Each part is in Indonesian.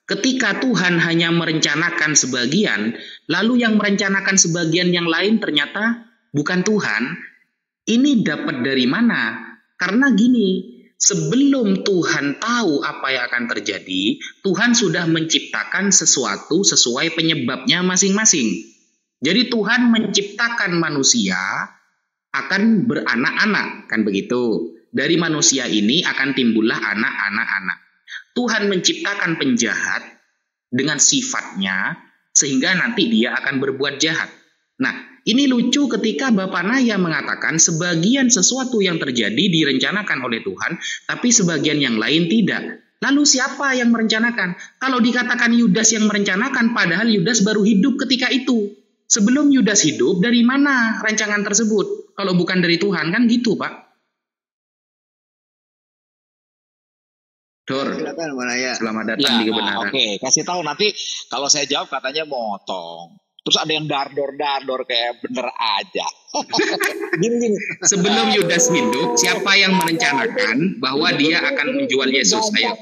Ketika Tuhan hanya merencanakan sebagian, lalu yang merencanakan sebagian yang lain ternyata bukan Tuhan, ini dapat dari mana? Karena gini, sebelum Tuhan tahu apa yang akan terjadi, Tuhan sudah menciptakan sesuatu sesuai penyebabnya masing-masing. Jadi Tuhan menciptakan manusia akan beranak-anak, kan begitu. Dari manusia ini akan timbullah anak-anak. Tuhan menciptakan penjahat dengan sifatnya sehingga nanti dia akan berbuat jahat. Nah, ini lucu ketika Bapak Naya mengatakan sebagian sesuatu yang terjadi direncanakan oleh Tuhan, tapi sebagian yang lain tidak. Lalu siapa yang merencanakan? Kalau dikatakan Yudas yang merencanakan, padahal Yudas baru hidup ketika itu. Sebelum Yudas hidup, dari mana rancangan tersebut? Kalau bukan dari Tuhan, kan gitu, Pak. Dor, silakan Pak Naya. selamat datang di kebenaran. Oke, kasih tahu nanti kalau saya jawab katanya motong. Terus ada yang dardor kayak bener aja. Gini. Sebelum Yudas hidup, siapa yang merencanakan bahwa dia akan menjual Yesus? Ayo.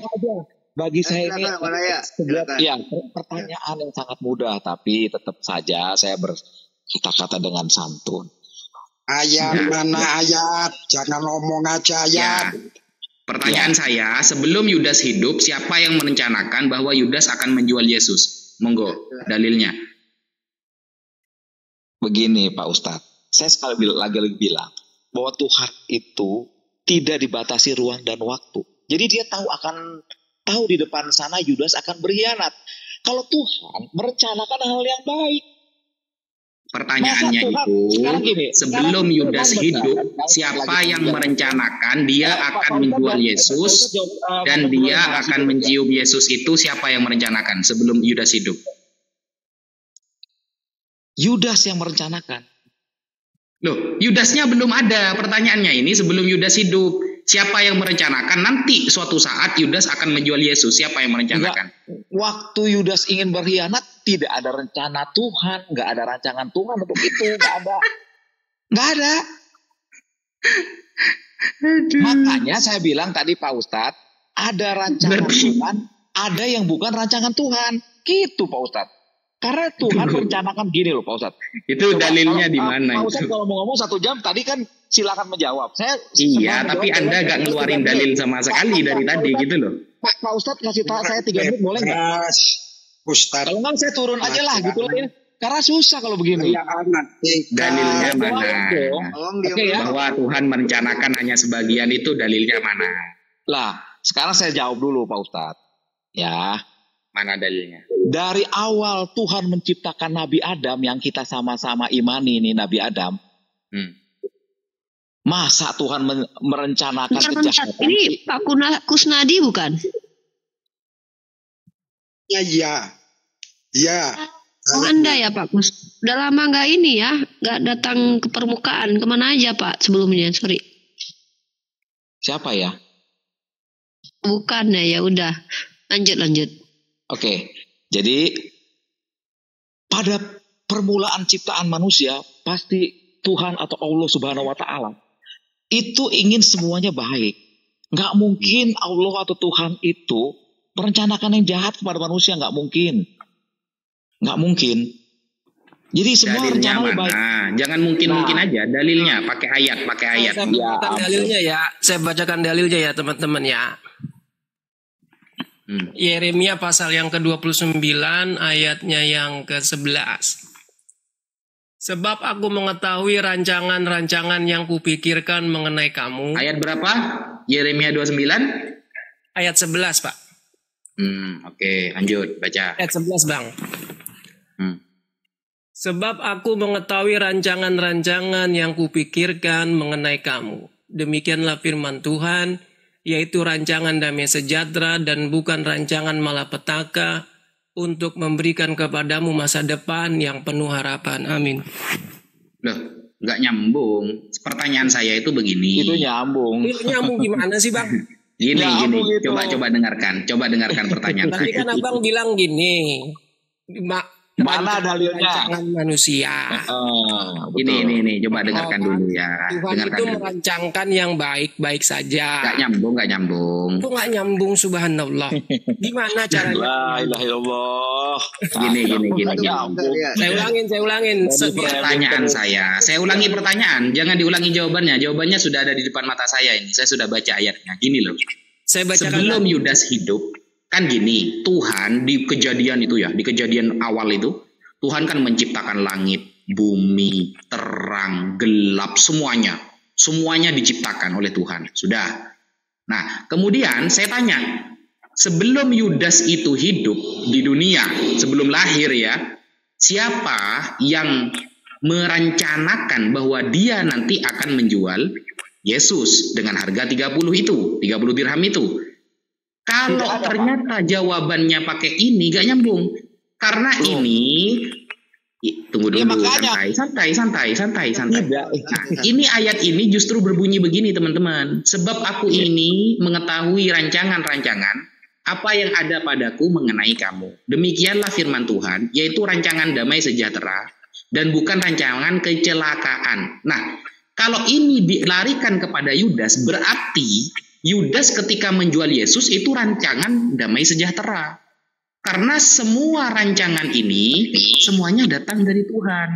Bagi saya ini Silakan, Pak Naya. Silakan. ya, pertanyaan yang sangat mudah, tapi tetap saja saya berkata-kata dengan santun. Ayat Ya. mana ayat? Jangan ngomong aja ayat. Ya. Pertanyaan saya, sebelum Yudas hidup, siapa yang merencanakan bahwa Yudas akan menjual Yesus? Monggo, dalilnya. Begini Pak Ustadz, saya sekali lagi bilang bahwa Tuhan itu tidak dibatasi ruang dan waktu. Jadi dia tahu di depan sana Yudas akan berkhianat. Kalau Tuhan merencanakan hal yang baik. Pertanyaannya itu, sebelum Yudas hidup, siapa yang merencanakan dia akan menjual Yesus dan dia akan mencium Yesus itu siapa yang merencanakan sebelum Yudas hidup? Yudas yang merencanakan. Loh, Yudasnya belum ada. Pertanyaannya ini sebelum Yudas hidup, siapa yang merencanakan nanti suatu saat Yudas akan menjual Yesus? Siapa yang merencanakan? Waktu Yudas ingin berkhianat, tidak ada rencana Tuhan, nggak ada rancangan Tuhan untuk itu, nggak ada. Makanya saya bilang tadi Pak Ustadz, ada rancangan Tuhan, ada yang bukan rancangan Tuhan, gitu Pak Ustadz. Karena Tuhan merencanakan gini loh Pak Ustadz. Itu dalilnya di mana Pak Ustadz itu? kalau mau ngomong 1 jam tadi kan silakan menjawab. Iya, tapi Anda nggak ngeluarin dalil sama sekali dari tadi gitu loh. Pak Ustadz kasih tahu saya 3 menit boleh nggak? Mas, Ustadz. Kalau nggak saya turun aja lah gitu lah ya. Karena susah kalau begini. Ya anak. Dalilnya mana? Tolong diam Oke, dulu. ya. Bahwa Tuhan merencanakan hanya sebagian itu dalilnya mana? Lah, sekarang saya jawab dulu Pak Ustadz. Ya, Mana dalilnya? dari awal Tuhan menciptakan Nabi Adam yang kita sama-sama imani ini Nabi Adam. Masa Tuhan merencanakan kejahatan? Ini Pak Kusnadi bukan? Iya. Oh Anda ya Pak Kus. Udah lama nggak ini ya, nggak datang ke permukaan. Kemana aja Pak sebelumnya? Sorry. Siapa ya? Bukan ya udah. Lanjut. Oke, jadi pada permulaan ciptaan manusia pasti Tuhan atau Allah Subhanahu Wa Taala itu ingin semuanya baik. Nggak mungkin Allah atau Tuhan itu merencanakan yang jahat kepada manusia, nggak mungkin. Jadi semua Dalilnya rencananya baik. mana? Jangan mungkin aja. Dalilnya pakai ayat. Saya bacakan dalilnya ya. Saya bacakan dalilnya ya teman-teman ya. Yeremia pasal yang ke-29 ayatnya yang ke-11. Sebab aku mengetahui rancangan-rancangan yang kupikirkan mengenai kamu. Ayat berapa? Yeremia 29? Ayat 11 Pak. Oke, lanjut baca. Ayat 11 Bang. Sebab aku mengetahui rancangan-rancangan yang kupikirkan mengenai kamu. Demikianlah firman Tuhan, yaitu rancangan damai sejahtera dan bukan rancangan malapetaka, untuk memberikan kepadamu masa depan yang penuh harapan. Amin. Loh, nggak nyambung. Pertanyaan saya itu begini. Itu nyambung. Itu nyambung gimana sih Bang? Gini. Gitu. Coba dengarkan pertanyaan Tadi saya. kan Abang bilang gini, Mana dalilnya? Rancangan manusia. Ini coba dengarkan dulu ya. Tuhan Dengarkan itu dulu. merancangkan yang baik-baik saja. Gak nyambung. Itu nggak nyambung, subhanallah. Gimana caranya? La ilaha illallah. Gini. Ya ampun. Saya ulangin. Pertanyaan saya ulangi pertanyaan. Jangan diulangi jawabannya. Jawabannya sudah ada di depan mata saya ini. Saya sudah baca ayatnya. Gini loh. Saya bacakan Sebelum lagi. Yudas hidup, kan gini, Tuhan di kejadian itu ya, di kejadian awal itu, Tuhan kan menciptakan langit, bumi, terang, gelap, semuanya. Semuanya diciptakan oleh Tuhan. Sudah. Nah, kemudian saya tanya, sebelum Yudas itu hidup di dunia, sebelum lahir ya, siapa yang merencanakan bahwa dia nanti akan menjual Yesus dengan harga 30 dirham itu? Kalau ternyata jawabannya pakai ini gak nyambung. Karena ini tunggu dulu, santai. Nah, ini ayat ini justru berbunyi begini teman-teman. Sebab aku ini mengetahui rancangan-rancangan apa yang ada padaku mengenai kamu. Demikianlah firman Tuhan, yaitu rancangan damai sejahtera dan bukan rancangan kecelakaan. Nah, kalau ini dilarikan kepada Yudas, berarti Yudas ketika menjual Yesus itu rancangan damai sejahtera. Karena semua rancangan ini semuanya datang dari Tuhan.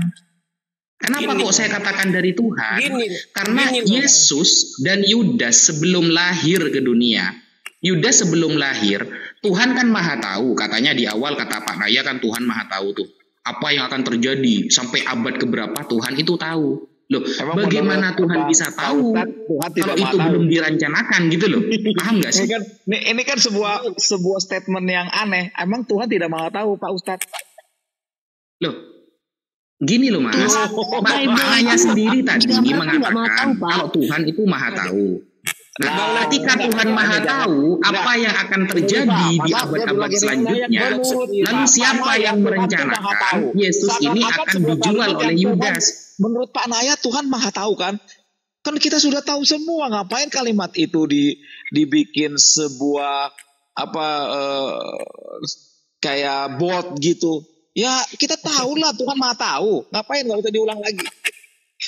Kenapa kok saya katakan dari Tuhan? Karena Yesus dan Yudas sebelum lahir ke dunia, Yudas sebelum lahir, Tuhan kan maha tahu. Katanya di awal kata Pak Naya kan Tuhan maha tahu tuh. Apa yang akan terjadi sampai abad keberapa Tuhan itu tahu. Loh, bagaimana Tuhan bisa tahu kalau itu belum dirancanakan gitu loh? Paham nggak sih? Ini kan sebuah statement yang aneh. Emang Tuhan tidak mau tahu, Pak Ustadz? Loh, gini loh Mas. Maknanya sendiri tadi mengatakan kalau Tuhan itu maha tahu. Nah, ketika Tuhan maha tahu apa yang akan terjadi di abad-abad selanjutnya, lalu siapa yang merencanakan Yesus ini akan dijual oleh Yudas? Menurut Pak Naya, Tuhan maha tahu kan? Kan kita sudah tahu semua. Ngapain kalimat itu dibikin sebuah kayak bot gitu? Ya kita tahulah Tuhan maha tahu. Ngapain, nggak usah diulang lagi.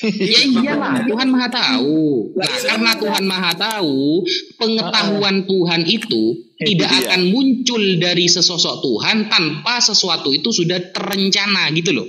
Ya iyalah, Tuhan maha tahu. Nah, karena Tuhan maha tahu, pengetahuan Tuhan itu tidak akan muncul dari sesosok Tuhan tanpa sesuatu itu sudah terencana gitu loh.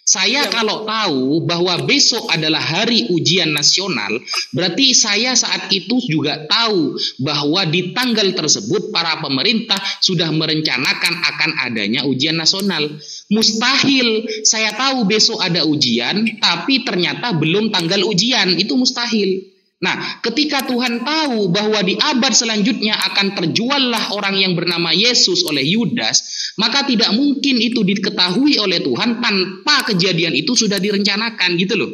Saya kalau tahu bahwa besok adalah hari ujian nasional, berarti saya saat itu juga tahu bahwa di tanggal tersebut para pemerintah sudah merencanakan akan adanya ujian nasional. Mustahil saya tahu besok ada ujian, tapi ternyata belum tanggal ujian, itu mustahil. Nah, ketika Tuhan tahu bahwa di abad selanjutnya akan terjuallah orang yang bernama Yesus oleh Yudas, maka tidak mungkin itu diketahui oleh Tuhan tanpa kejadian itu sudah direncanakan gitu loh.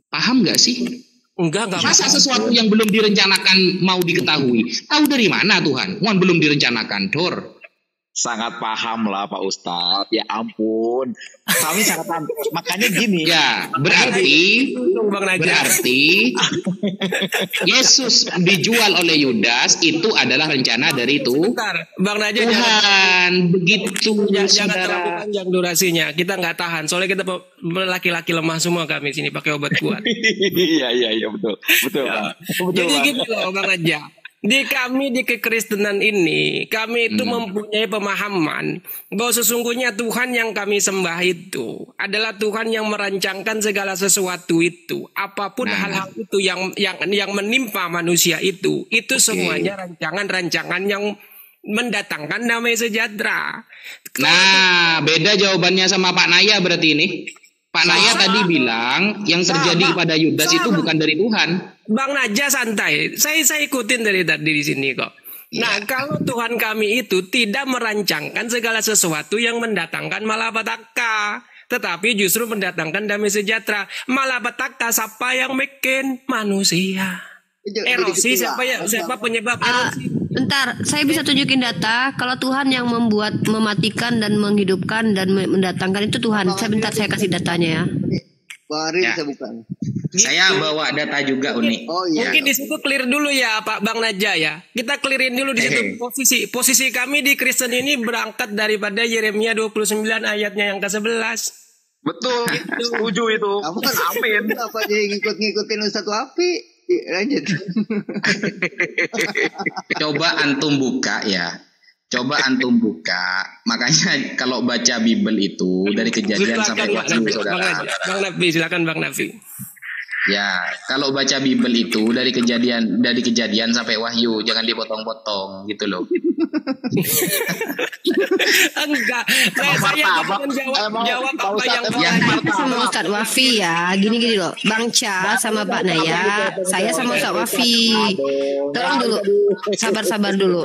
Paham nggak sih? Enggak. Masa sesuatu yang belum direncanakan mau diketahui? Tahu dari mana Tuhan? Belum direncanakan, Dor. Sangat paham lah Pak Ustadz. Ya ampun, kami sangat paham. Makanya gini. Ya, berarti Yesus dijual oleh Yudas itu adalah rencana dari Bang Naja, Tuhan. Begitu, jangan terlalu saudara. panjang durasinya. Kita nggak tahan. Soalnya kita laki-laki lemah semua kami sini pakai obat kuat. Iya betul. Jadi gitu loh Bang Naja. Di kekristenan ini, kami itu mempunyai pemahaman bahwa sesungguhnya Tuhan yang kami sembah itu adalah Tuhan yang merancangkan segala sesuatu itu. Apapun hal-hal itu yang menimpa manusia itu semuanya rancangan-rancangan yang mendatangkan damai sejahtera. Nah, beda jawabannya sama Pak Naya berarti ini. Pak Naya tadi bilang yang terjadi pada Yudas itu bukan dari Tuhan. Bang Naja santai, saya ikutin dari tadi di sini kok. Nah, kalau Tuhan kami itu tidak merancangkan segala sesuatu yang mendatangkan malapetaka, tetapi justru mendatangkan damai sejahtera. Malapetaka siapa yang bikin? Manusia. Erosi siapa penyebab erosi? Bentar, saya bisa tunjukin data. Kalau Tuhan yang mematikan dan menghidupkan dan mendatangkan itu Tuhan. Saya kasih datanya ya. Baru bisa buka. Saya bawa data juga unik. Oh iya. Mungkin di situ clear dulu ya Pak Bang Naja ya. Kita clearin dulu di situ posisi kami di Kristen ini berangkat daripada Yeremia 29 ayatnya yang ke-11. Betul, setuju itu. Amin. Apa dia ngikut-ngikutin Ustadz Wafi? Lanjut. Coba antum buka ya. Coba antum buka. Makanya kalau baca Bible itu dari kejadian sampai Wahyu, saudara. Bang Nafi, silakan Bang Nafi. Ya, kalau baca Bible itu dari kejadian sampai Wahyu, jangan dipotong-potong gitu loh. Enggak, saya akan jawab apa yang sama Ustadz Wafi ya. Gini loh, Bang Cha sama Pak Naya, saya sama Ustadz Wafi. Tolong dulu, sabar dulu.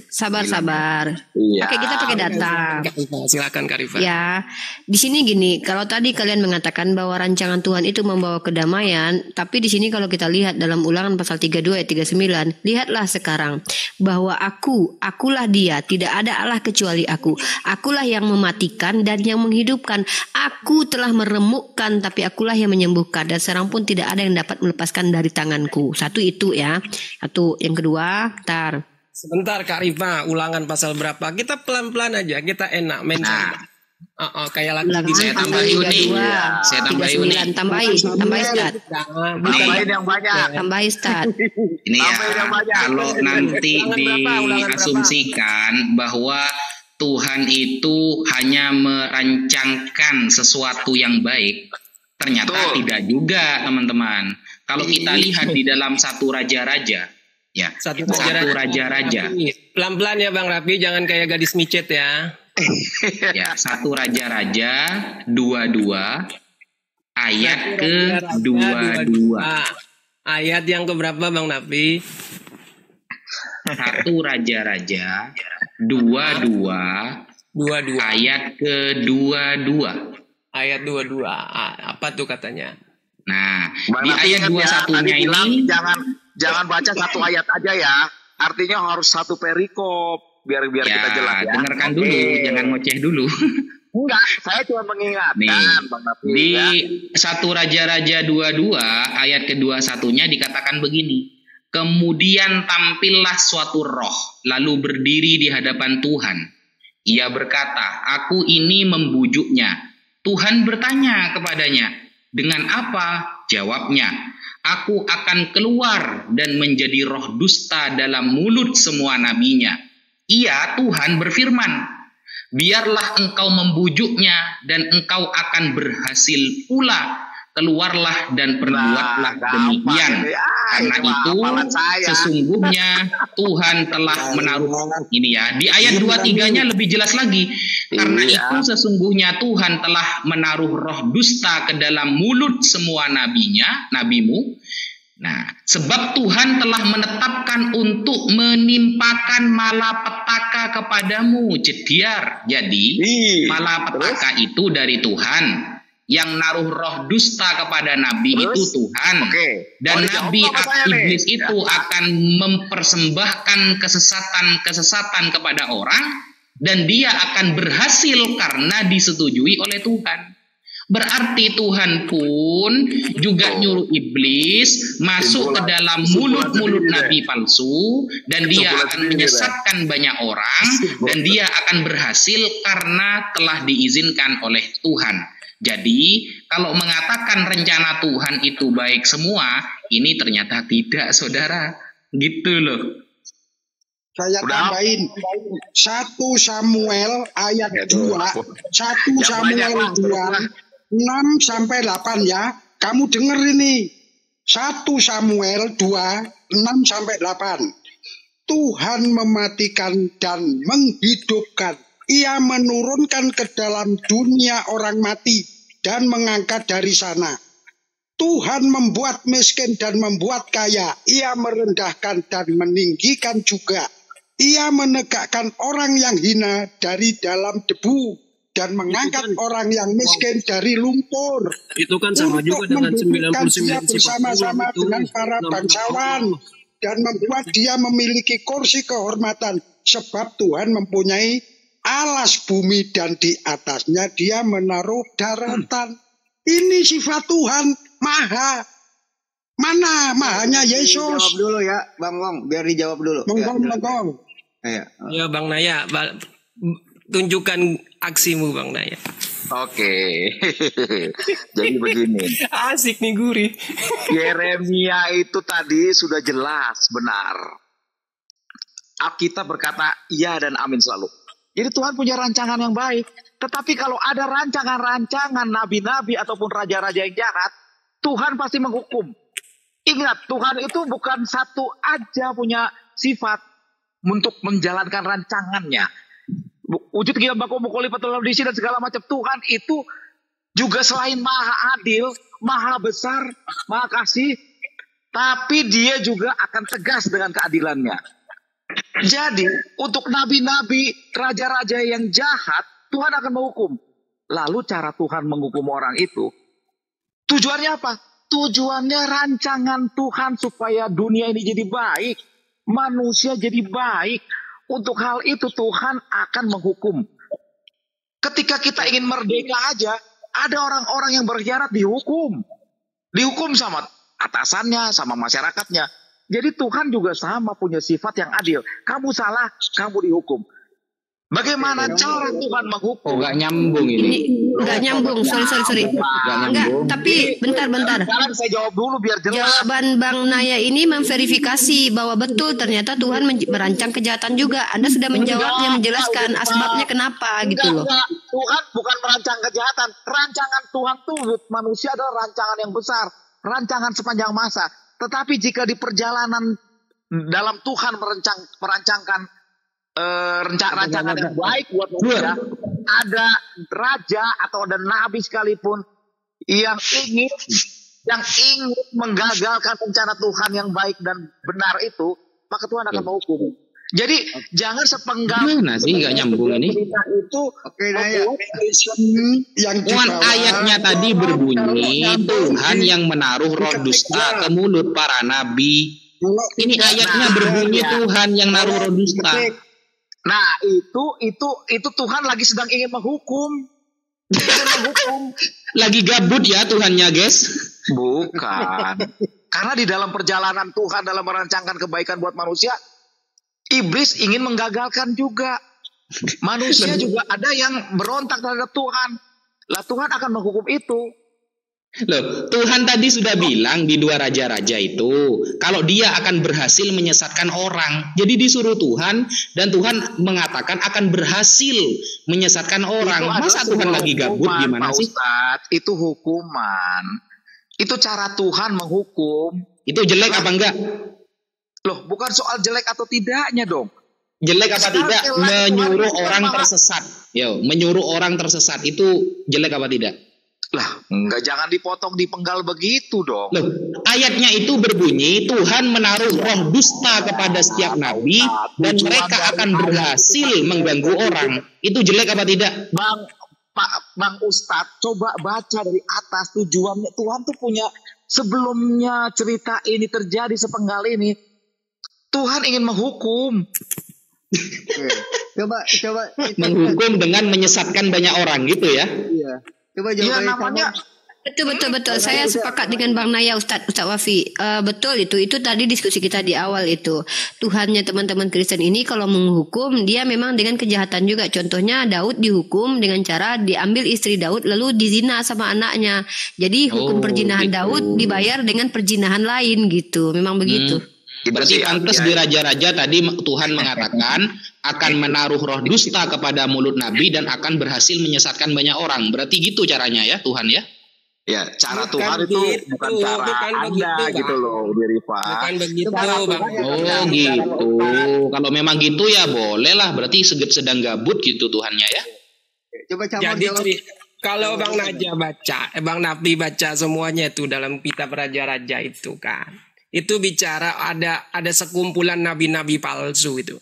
Sabar. Oke, kita pakai data. Silakan Karifan. Ya, di sini gini, kalau tadi kalian mengatakan bahwa rancangan Tuhan itu membawa kedamaian, tapi di sini kalau kita lihat dalam Ulangan pasal 32 ayat 39, lihatlah sekarang bahwa akulah dia, tidak ada Allah kecuali aku. Akulah yang mematikan dan yang menghidupkan. Aku telah meremukkan, tapi akulah yang menyembuhkan, dan seorang pun tidak ada yang dapat melepaskan dari tanganku. Satu itu ya. Satu, yang kedua, Sebentar Kak Rifa, Ulangan pasal berapa? Kita pelan-pelan aja, kita enak main kayak lagu Saya tambah unik. Saya tambah unik. Tambahin Ustaz. Tambahin yang banyak. Tambahin Ustaz. Ini ya, kalau nanti diasumsikan bahwa Tuhan itu hanya merancangkan sesuatu yang baik, ternyata tidak juga, teman-teman. Kalau kita lihat di dalam satu raja-raja, ya, satu raja-raja. Pelan-pelan ya Bang Rafi, jangan kayak gadis micet ya. Ya, satu raja-raja 22 ayat ke-22. Ayat yang keberapa Bang Nafi? Satu raja-raja 22 ayat ke-22. Ayat 22. Apa tuh katanya? Nah, di ayat 21-nya ini jangan baca satu ayat aja ya. Artinya harus satu perikop. Biar kita jelas ya. Dengarkan dulu, jangan ngoceh dulu. Enggak, saya cuma mengingatkan Bang Nafi. Di satu Raja-Raja 22 ayat ke-21-nya dikatakan begini. Kemudian tampillah suatu roh, lalu berdiri di hadapan Tuhan. Ia berkata, aku ini membujuknya. Tuhan bertanya kepadanya, dengan apa? Jawabnya, aku akan keluar dan menjadi roh dusta dalam mulut semua nabinya. Ia, Tuhan berfirman, biarlah engkau membujuknya dan engkau akan berhasil pula. Keluarlah dan perbuatlah demikian. Karena itu sesungguhnya Tuhan telah menaruh, ini ya, di ayat 23-nya lebih jelas lagi. Karena itu sesungguhnya Tuhan telah menaruh roh dusta ke dalam mulut semua nabimu. Nah, sebab Tuhan telah menetapkan untuk menimpakan malapetaka kepadamu, Jediar. Jadi, malapetaka itu dari Tuhan. Yang naruh roh dusta kepada nabi itu Tuhan. Dan nabi iblis itu akan mempersembahkan kesesatan kepada orang. Dan dia akan berhasil karena disetujui oleh Tuhan. Berarti Tuhan pun juga nyuruh iblis masuk ke dalam mulut-mulut nabi palsu. Dan dia akan menyesatkan banyak orang. Dan dia akan berhasil karena telah diizinkan oleh Tuhan. Jadi kalau mengatakan rencana Tuhan itu baik semua, ini ternyata tidak, saudara. Gitu loh. Saya tambahin 1 Samuel ayat 2, 1 Samuel 2, 6 sampai 8 ya. Kamu denger ini. 1 Samuel 2, 6 sampai 8. Tuhan mematikan dan menghidupkan. Ia menurunkan ke dalam dunia orang mati dan mengangkat dari sana. Tuhan membuat miskin dan membuat kaya. Ia merendahkan dan meninggikan juga. Ia menegakkan orang yang hina dari dalam debu dan mengangkat orang yang miskin dari lumpur. Itu kan sama juga dengan 99 bersama-sama dengan para bangsawan dan membuat dia memiliki kursi kehormatan sebab Tuhan mempunyai alas bumi dan di atasnya dia menaruh daratan. Ini sifat Tuhan. maha. Mana mahanya Yesus? Jawab dulu ya, Bang Wong, biar dijawab dulu. Monggo. Ayo. Ya Bang Naya, tunjukkan aksimu Bang Naya. Oke. Jadi begini. Asik nih gurih. Yeremia itu tadi sudah jelas benar. Alkitab berkata iya dan amin selalu. Jadi Tuhan punya rancangan yang baik. Tetapi kalau ada rancangan-rancangan nabi-nabi ataupun raja-raja yang jahat, Tuhan pasti menghukum. Ingat, Tuhan itu bukan satu aja punya sifat untuk menjalankan rancangannya. Wujud gila baku mukuli petulam disi dan segala macam. Tuhan itu juga selain maha adil, maha besar, maha kasih, tapi dia juga akan tegas dengan keadilannya. Jadi untuk nabi-nabi, raja-raja yang jahat, Tuhan akan menghukum. Lalu cara Tuhan menghukum orang itu, tujuannya apa? Tujuannya rancangan Tuhan supaya dunia ini jadi baik, manusia jadi baik. Untuk hal itu Tuhan akan menghukum. Ketika kita ingin merdeka aja, ada orang-orang yang berkhianat dihukum. Dihukum sama atasannya, sama masyarakatnya. Jadi Tuhan juga sama punya sifat yang adil. Kamu salah, kamu dihukum. Bagaimana cara Tuhan menghukum? Nggak nyambung ini. Nggak nyambung, sorry. Enggak, tapi bentar. Sekarang saya jawab dulu biar jelas. Jawaban Bang Naya ini memverifikasi bahwa betul ternyata Tuhan merancang kejahatan juga. Anda sudah menjawabnya, menjelaskan asbabnya kenapa gitu loh. Enggak. Tuhan bukan merancang kejahatan. Rancangan Tuhan tuh manusia adalah rancangan yang besar. Rancangan sepanjang masa. Tetapi jika di perjalanan dalam Tuhan merancangkan rancangan yang baik buat manusia, ada raja atau ada nabi sekalipun yang ingin menggagalkan rencana Tuhan yang baik dan benar itu, maka Tuhan akan menghukum. Jadi jangan sepenggal. Gimana sih nggak nyambung ini? Itu yang ayatnya tadi berbunyi Tuhan yang menaruh roh dusta ke mulut para nabi. Ini ayatnya berbunyi Tuhan yang naruh roh dusta. Nah itu Tuhan lagi sedang ingin menghukum. Lagi gabut ya Tuhannya guys. Bukan. Karena di dalam perjalanan Tuhan dalam merancangkan kebaikan buat manusia, iblis ingin menggagalkan juga. Manusia juga ada yang berontak terhadap Tuhan. Lah Tuhan akan menghukum itu. Loh, Tuhan tadi sudah bilang di 2 raja-raja itu kalau dia akan berhasil menyesatkan orang. Jadi disuruh Tuhan dan Tuhan mengatakan akan berhasil menyesatkan orang. Masa Tuhan lagi gabut gimana sih? Ustaz, itu hukuman. Itu cara Tuhan menghukum. Itu jelek apa enggak? Loh, bukan soal jelek atau tidaknya dong. Jelek apa tidak menyuruh orang tersesat? Menyuruh orang tersesat itu jelek apa tidak? Lah, jangan dipotong dipenggal begitu dong. Loh, ayatnya itu berbunyi Tuhan menaruh roh dusta kepada setiap nabi dan mereka akan berhasil mengganggu orang. Itu jelek apa tidak? Bang Ustadz, coba baca dari atas tujuannya. Tuhan tuh punya, sebelumnya cerita ini terjadi sepenggal ini, Tuhan ingin menghukum. Coba menghukum dengan menyesatkan banyak orang gitu ya. Iya. Coba jawab namanya. Betul. Saya sepakat dengan Bang Naya, Ustadz Wafi. Betul itu tadi diskusi kita di awal itu. Tuhannya teman-teman Kristen ini kalau menghukum dia memang dengan kejahatan juga. Contohnya Daud dihukum dengan cara diambil istri Daud lalu dizina sama anaknya. Jadi hukum perzinahan gitu. Daud dibayar dengan perzinahan lain gitu. Memang begitu. Berarti pantas di raja-raja tadi Tuhan mengatakan akan menaruh roh dusta kepada mulut nabi dan akan berhasil menyesatkan banyak orang. Berarti gitu caranya ya Tuhan ya? Ya, cara Tuhan itu bukan cara Anda gitu loh, Rifa. Bukan begitu, Bang. Oh gitu. Kalau memang gitu ya bolehlah. Berarti sedang gabut gitu Tuhannya ya. Coba jadi kalau Bang Naja baca, Bang Nafi baca semuanya itu dalam kitab raja-raja itu kan. Itu bicara ada sekumpulan nabi-nabi palsu itu.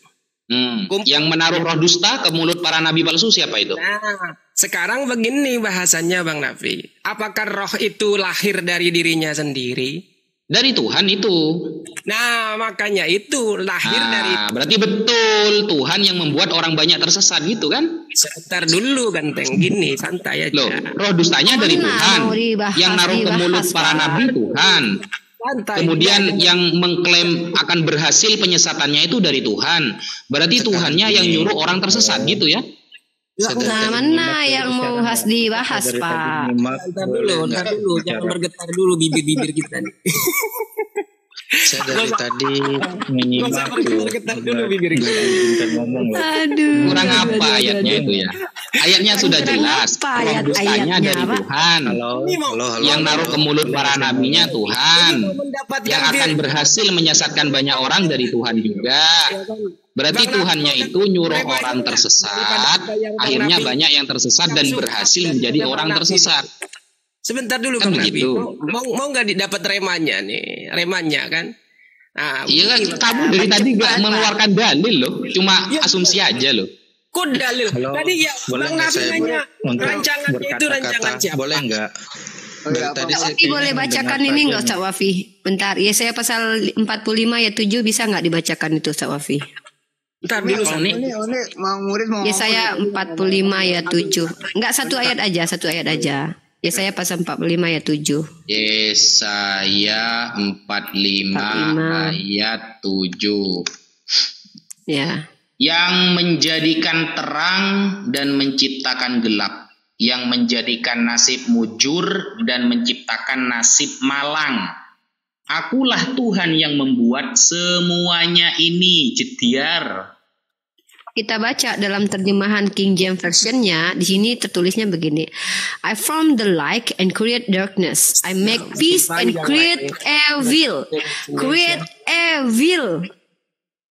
Yang menaruh roh dusta ke mulut para nabi palsu siapa itu? Nah, sekarang begini bahasanya Bang Nafi. Apakah roh itu lahir dari dirinya sendiri? Dari Tuhan itu. Nah, makanya itu lahir dari. Berarti betul Tuhan yang membuat orang banyak tersesat gitu kan? Sebentar dulu ganteng, gini santai aja. Loh, roh dustanya dari Tuhan. Yang naruh ke mulut para nabi Tuhan. Santai, Kemudian yang mengklaim akan berhasil penyesatannya itu dari Tuhan. Berarti Tuhannya yang nyuruh orang tersesat gitu ya? Nah, mana yang mau dibahas, Pak? Ntar dulu, jangan bergetar dulu bibir-bibir kita nih. Saya dari tadi menyimak bergetar dulu bibir kita. ngomong loh. Aduh. Kurang apa ayatnya itu ya? Ayatnya sudah jelas. Roh dustanya dari Tuhan. Yang naruh ke mulut para nabinya Tuhan. Yang akan berhasil menyesatkan banyak orang dari Tuhan juga. Berarti Tuhannya itu nyuruh orang tersesat. Akhirnya banyak yang tersesat dan berhasil menjadi orang tersesat. Sebentar dulu Kan Bang Nabi. begitu. Mau nggak didapat remanya nih? Remanya kan? Nah, Iya kan kamu dari tadi gak mengeluarkan dalil loh. Cuma asumsi aja loh. kok dalil? Tadi ya Boleh Bang nggak Nabi saya nanya untuk rancangannya itu rancangan siapa? Boleh nggak? Dari tadi saya Wafi boleh bacakan ini nggak Ustaz Wafi? Bentar, ya saya pasal 45 ayat 7 bisa nggak dibacakan itu Ustaz Wafi? Ntar dulu Ini mau murid mau Ya saya 45 ayat 7. Enggak satu ayat aja. Ya saya pasal 45 ayat 7. Yesaya 45 ayat 7. Ya. Yang menjadikan terang dan menciptakan gelap, yang menjadikan nasib mujur dan menciptakan nasib malang. Akulah Tuhan yang membuat semuanya ini, jediar. Kita baca dalam terjemahan King James Version-nya, di sini tertulisnya begini. I form the light and create darkness. I make peace and create evil. Create evil.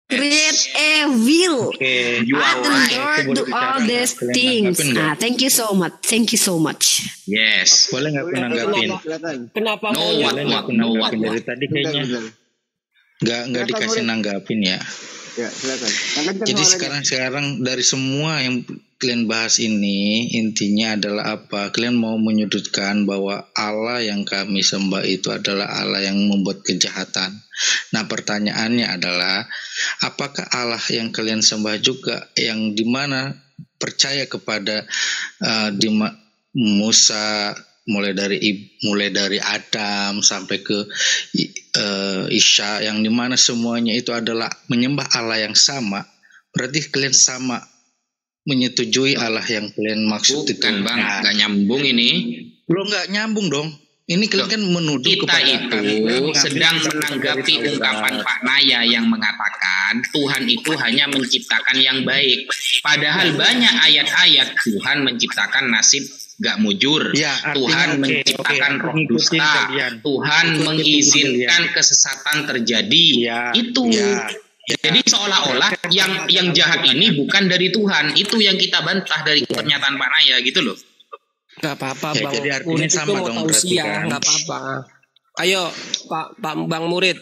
Create evil. You are I the right. Lord do all these things. Thank you so much. Thank you so much. Yes. Boleh nggak aku nanggapin? Kenapa No mau what, Boleh nggak aku no what. nanggapin dari tadi kayaknya nggak dikasih nanggapin ya. Ya, silakan. Jadi sekarang dari semua yang kalian bahas ini intinya adalah apa? Kalian mau menyudutkan bahwa Allah yang kami sembah itu adalah Allah yang membuat kejahatan. Nah, pertanyaannya adalah apakah Allah yang kalian sembah juga yang dimana percaya kepada Musa mulai dari Adam sampai ke Isya yang dimana semuanya itu adalah menyembah Allah yang sama, berarti kalian sama menyetujui Allah yang kalian maksud itu. Bukan Bang, nggak nyambung ini. Lo nggak nyambung dong. Ini kalian kan menuduh Kita kepada itu sedang menanggapi ungkapan Pak Naya yang mengatakan Tuhan itu hanya menciptakan yang baik. Padahal banyak ayat-ayat Tuhan menciptakan nasib gak mujur. Ya, Tuhan menciptakan roh dusta. Tuhan mengizinkan kesesatan terjadi. Itu. Jadi seolah-olah yang jahat ini bukan dari Tuhan. Itu yang kita bantah dari pernyataan Pak Naya gitu loh. Gak apa-apa Ya, Bang. jadi artinya Murid sama itu mau dong tahu berarti siang, kan. gak apa-apa. Ayo Pak Bang Murid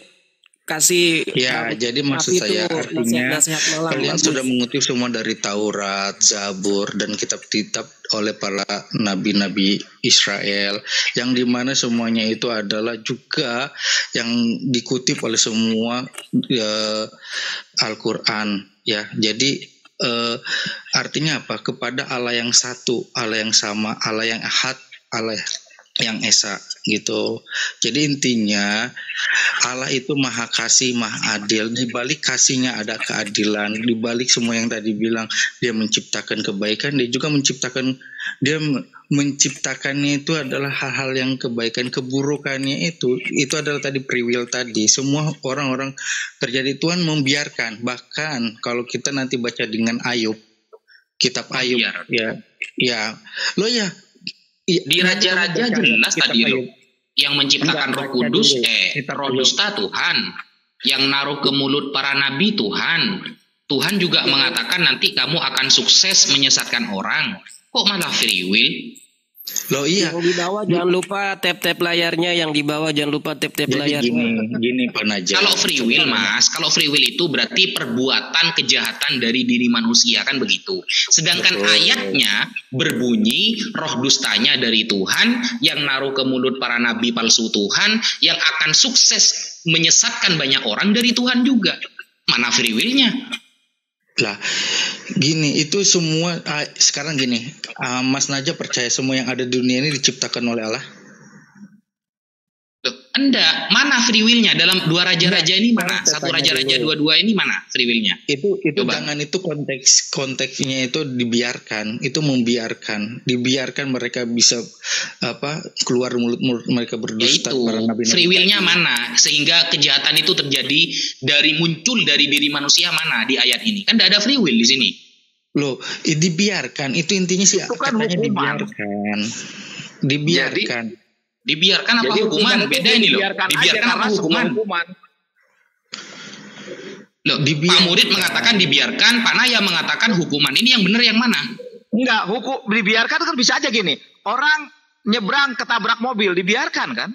kasih. Ya, jadi maksud saya artinya nasihat malam. kalian Bagus. sudah mengutip semua dari Taurat, Zabur, dan kitab-kitab oleh para nabi-nabi Israel, yang dimana semuanya itu adalah juga yang dikutip oleh semua Al-Quran. Ya, jadi artinya apa? Kepada Allah yang satu, Allah yang sama, Allah yang ahad, Allah yang esa gitu. Jadi intinya Allah itu maha kasih, maha adil. Di balik kasihnya ada keadilan. Di balik semua yang tadi bilang dia menciptakan kebaikan, dia juga menciptakannya itu adalah hal-hal yang kebaikan. Keburukannya itu adalah tadi free will tadi. Semua orang-orang terjadi, Tuhan membiarkan. Bahkan kalau kita nanti baca dengan Ayub, kitab Ayub, Di Raja-Raja jelas tadi loh. Yang menciptakan Roh Kudus, Roh Dusta Tuhan. Yang naruh ke mulut para nabi Tuhan. Tuhan juga mengatakan nanti kamu akan sukses menyesatkan orang. Kok malah free will? Loh iya. Yang di bawah jangan lupa tap-tap layarnya, yang di bawah jangan lupa tap-tap Jadi layarnya. gini Pak Najat. Kalau free will, Mas, kalau free will itu berarti perbuatan kejahatan dari diri manusia, kan begitu. Sedangkan ayatnya berbunyi roh dustanya dari Tuhan yang naruh ke mulut para nabi palsu Tuhan yang akan sukses menyesatkan banyak orang dari Tuhan juga. Mana free will-nya? Lah, gini, itu semua sekarang gini, Mas Najat percaya semua yang ada di dunia ini diciptakan oleh Allah? Loh, enggak, mana free will-nya dalam dua raja-raja ini mana? Satu raja-raja dua-dua ini mana free will-nya? Itu Coba. jangan, itu konteksnya itu dibiarkan mereka bisa keluar mulut mereka berdusta, Yaitu para nabi-nabi. free will-nya mana sehingga kejahatan itu terjadi muncul dari diri manusia mana di ayat ini? Kan tidak ada free will di sini. Loh, dibiarkan itu intinya sih, Itu kan katanya hukuman. dibiarkan. Dibiarkan apa Jadi hukuman? hukuman itu Beda ini loh. dibiarkan aja Dibiarkan apa karena sebuah hukuman? Loh, Pak Murid mengatakan dibiarkan, Pak Naya mengatakan hukuman. Ini yang benar yang mana? Enggak, hukum dibiarkan kan bisa aja gini. Orang nyebrang ketabrak mobil dibiarkan kan?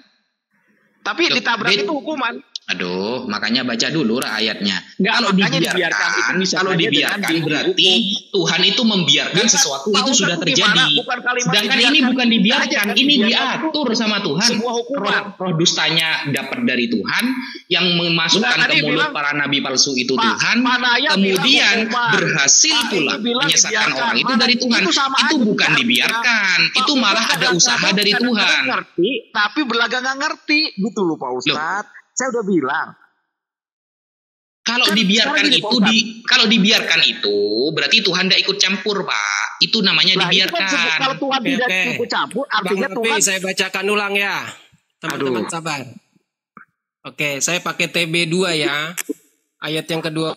Tapi Loh, ditabrak itu hukuman. Aduh, makanya baca dulu ayatnya. Nggak, Kalau makanya dibiarkan, dibiarkan itu bisa kalau saja dibiarkan dengan berarti Tuhan itu membiarkan Bukan, sesuatu Pak itu Ustadz sudah itu terjadi. gimana? Bukan kalimat Sedangkan ini dibiarkan. bukan dibiarkan, Aja kan ini dibiarkan diatur sama Tuhan. sebuah hukuman. Roh dustanya dapat dari Tuhan, yang memasukkan Bukan, ke tadi mulut bilang, para nabi palsu itu Pak, Tuhan, Pak Naya kemudian bilang hukuman. berhasil Pak pula ini bilang menyesatkan dibiarkan. orang itu Mana dari Tuhan. itu sama Itu aja, bukan Pak. dibiarkan, Pak itu malah Ustadz ada usaha kadang-kadang dari Tuhan. ngerti, tapi belaga nggak ngerti gitu loh Pak Ustadz. Saya udah bilang. Kalau Kan dibiarkan sekarang gini, itu Pak kalau dibiarkan itu berarti Tuhan tidak ikut campur, Pak. Itu namanya Nah, itu kan dibiarkan. kalau Tuhan Oke, tidak oke. ikut campur, Bang artinya Nafi, Tuhan. saya bacakan ulang ya. Teman-teman Aduh. sabar. Oke, saya pakai TB2 ya. Ayat yang ke-21,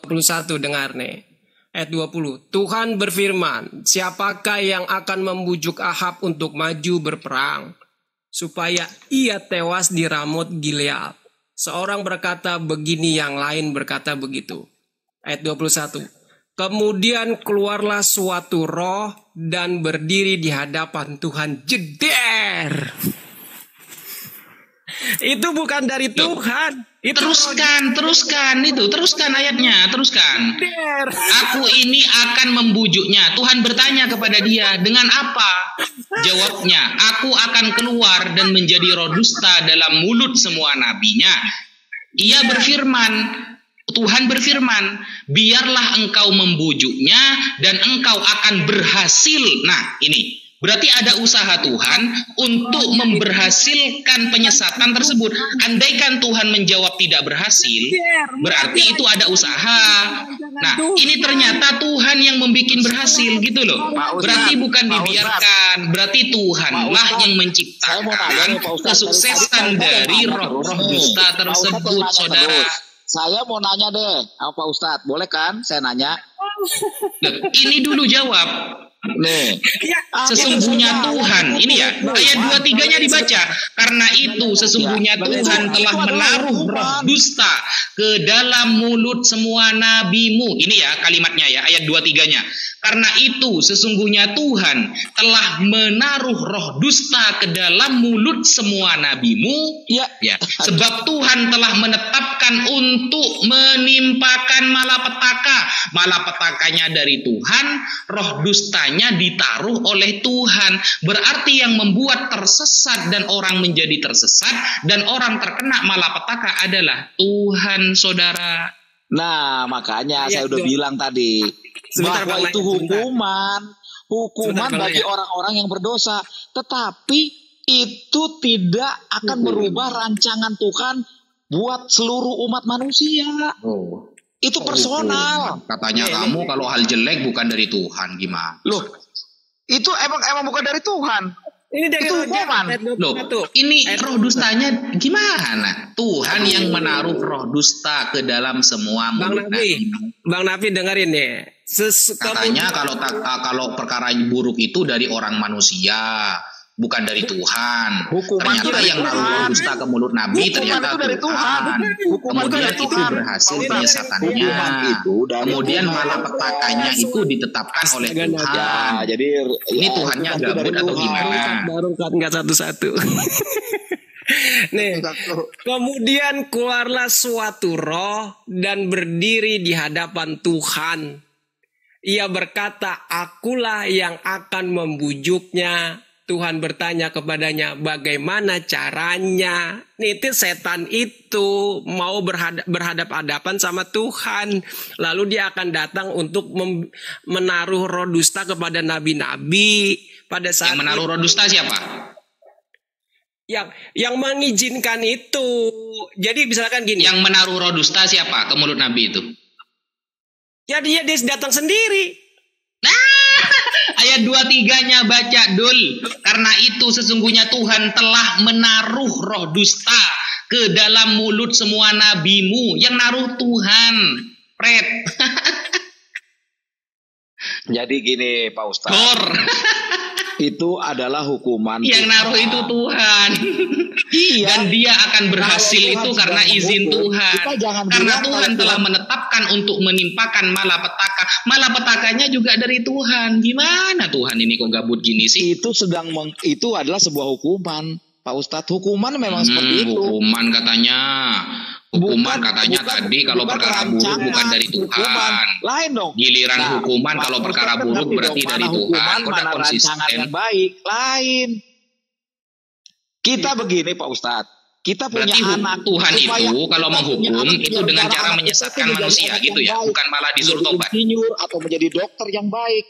dengar nih. Ayat 20. Tuhan berfirman, siapakah yang akan membujuk Ahab untuk maju berperang, supaya ia tewas di Ramot Gilead? Seorang berkata begini, yang lain berkata begitu. Ayat 21. Kemudian keluarlah suatu roh dan berdiri di hadapan Tuhan. Jeder. Itu bukan dari Tuhan. Itu Teruskan ayatnya, teruskan. jeder. Aku ini akan membujuknya. Tuhan bertanya kepada dia, dengan apa? Jawabnya, aku akan keluar dan menjadi roh dusta dalam mulut semua nabinya. Ia berfirman, Tuhan berfirman, biarlah engkau membujuknya dan engkau akan berhasil. Nah, ini berarti ada usaha Tuhan untuk memberhasilkan penyesatan tersebut. Andaikan Tuhan menjawab tidak berhasil, berarti itu ada usaha. Nah, ini ternyata Tuhan yang membuat berhasil gitu loh. Pak Ustadz, Berarti bukan Pak dibiarkan, berarti Tuhanlah Pak Ustadz, yang saya mau menciptakan nanya nih, Pak Ustadz. kesuksesan dari roh-roh dusta tersebut, saudara. Saya mau nanya deh, Pak Ustadz, boleh kan? Saya nanya. Loh, ini dulu jawab. Nih, Sesungguhnya Tuhan, ini ya, ayat 23-nya dibaca. Karena itu sesungguhnya Tuhan telah menaruh roh dusta ke dalam mulut semua nabimu. Ini ya kalimatnya ya, ayat 23-nya. Karena itu sesungguhnya Tuhan telah menaruh roh dusta ke dalam mulut semua nabimu. Ya, sebab Tuhan telah menetapkan untuk menimpakan malapetaka. Malapetakanya dari Tuhan, roh dustanya ditaruh oleh Tuhan. Berarti yang membuat tersesat dan orang menjadi tersesat dan orang terkena malapetaka adalah Tuhan, saudara. nah makanya Iya, saya udah tuh. bilang tadi Sebentar, bahwa Bang itu Naya, hukuman Sebentar, Bang bagi Naya. orang-orang yang berdosa. Tetapi itu tidak akan merubah rancangan Tuhan buat seluruh umat manusia. Itu personal. Katanya kamu kalau hal jelek bukan dari Tuhan, gimana? Loh, itu emang bukan dari Tuhan. Ini dari Itu Raja, hukuman. ayat Loh, 21. ini roh dustanya gimana? Tuhan yang menaruh roh dusta ke dalam semua Bang mulut Nafi, nabi. Bang Nafi dengerin nih. Katanya kalau perkara buruk itu dari orang manusia. bukan dari Tuhan. Hukuman itu Ternyata dari yang naruh Tuhan. roh dusta ke mulut Nabi Hukuman ternyata itu dari Tuhan. Tuhan. Hukuman itu Kemudian dari itu Tuhan. berhasil Hukuman penyesatannya. itu dari Kemudian Tuhan. malapetakanya itu ditetapkan oleh Astaga, Tuhan. Ya, jadi Ini ya, Tuhannya hukuman itu gabut dari atau Tuhan. gimana? Baru kan nggak satu-satu. Nih, kemudian keluarlah suatu roh dan berdiri di hadapan Tuhan. Ia berkata, akulah yang akan membujuknya. Tuhan bertanya kepadanya, bagaimana caranya? Itu setan itu mau berhadap-hadapan sama Tuhan. Lalu dia akan datang untuk menaruh roh dusta kepada nabi-nabi. Pada saat Yang menaruh roh dusta siapa? yang mengizinkan itu. Jadi misalkan gini. Yang menaruh roh dusta siapa ke mulut Nabi itu? Ya dia datang sendiri. Ayat 23-nya baca Dul. Karena itu sesungguhnya Tuhan telah menaruh roh dusta ke dalam mulut semua nabimu. Yang naruh Tuhan. Pret. Jadi gini Pak Ustadz. Gor. Itu adalah hukuman Yang Tuhan. naruh itu Tuhan. Iya. Dan dia akan berhasil Kalau itu Tuhan karena sudah izin menghukum, Tuhan. kita jangan Karena bilang Tuhan kalau telah Tuhan- menetapkan untuk menimpakan malapetaka. Malapetakanya juga dari Tuhan. Gimana Tuhan ini kok gabut gini sih? Itu adalah sebuah hukuman Pak Ustadz. Hukuman memang seperti itu. Hukuman katanya. Hukuman Bukan- katanya bukan- tadi kalau bukan perkara buruk rancangan, bukan dari hukuman. Tuhan. Lain dong. Giliran Nah, hukuman Pak kalau Ustadz perkara kan buruk ngerti berarti dong, dari mana Tuhan. hukuman, Kok udah mana rancangan konsisten? yang baik. Lain. Kita begini Pak Ustadz. Kita punya Berarti anak. Tuhan supaya itu kalau kita punya menghukum anak itu yang dengan cara cara anak menyesatkan kita menjadi manusia anak gitu yang ya, baik. bukan malah disuruh Menjadi tobat. insinyur atau menjadi dokter yang baik.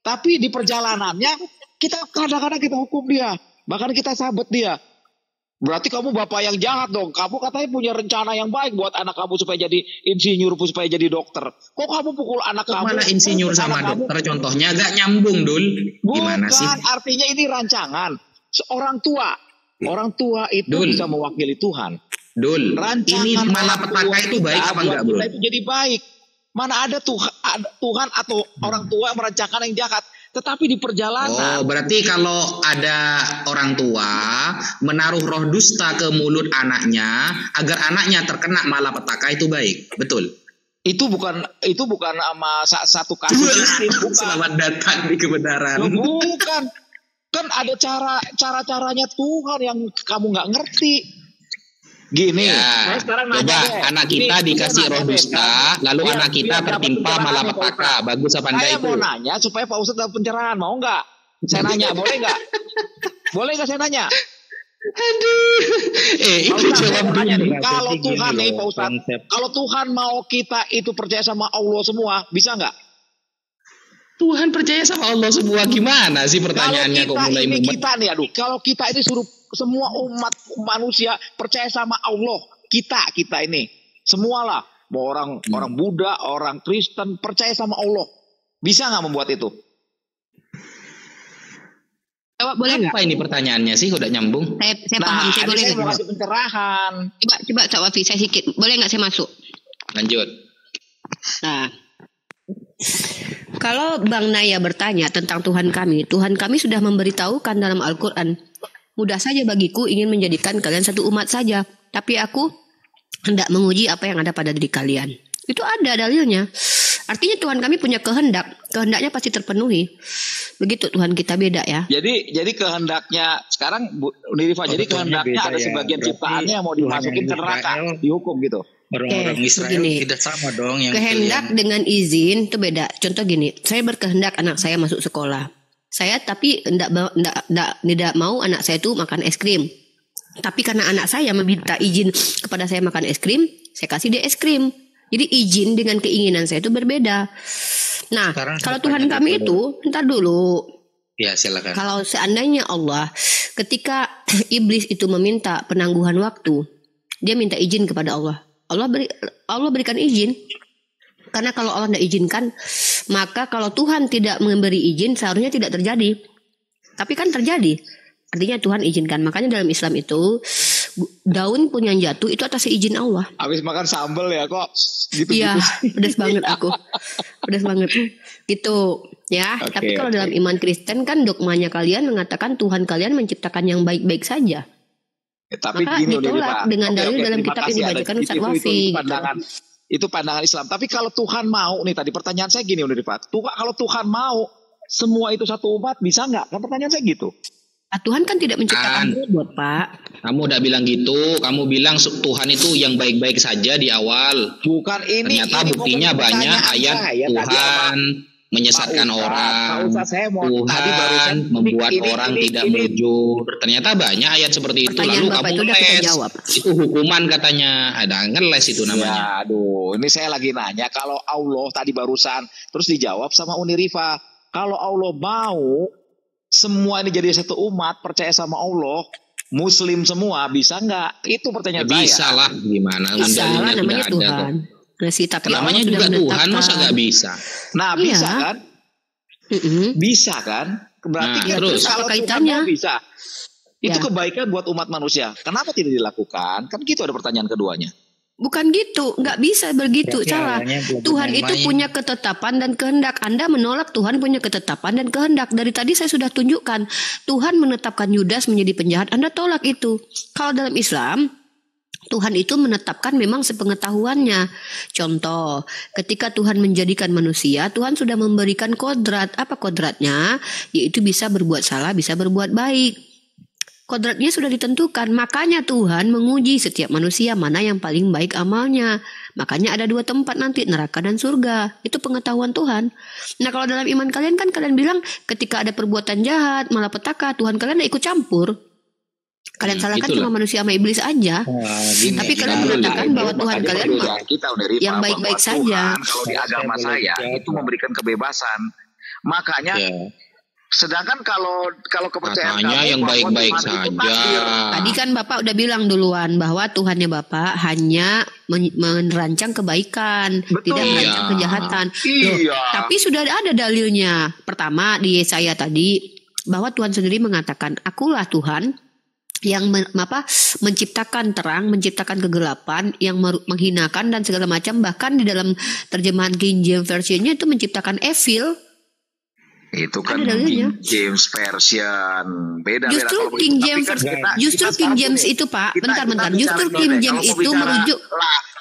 Tapi di perjalanannya kita kadang-kadang kita hukum dia. Bahkan kita sabet dia. Berarti kamu bapak yang jahat dong. Kamu katanya punya rencana yang baik buat anak kamu supaya jadi insinyur, supaya jadi dokter. Kok kamu pukul anak Kok kamu? malah insinyur sama Anak kamu- dokter contohnya agak nyambung Dul. Gimana Bukan, sih? artinya ini rancangan. Seorang tua. Orang tua itu Dul. bisa mewakili Tuhan. Dul, Rancangan ini orang malapetaka tua itu kita baik apa buat enggak bro? kita itu jadi baik. Mana ada Tuhan atau orang tua yang merancangkan yang jahat. Tetapi di perjalanan. Oh, berarti kalau ada orang tua menaruh roh dusta ke mulut anaknya agar anaknya terkena malapetaka itu baik, betul? Itu bukan sama satu kasus miskin, bukan. Selamat datang di kebenaran. Loh, bukan. Kan ada cara-caranya Tuhan yang kamu nggak ngerti. Gini, Ya, saya sekarang nanya coba deh. anak kita Ini, dikasih saya roh nanya deh dusta, sekarang. lalu Biar- anak kita biar dapat tertimpa pencerahan nih, Pak malapetaka. Ustadz. Bagus apa enggak Saya itu? mau nanya supaya Pak Ustadz dapat pencerahan, mau nggak? Saya nanya, boleh nggak? Boleh nggak saya nanya? Aduh. Itu Pak Ustadz, saya jawab mau nanya dulu. nih, kalau Tuhan nih Pak Ustadz, kalau Tuhan mau kita itu percaya sama Allah semua, bisa nggak? Tuhan percaya sama Allah semua gimana sih pertanyaannya kok Kalau mulai kita ini mumet? kita nih, aduh, kalau kita ini suruh semua umat manusia percaya sama Allah, kita ini, semualah, mau orang Buddha, orang Kristen percaya sama Allah, bisa nggak membuat itu? Jawab boleh nggak? Apa ini pertanyaannya sih udah nyambung? Saya paham, saya ini boleh saya nggak? mau kasih pencerahan. Coba Cak Wafi, saya sedikit. Boleh nggak saya masuk? Lanjut. Nah, kalau Bang Naya bertanya tentang Tuhan kami sudah memberitahukan dalam Al-Quran. Mudah saja bagiku ingin menjadikan kalian satu umat saja, tapi aku hendak menguji apa yang ada pada diri kalian. Itu ada dalilnya. Artinya Tuhan kami punya kehendaknya pasti terpenuhi. Begitu Tuhan kita beda ya. Jadi kehendaknya sekarang Bu Nirifa, jadi kehendaknya ada sebagian ciptaannya yang mau dimasukin ke neraka, dihukum gitu. Orang-orang Oke, Israel begini. tidak sama dong yang Kehendak kalian- dengan izin itu beda. Contoh gini, saya berkehendak anak saya masuk sekolah. Saya tapi tidak mau anak saya itu makan es krim. Tapi karena anak saya meminta izin kepada saya makan es krim, saya kasih dia es krim. Jadi izin dengan keinginan saya itu berbeda. Nah, Sekarang kalau saya Tuhan tanya kami dulu. itu, entar dulu. Ya silakan. Kalau seandainya Allah, ketika iblis itu meminta penangguhan waktu, dia minta izin kepada Allah. Allah berikan izin. Karena kalau Allah tidak izinkan, maka kalau Tuhan tidak memberi izin, seharusnya tidak terjadi. Tapi kan terjadi. Artinya Tuhan izinkan. Makanya dalam Islam itu, daun pun yang jatuh itu atas izin Allah. Habis makan sambal ya kok gitu. Iya, pedas banget aku. Pedas banget. Gitu. Ya, Oke, tapi kalau oke. dalam iman Kristen kan dogmanya kalian mengatakan Tuhan kalian menciptakan yang baik-baik saja. Tapi Maka gini udah ditolak Pak. dengan dalil dalam terima kitab yang kasih. dibacakan Ustaz Itu Wafi. Gitu. pandangan itu pandangan Islam. Tapi kalau Tuhan mau nih tadi pertanyaan saya gini udah Pak. Kalau Tuhan mau semua itu satu umat bisa nggak? Kan pertanyaan saya gitu. Nah, Tuhan kan tidak menciptakan robot, Pak. Kamu udah bilang gitu, kamu bilang Tuhan itu yang baik-baik saja di awal. Bukan ini. Ternyata ini buktinya bukan banyak pertanyaan ayat saya tadi, Tuhan menyesatkan Pak Ustadz, orang, Pak Ustadz, saya mau tadi barusan Tuhan membuat orang tidak ini. mujur. Ternyata banyak ayat seperti itu. Pertanyaan Lalu Bapak kamu itu udah kita les, jawab. itu hukuman katanya. Ada ngeles itu namanya. Ya, aduh, ini saya lagi nanya kalau Allah tadi barusan terus dijawab sama Uni Rifa. Kalau Allah mau semua ini jadi satu umat percaya sama Allah, Muslim semua bisa nggak? Itu pertanyaan saya. Bisa lah, gimana? Bisa lah, Dalilnya namanya sudah ada Tuhan. kok. Nah, sih, tapi Namanya Allah juga sudah Tuhan, masa menetapkan. nggak bisa? Nah, Iya. bisa kan? Bisa kan? Berarti Nah, kan terus kalau apa Tuhan kaitannya? mau bisa. Itu Ya. kebaikan buat umat manusia. Kenapa tidak dilakukan? Kan gitu ada pertanyaan keduanya. Bukan gitu, nggak bisa begitu, Berarti salah. awalnya belum Tuhan itu main-main. punya ketetapan dan kehendak. Anda menolak Tuhan punya ketetapan dan kehendak. Dari tadi saya sudah tunjukkan, Tuhan menetapkan Yudas menjadi penjahat. Anda tolak itu. Kalau dalam Islam, Tuhan itu menetapkan memang sepengetahuannya. Contoh, ketika Tuhan menjadikan manusia, Tuhan sudah memberikan kodrat. Apa kodratnya? Yaitu bisa berbuat salah, bisa berbuat baik. Kodratnya sudah ditentukan, makanya Tuhan menguji setiap manusia mana yang paling baik amalnya. Makanya ada 2 tempat nanti, neraka dan surga. Itu pengetahuan Tuhan. Nah, kalau dalam iman kalian kan kalian bilang ketika ada perbuatan jahat, malapetaka, Tuhan kalian tidak ikut campur. Kalian salahkan itulah. cuma manusia sama iblis aja. Gini, Tapi kalian gini. mengatakan bahwa Tuhan Makanya kalian perbedaan kita Uni Rifa, yang bahwa baik-baik Tuhan, saja. Kalau di Saya agama boleh saya jawab, itu memberikan kebebasan. Makanya Ya. sedangkan kalau kepercayaan Katanya kamu yang bahwa baik-baik Tuhan itu saja. takdir. Tadi kan Bapak udah bilang duluan bahwa Tuhannya Bapak hanya merancang kebaikan, Betul. tidak merancang Iya. kejahatan. Loh, Iya. tapi sudah ada dalilnya. Pertama di Yesaya tadi bahwa Tuhan sendiri mengatakan, "Akulah Tuhan yang menciptakan terang, menciptakan kegelapan, yang menghinakan dan segala macam." Bahkan di dalam terjemahan King James Version-nya itu menciptakan evil. Itu kan Ada dalilnya. King James Version beda. Justru Kalau King begitu. James, Tapi kan kita justru King sekarang James gini, itu Pak, kita bentar. bicara Justru gini, King kalau James mau itu bicara merujuk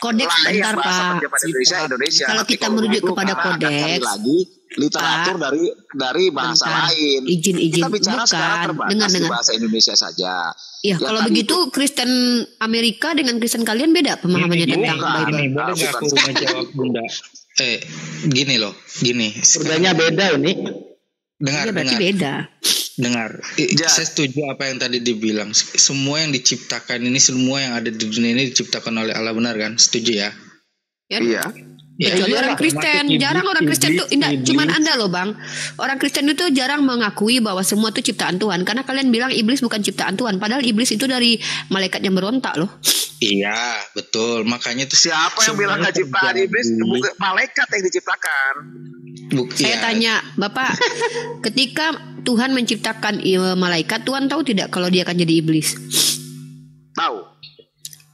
kodeks, lain bentar bahasa Pak. percakapan Indonesia. Kalau Tapi kita kalau merujuk begitu, kepada karena ada sekali kodeks, lagi literatur dari bahasa Bentar. lain. Izin, Kita bicara sekarang bukan. terbatas Dengar. di bahasa Indonesia saja. Ya, Ya, kalau tadi begitu Kristen Amerika dengan Kristen kalian beda pemahamannya Gini, tentang bukan. Bible. Ini boleh nggak aku Bukan. menjawab Bunda? Gini loh, gini. Sebenarnya beda ini. Dengar, Iya, berarti dengar, beda. dengar. Ja. Saya setuju apa yang tadi dibilang. Semua yang diciptakan ini, semua yang ada di dunia ini diciptakan oleh Allah, benar kan? Setuju ya? Ya, Iya. kecuali Iya, orang Kristen. termasuk Jarang orang Kristen tuh, iblis. indah, cuman Anda loh Bang. Orang Kristen itu jarang mengakui bahwa semua itu ciptaan Tuhan. Karena kalian bilang iblis bukan ciptaan Tuhan. Padahal iblis itu dari malaikat yang berontak loh. Iya, betul. Makanya itu Siapa yang bilang nggak ciptaan iblis? Bukan malaikat yang diciptakan. Saya tanya, Bapak, ketika Tuhan menciptakan malaikat, Tuhan tahu tidak kalau dia akan jadi iblis? Tahu?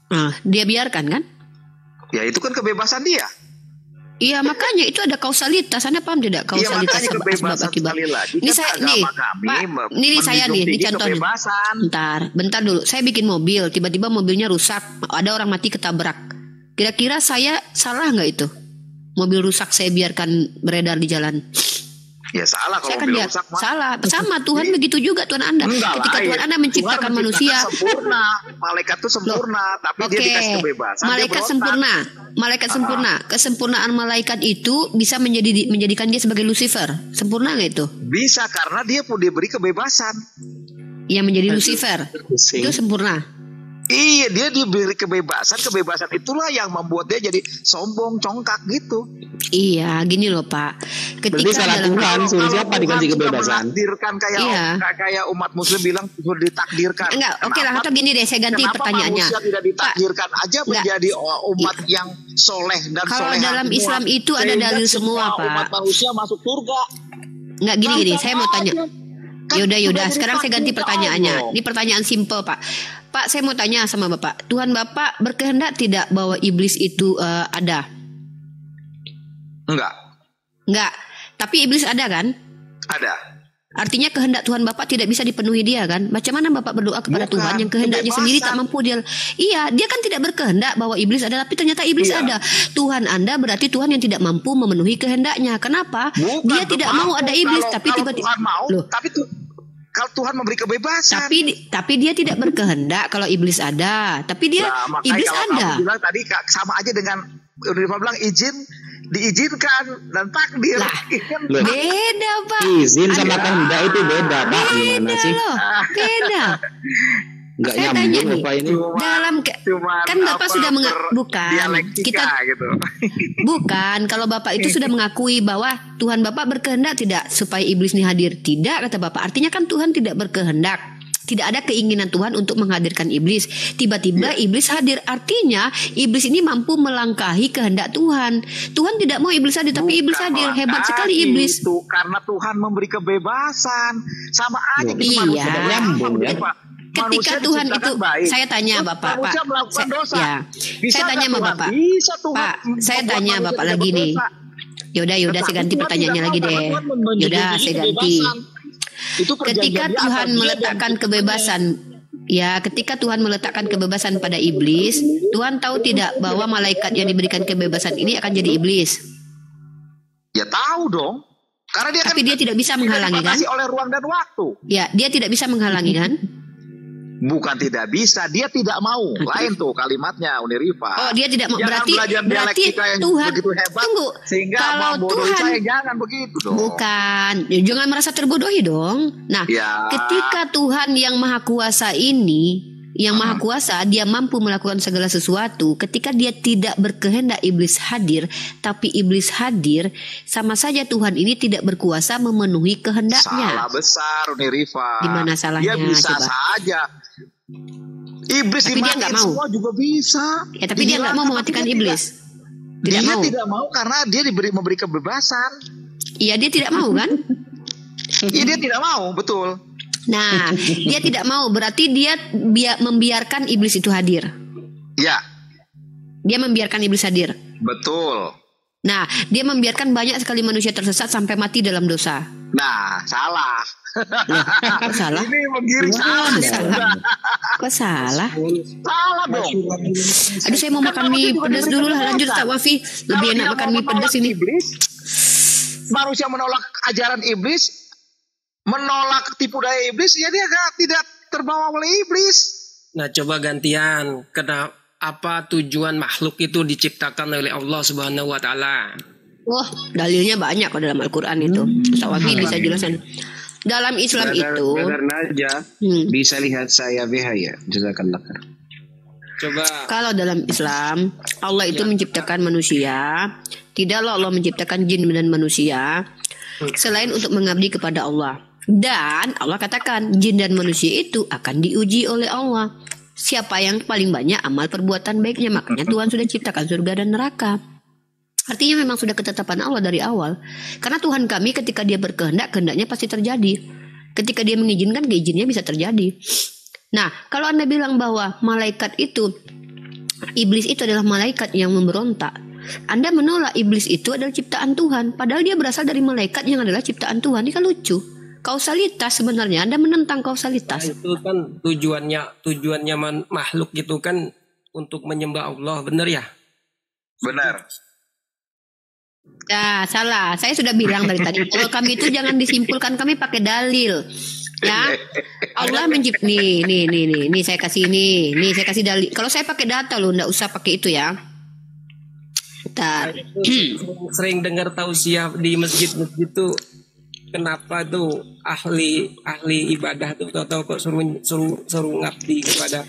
Nah, dia biarkan kan? Ya itu kan kebebasan dia. Iya, makanya itu ada kausalitas. Anda paham tidak Iya kausalitas makanya sebab kebebasan akibat? sekali lagi. Ini Kan saya agama nih, kami Pak, ini saya nih, ini menjunjung tinggi contohnya. kebebasan. Bentar dulu. Saya bikin mobil, tiba-tiba mobilnya rusak, ada orang mati ketabrak. Kira-kira saya salah nggak itu? Mobil rusak saya biarkan beredar di jalan. Ya salah kalau Saya kan mobil biar rusak. Mak. salah. Sama Tuhan begitu juga Tuhan Anda. Enggak Ketika lah, Tuhan Anda menciptakan Tuhan manusia, sempurna. Malaikat itu sempurna, tapi dia dikasih kebebasan. dia malaikat berontak. sempurna, malaikat sempurna. Kesempurnaan malaikat itu bisa menjadikan dia sebagai Lucifer. Sempurna nggak itu? Bisa karena dia pun diberi kebebasan. Yang menjadi Lucifer itu sempurna. Iya, dia diberi kebebasan. Kebebasan itulah yang membuat dia jadi sombong, congkak gitu. Iya, gini loh Pak. Berarti Ketika salah dalam Tuhan, suruh siapa Tuhan dikasih sudah kebebasan? menakdirkan Iya. kayak umat Muslim bilang sudah ditakdirkan. Enggak, oke lah, atau gini deh, saya ganti Kenapa pertanyaannya. manusia tidak ditakdirkan aja enggak. menjadi umat yang soleh dan Kalau soleha dalam semua. Islam itu ada Sehingga dalil semua, Pak. Umat manusia masuk surga. Enggak gini, saya mau tanya. Kan Yaudah, sudah sekarang saya ganti ditakdirkan pertanyaannya. Allah. Ini pertanyaan simple, Pak. Pak, saya mau tanya sama Bapak. Tuhan Bapak berkehendak tidak bahwa iblis itu ada? Enggak. Enggak. Tapi iblis ada kan? Ada. Artinya kehendak Tuhan Bapak tidak bisa dipenuhi dia kan? Macam mana Bapak berdoa kepada Tuhan yang kehendaknya sendiri tak mampu dia? Iya, dia kan tidak berkehendak bahwa iblis ada, tapi ternyata iblis ada. Tuhan Anda berarti Tuhan yang tidak mampu memenuhi kehendaknya. Kenapa? Dia tidak mau ada iblis, tapi tiba-tiba Tuhan mau, tapi kalau Tuhan memberi kebebasan. Tapi dia tidak berkehendak kalau iblis ada. Tapi dia iblis ada. Kamu bilang tadi sama aja dengan Unirifa bilang diizinkan dan takdir. Beda Pak. Izin sama kehendak itu beda Pak. Gimana sih? Beda. Nggak saya tanya nih, ini. dalam kan Bapak sudah bukan kita gitu. Bukan, kalau Bapak itu sudah mengakui bahwa Tuhan Bapak berkehendak tidak supaya iblis ini hadir. Tidak, kata Bapak. Artinya kan Tuhan tidak berkehendak. Tidak ada keinginan Tuhan untuk menghadirkan iblis. Tiba-tiba iblis hadir. Artinya iblis ini mampu melangkahi kehendak Tuhan. Tuhan tidak mau iblis hadir, tapi iblis hadir. Hebat sekali iblis. Itu karena Tuhan memberi kebebasan. Sama aja gitu Ketika Tuhan itu baik. Saya tanya Bapak, Pak. Saya tanya sama Bapak. Pak, saya tanya Bapak lagi nih. Yaudah saya ganti pertanyaannya lagi deh. Yaudah saya ganti. Ketika Tuhan meletakkan kebebasan, ketika Tuhan meletakkan kebebasan pada iblis, Tuhan tahu tidak bahwa malaikat yang diberikan kebebasan ini akan jadi iblis? Ya tahu dong. Karena Tapi dia tidak bisa menghalangi kan? Oleh ruang dan waktu. Ya, dia tidak bisa menghalangi kan? Bukan tidak bisa, dia tidak mau. Lain tuh kalimatnya Unirifa. Oh, dia tidak mau. Berarti Tuhan hebat, tunggu. Sehingga kalau Tuhan saya jangan begitu dong. Bukan, jangan merasa terbodohi dong. Nah, ketika Tuhan yang Maha Kuasa ini, yang Maha Kuasa, dia mampu melakukan segala sesuatu. Ketika dia tidak berkehendak iblis hadir, tapi iblis hadir, sama saja Tuhan ini tidak berkuasa memenuhi kehendaknya. Salah besar Unirifa. Di mana salahnya? Dia bisa saja. Iblis tapi dia nggak mau. Semua juga bisa. Ya, tapi dia nggak mau mematikan iblis. Dia tidak mau karena dia memberi kebebasan. Iya, dia tidak mau kan? Iya, dia tidak mau, betul. Nah, dia tidak mau, berarti dia membiarkan iblis itu hadir. Ya. Dia membiarkan iblis hadir. Betul. Nah, dia membiarkan banyak sekali manusia tersesat sampai mati dalam dosa. Nah, salah. Kok salah? Ini menggiring salah. Kok salah? Salah dong. Aduh, saya mau makan mie pedas dulu lah. Lanjut Kak Wafi. Lebih enak makan mie pedas ini. Manusia menolak ajaran iblis, menolak tipu daya iblis, ya dia tidak terbawa oleh iblis. Nah, coba gantian. Kenapa? Apa tujuan makhluk itu diciptakan oleh Allah Subhanahu wa taala? Wah, dalilnya banyak kok dalam Al-Qur'an itu. Ustaz Wafi bisa jelaskan. Dalam Islam itu bisa lihat saya ya. Jazakallah. Coba. Kalau dalam Islam, Allah itu menciptakan manusia. Tidaklah Allah menciptakan jin dan manusia selain untuk mengabdi kepada Allah. Dan Allah katakan jin dan manusia itu akan diuji oleh Allah. Siapa yang paling banyak amal perbuatan baiknya, makanya Tuhan sudah ciptakan surga dan neraka. Artinya memang sudah ketetapan Allah dari awal. Karena Tuhan kami ketika dia berkehendak, kehendaknya pasti terjadi. Ketika dia mengizinkan, keizinannya bisa terjadi. Nah, kalau Anda bilang bahwa malaikat itu, iblis itu adalah malaikat yang memberontak, Anda menolak iblis itu adalah ciptaan Tuhan. Padahal dia berasal dari malaikat yang adalah ciptaan Tuhan. Ini kan lucu. Kausalitas sebenarnya, Anda menentang kausalitas. Nah, itu kan tujuannya makhluk itu kan untuk menyembah Allah, benar ya? Benar. Ya, salah. Saya sudah bilang dari tadi. Kalau kami itu jangan disimpulkan, kami pakai dalil. Ya, Allah mencipta nih saya kasih nih saya kasih dalil. Kalau saya pakai data loh, nggak usah pakai itu ya. Bentar. Sering dengar tausiah di masjid-masjid itu. Kenapa tuh ahli ibadah tuh tahu kok suruh ngabdi kepada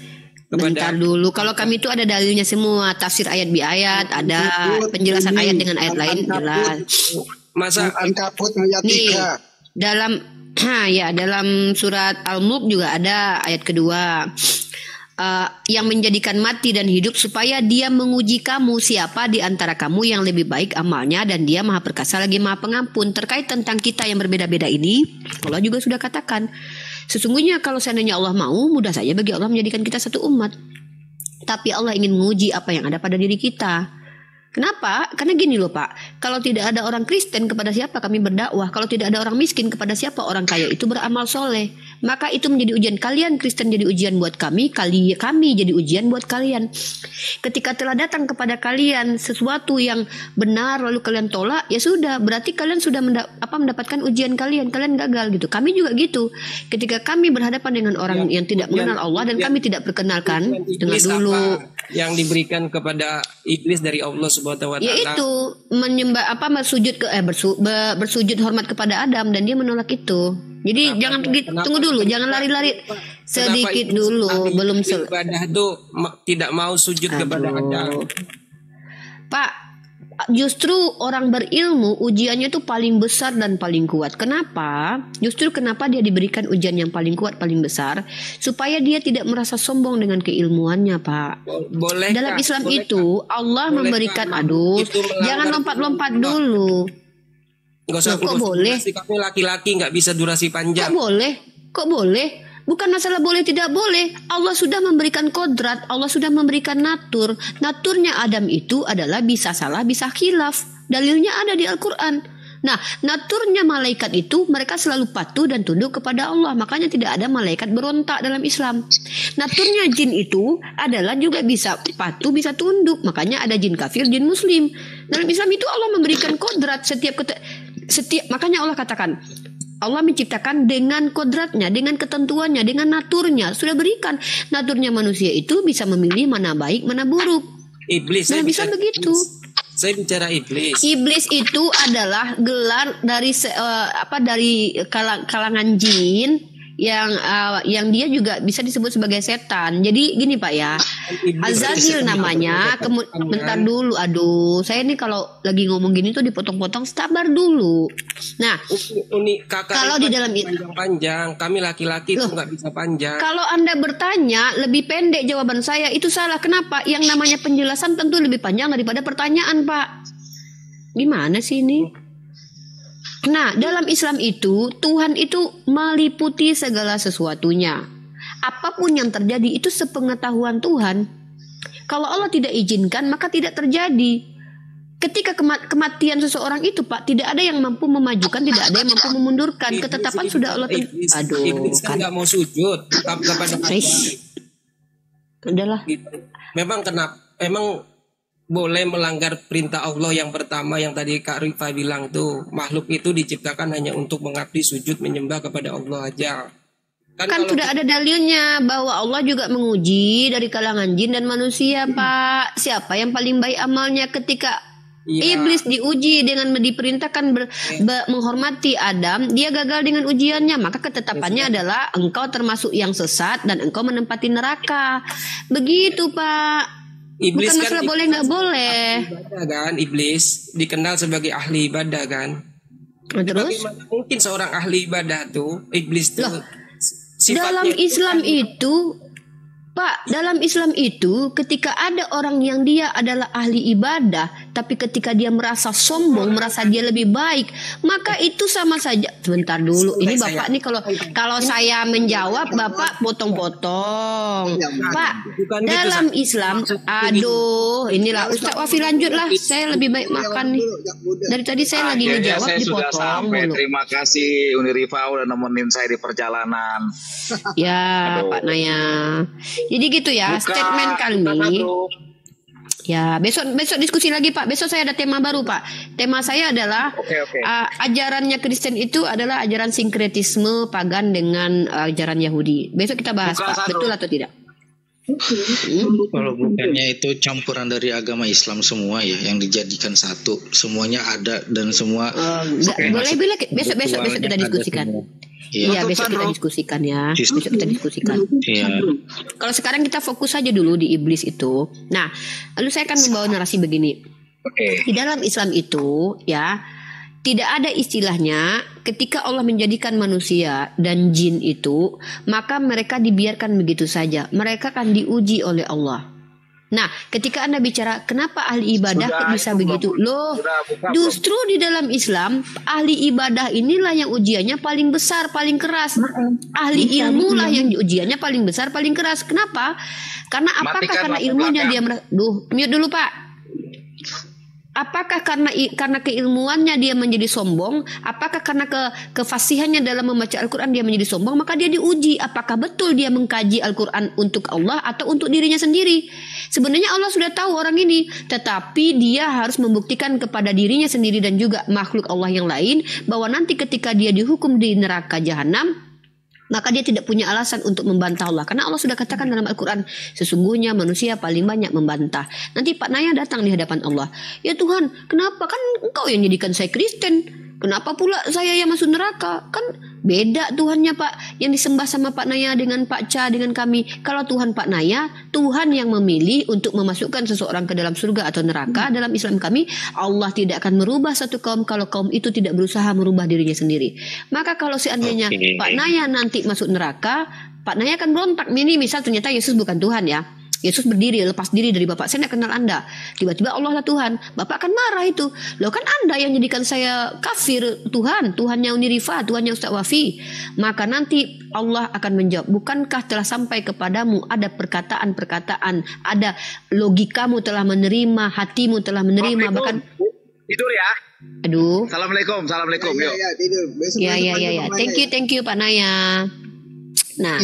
Bentar dulu, kalau kami itu ada dalilnya semua, tafsir ayat bi ayat, ada penjelasan ayat dengan ayat lain jelas. Masa Ankabut ayat 3. Dalam surat Al-Mulk juga ada ayat kedua. Yang menjadikan mati dan hidup supaya dia menguji kamu siapa di antara kamu yang lebih baik amalnya, dan dia maha perkasa lagi maha pengampun. Terkait tentang kita yang berbeda-beda ini, Allah juga sudah katakan, sesungguhnya kalau seandainya Allah mau, mudah saja bagi Allah menjadikan kita satu umat. Tapi Allah ingin menguji apa yang ada pada diri kita. Kenapa? Karena gini loh Pak, kalau tidak ada orang Kristen kepada siapa kami berdakwah? Kalau tidak ada orang miskin kepada siapa orang kaya itu beramal soleh? Maka itu menjadi ujian. Kalian Kristen jadi ujian buat kami jadi ujian buat kalian. Ketika telah datang kepada kalian sesuatu yang benar lalu kalian tolak, ya sudah, berarti kalian sudah mendapatkan ujian kalian gagal gitu. Kami juga gitu. Ketika kami berhadapan dengan orang yang tidak mengenal Allah dan kami tidak perkenalkan, dengar dulu. Yang diberikan kepada iblis dari Allah Subhanahu wa taala. Yaitu menyembah bersujud hormat kepada Adam dan dia menolak itu. Jadi tunggu dulu, jangan lari-lari sedikit dulu, belum ibadah itu tidak mau sujud kepada Adam. Pak, justru orang berilmu ujiannya itu paling besar dan paling kuat. Kenapa? Justru kenapa dia diberikan ujian yang paling kuat, paling besar, supaya dia tidak merasa sombong dengan keilmuannya, Pak. Dalam Islam itu Allah memberikan, jangan lompat-lompat dulu. Kok boleh? Kami laki-laki nggak bisa durasi panjang. Kok boleh? Bukan masalah boleh tidak boleh. Allah sudah memberikan kodrat, Allah sudah memberikan natur. Naturnya Adam itu adalah bisa salah, bisa khilaf. Dalilnya ada di Al-Quran. Nah, naturnya malaikat itu mereka selalu patuh dan tunduk kepada Allah. Makanya tidak ada malaikat berontak dalam Islam. Naturnya jin itu adalah juga bisa patuh, bisa tunduk. Makanya ada jin kafir, jin muslim. Dalam Islam itu Allah memberikan kodrat makanya Allah katakan, Allah menciptakan dengan kodratnya, dengan ketentuannya, dengan naturnya. Sudah berikan. Naturnya manusia itu bisa memilih mana baik, mana buruk. Iblis. Nah, bisa begitu. Saya bicara iblis. Iblis itu adalah gelar dari kalangan jin yang dia juga bisa disebut sebagai setan. Jadi gini Pak ya, Azazil namanya. Bentar dulu, saya ini kalau lagi ngomong gini tuh dipotong-potong, sabar dulu. Nah, kalau di dalam panjang, kami laki-laki itu nggak bisa panjang. Kalau Anda bertanya lebih pendek jawaban saya itu salah. Kenapa? Yang namanya penjelasan tentu lebih panjang daripada pertanyaan, Pak. Gimana sih ini? Nah, dalam Islam itu Tuhan itu meliputi segala sesuatunya. Apapun yang terjadi itu sepengetahuan Tuhan. Kalau Allah tidak izinkan maka tidak terjadi. Ketika kematian seseorang itu Pak, tidak ada yang mampu memajukan, tidak ada yang mampu memundurkan. Ketetapan sudah Allah Iblis kan nggak mau sujud kepada Allah. Udahlah. Memang boleh melanggar perintah Allah yang pertama yang tadi Kak Rifa bilang tuh, makhluk itu diciptakan hanya untuk mengabdi, sujud, menyembah kepada Allah aja. Kan sudah ada dalilnya bahwa Allah juga menguji dari kalangan jin dan manusia, Pak. Siapa yang paling baik amalnya? Ketika iblis diuji dengan diperintahkan menghormati Adam, dia gagal dengan ujiannya, maka ketetapannya adalah engkau termasuk yang sesat dan engkau menempati neraka. Begitu, Pak. Iblis bukan masalah boleh nggak boleh. Kan iblis dikenal sebagai ahli ibadah kan. Terus? Bagaimana mungkin seorang ahli ibadah tuh iblis tuh? Dalam Islam itu, Pak, dalam Islam itu ketika ada orang yang dia adalah ahli ibadah, tapi ketika dia merasa sombong, merasa dia lebih baik, maka itu sama saja. Sebentar dulu, ini Bapak nih kalau saya menjawab Bapak potong-potong. Pak, dalam Islam, inilah Ustaz Wafi lanjutlah. Saya lebih baik makan nih. Dari tadi saya lagi ngejawab saya dipotong. Sudah sampai. Terima kasih Uni Rifa udah nemenin saya di perjalanan. Ya, Pak Naya. Jadi gitu ya, statement kami. Ya, besok diskusi lagi Pak. Besok saya ada tema baru Pak. Tema saya adalah ajarannya Kristen itu adalah ajaran sinkretisme pagan dengan ajaran Yahudi. Besok kita bahas Pak, betul atau tidak? Kalau bukannya itu campuran dari agama Islam semua ya, yang dijadikan satu, semuanya ada dan semua. Boleh besok kita diskusikan. Iya, besok kita diskusikan ya. Besok kita diskusikan. Kalau sekarang kita fokus saja dulu di iblis itu. Nah, lalu saya akan membawa narasi begini. Di dalam Islam itu ya, tidak ada istilahnya ketika Allah menjadikan manusia dan jin itu, maka mereka dibiarkan begitu saja. Mereka akan diuji oleh Allah. Nah, ketika Anda bicara kenapa ahli ibadah kok bisa begitu? Loh, justru di dalam Islam ahli ibadah inilah yang ujiannya paling besar, paling keras. Ahli ilmu lah yang ujiannya paling besar, paling keras. Kenapa? Karena apakah karena ilmunya dia mute dulu Pak. Apakah karena keilmuannya dia menjadi sombong? Apakah karena kefasihannya dalam membaca Al-Quran dia menjadi sombong? Maka dia diuji apakah betul dia mengkaji Al-Quran untuk Allah atau untuk dirinya sendiri. Sebenarnya Allah sudah tahu orang ini, tetapi dia harus membuktikan kepada dirinya sendiri dan juga makhluk Allah yang lain bahwa nanti ketika dia dihukum di neraka jahanam, maka dia tidak punya alasan untuk membantah Allah. Karena Allah sudah katakan dalam Al-Quran, sesungguhnya manusia paling banyak membantah. Nanti Pak Naya datang di hadapan Allah. Ya Tuhan, kenapa? Kan engkau yang jadikan saya Kristen. Kenapa pula saya yang masuk neraka? Kan beda Tuhannya Pak. Yang disembah sama Pak Naya dengan Pak Ca dengan kami. Kalau Tuhan Pak Naya, Tuhan yang memilih untuk memasukkan seseorang ke dalam surga atau neraka. Dalam Islam kami, Allah tidak akan merubah satu kaum kalau kaum itu tidak berusaha merubah dirinya sendiri. Maka kalau seandainya Pak Naya nanti masuk neraka, Pak Naya akan berontak. Ini misal ternyata Yesus bukan Tuhan ya. Yesus berdiri, lepas diri dari Bapak. Saya tidak kenal Anda. Tiba-tiba Allah lah Tuhan. Bapak akan marah itu. Loh kan Anda yang jadikan saya kafir Tuhan. Tuhannya Unirifa, Tuhannya Ustaz Wafi. Maka nanti Allah akan menjawab. Bukankah telah sampai kepadamu ada perkataan-perkataan. Ada logikamu telah menerima. Hatimu telah menerima. Bahkan tidur ya. Aduh. Assalamualaikum. Yuk. Ya, tidur. Ya. Thank you Pak Naya. Nah,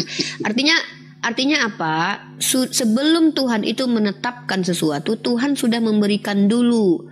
Artinya apa? Sebelum Tuhan itu menetapkan sesuatu, Tuhan sudah memberikan dulu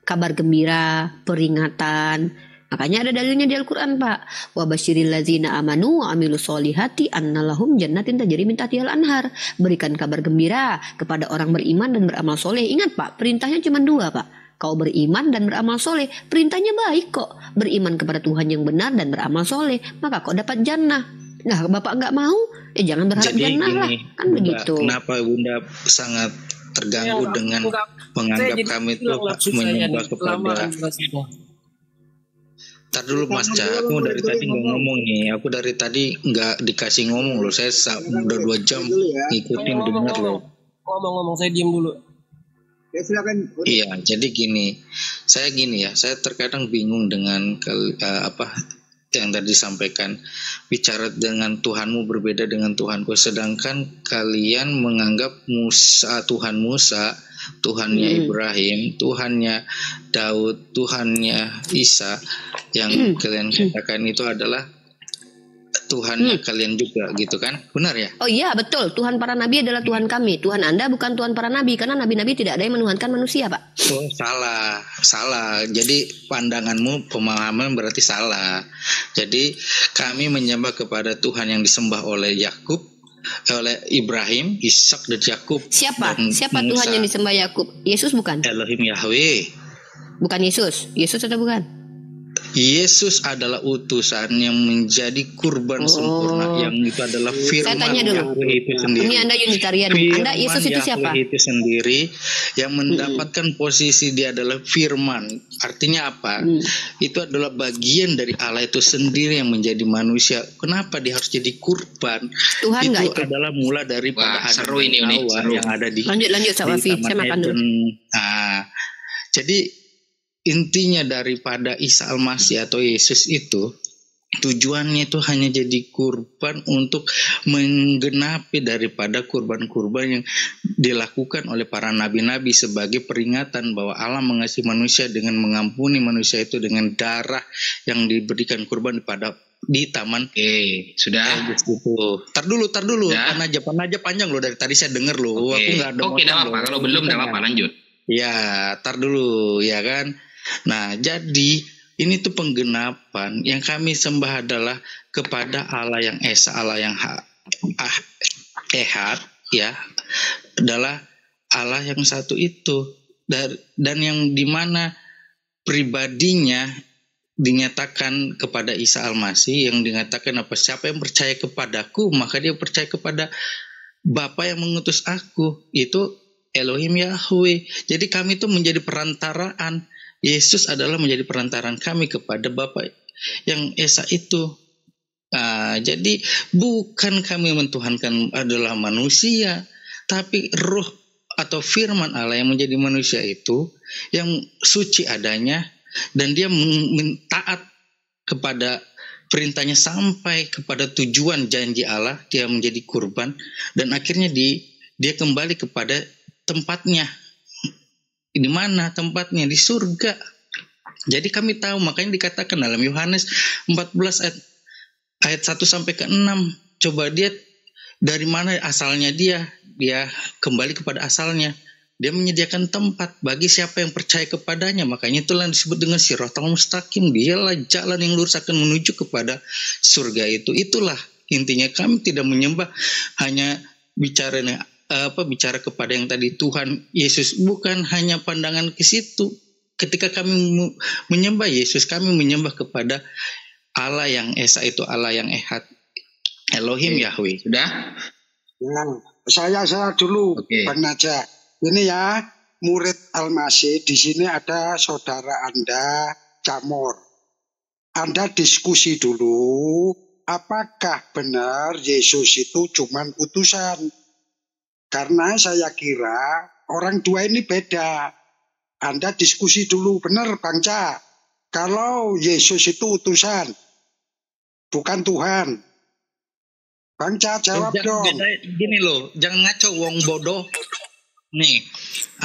kabar gembira, peringatan. Makanya ada dalilnya di Al-Quran Pak. Wa basyiril ladzina amanu wa amilus solihati annalahum jannatin tajri min tahtihal anhar. Berikan kabar gembira kepada orang beriman dan beramal soleh. Ingat Pak, perintahnya cuma 2 Pak. Kau beriman dan beramal soleh. Perintahnya baik kok. Beriman kepada Tuhan yang benar dan beramal soleh. Maka kau dapat jannah. Nah Bapak nggak mau, jangan berharap jannah lah. Kan Bunda, begitu. Kenapa Bunda sangat terganggu dengan menganggap kami itu menyembah kepada... Ntar dulu Mas Ca, aku dari tadi nggak ngomong nih. Aku dari tadi nggak dikasih ngomong loh. Saya udah 2 jam ngikutin dengar loh. Ngomong-ngomong saya diem dulu. Ya silakan. Iya, jadi saya terkadang bingung dengan yang tadi disampaikan, bicara dengan Tuhanmu berbeda dengan Tuhanku, sedangkan kalian menganggap Tuhan Musa, Tuhannya Ibrahim, Tuhannya Daud, Tuhannya Isa, yang kalian katakan itu adalah Tuhannya kalian juga gitu kan, benar ya? Oh iya betul, Tuhan para nabi adalah Tuhan kami. Tuhan Anda bukan Tuhan para nabi, karena nabi-nabi tidak ada yang menuhankan manusia Pak. Oh salah. Jadi pandanganmu, pemahaman berarti salah. Jadi kami menyembah kepada Tuhan yang disembah oleh Yakub, oleh Ibrahim, Ishak dan Yakub. Siapa Tuhan yang disembah Yakub? Yesus bukan? Elohim Yahweh. Bukan Yesus atau bukan? Yesus adalah utusan yang menjadi kurban sempurna, yang itu adalah firman Yahweh itu sendiri. Ini Anda Unitarian. Anda Yesus itu siapa? Yahweh itu sendiri yang mendapatkan posisi dia adalah firman. Artinya apa? Itu adalah bagian dari Allah itu sendiri yang menjadi manusia. Kenapa dia harus jadi kurban? Tuhan itu adalah mula dari pada seru ini yang ada di lanjut Sawafi. Saya makan dulu. Jadi intinya daripada Isa Al-Masih atau Yesus itu, tujuannya itu hanya jadi kurban untuk menggenapi daripada kurban-kurban yang dilakukan oleh para nabi-nabi sebagai peringatan bahwa Allah mengasihi manusia dengan mengampuni manusia itu dengan darah yang diberikan kurban di taman. Sudah. Tar dulu. Panjang panjang loh, dari tadi saya dengar loh. Aku nggak ada. Oke, enggak apa-apa. Kalau belum enggak apa-apa, lanjut. Ya, tar dulu ya kan. Nah, jadi ini tuh penggenapan yang kami sembah adalah kepada Allah yang Esa, Allah yang Ehad, ya, adalah Allah yang satu itu, dan yang dimana pribadinya dinyatakan kepada Isa Al-Masih, yang dinyatakan siapa yang percaya kepadaku maka dia percaya kepada Bapa yang mengutus aku, itu Elohim Yahweh. Jadi kami itu menjadi perantaraan. Yesus adalah menjadi perantaraan kami kepada Bapa yang Esa itu. Jadi bukan kami mentuhankan adalah manusia, tapi roh atau firman Allah yang menjadi manusia itu, yang suci adanya, dan dia taat kepada perintahnya sampai kepada tujuan janji Allah, dia menjadi kurban, dan akhirnya dia kembali kepada tempatnya. Di mana tempatnya? Di surga. Jadi kami tahu, makanya dikatakan dalam Yohanes 14 ayat 1 sampai ke 6. Coba dia dari mana asalnya dia kembali kepada asalnya. Dia menyediakan tempat bagi siapa yang percaya kepadanya. Makanya itulah yang disebut dengan Shiratal Mustaqim. Dialah jalan yang lurus akan menuju kepada surga itu. Itulah intinya, kami tidak menyembah hanya bicara kepada yang tadi Tuhan Yesus, bukan hanya pandangan ke situ. Ketika kami menyembah Yesus, kami menyembah kepada Allah yang Esa, itu Allah yang Ehad, Elohim Yahweh. Sudah? Saya dulu, Bang Naja. Ini ya, murid Al-Masih. Di sini ada saudara Anda, Camor. Anda diskusi dulu, apakah benar Yesus itu cuman utusan? Karena saya kira orang dua ini beda. Anda diskusi dulu, benar Bang Ca. Kalau Yesus itu utusan, bukan Tuhan. Bang Ca, jawab dong. Gini loh, jangan ngaco wong bodoh. Nih,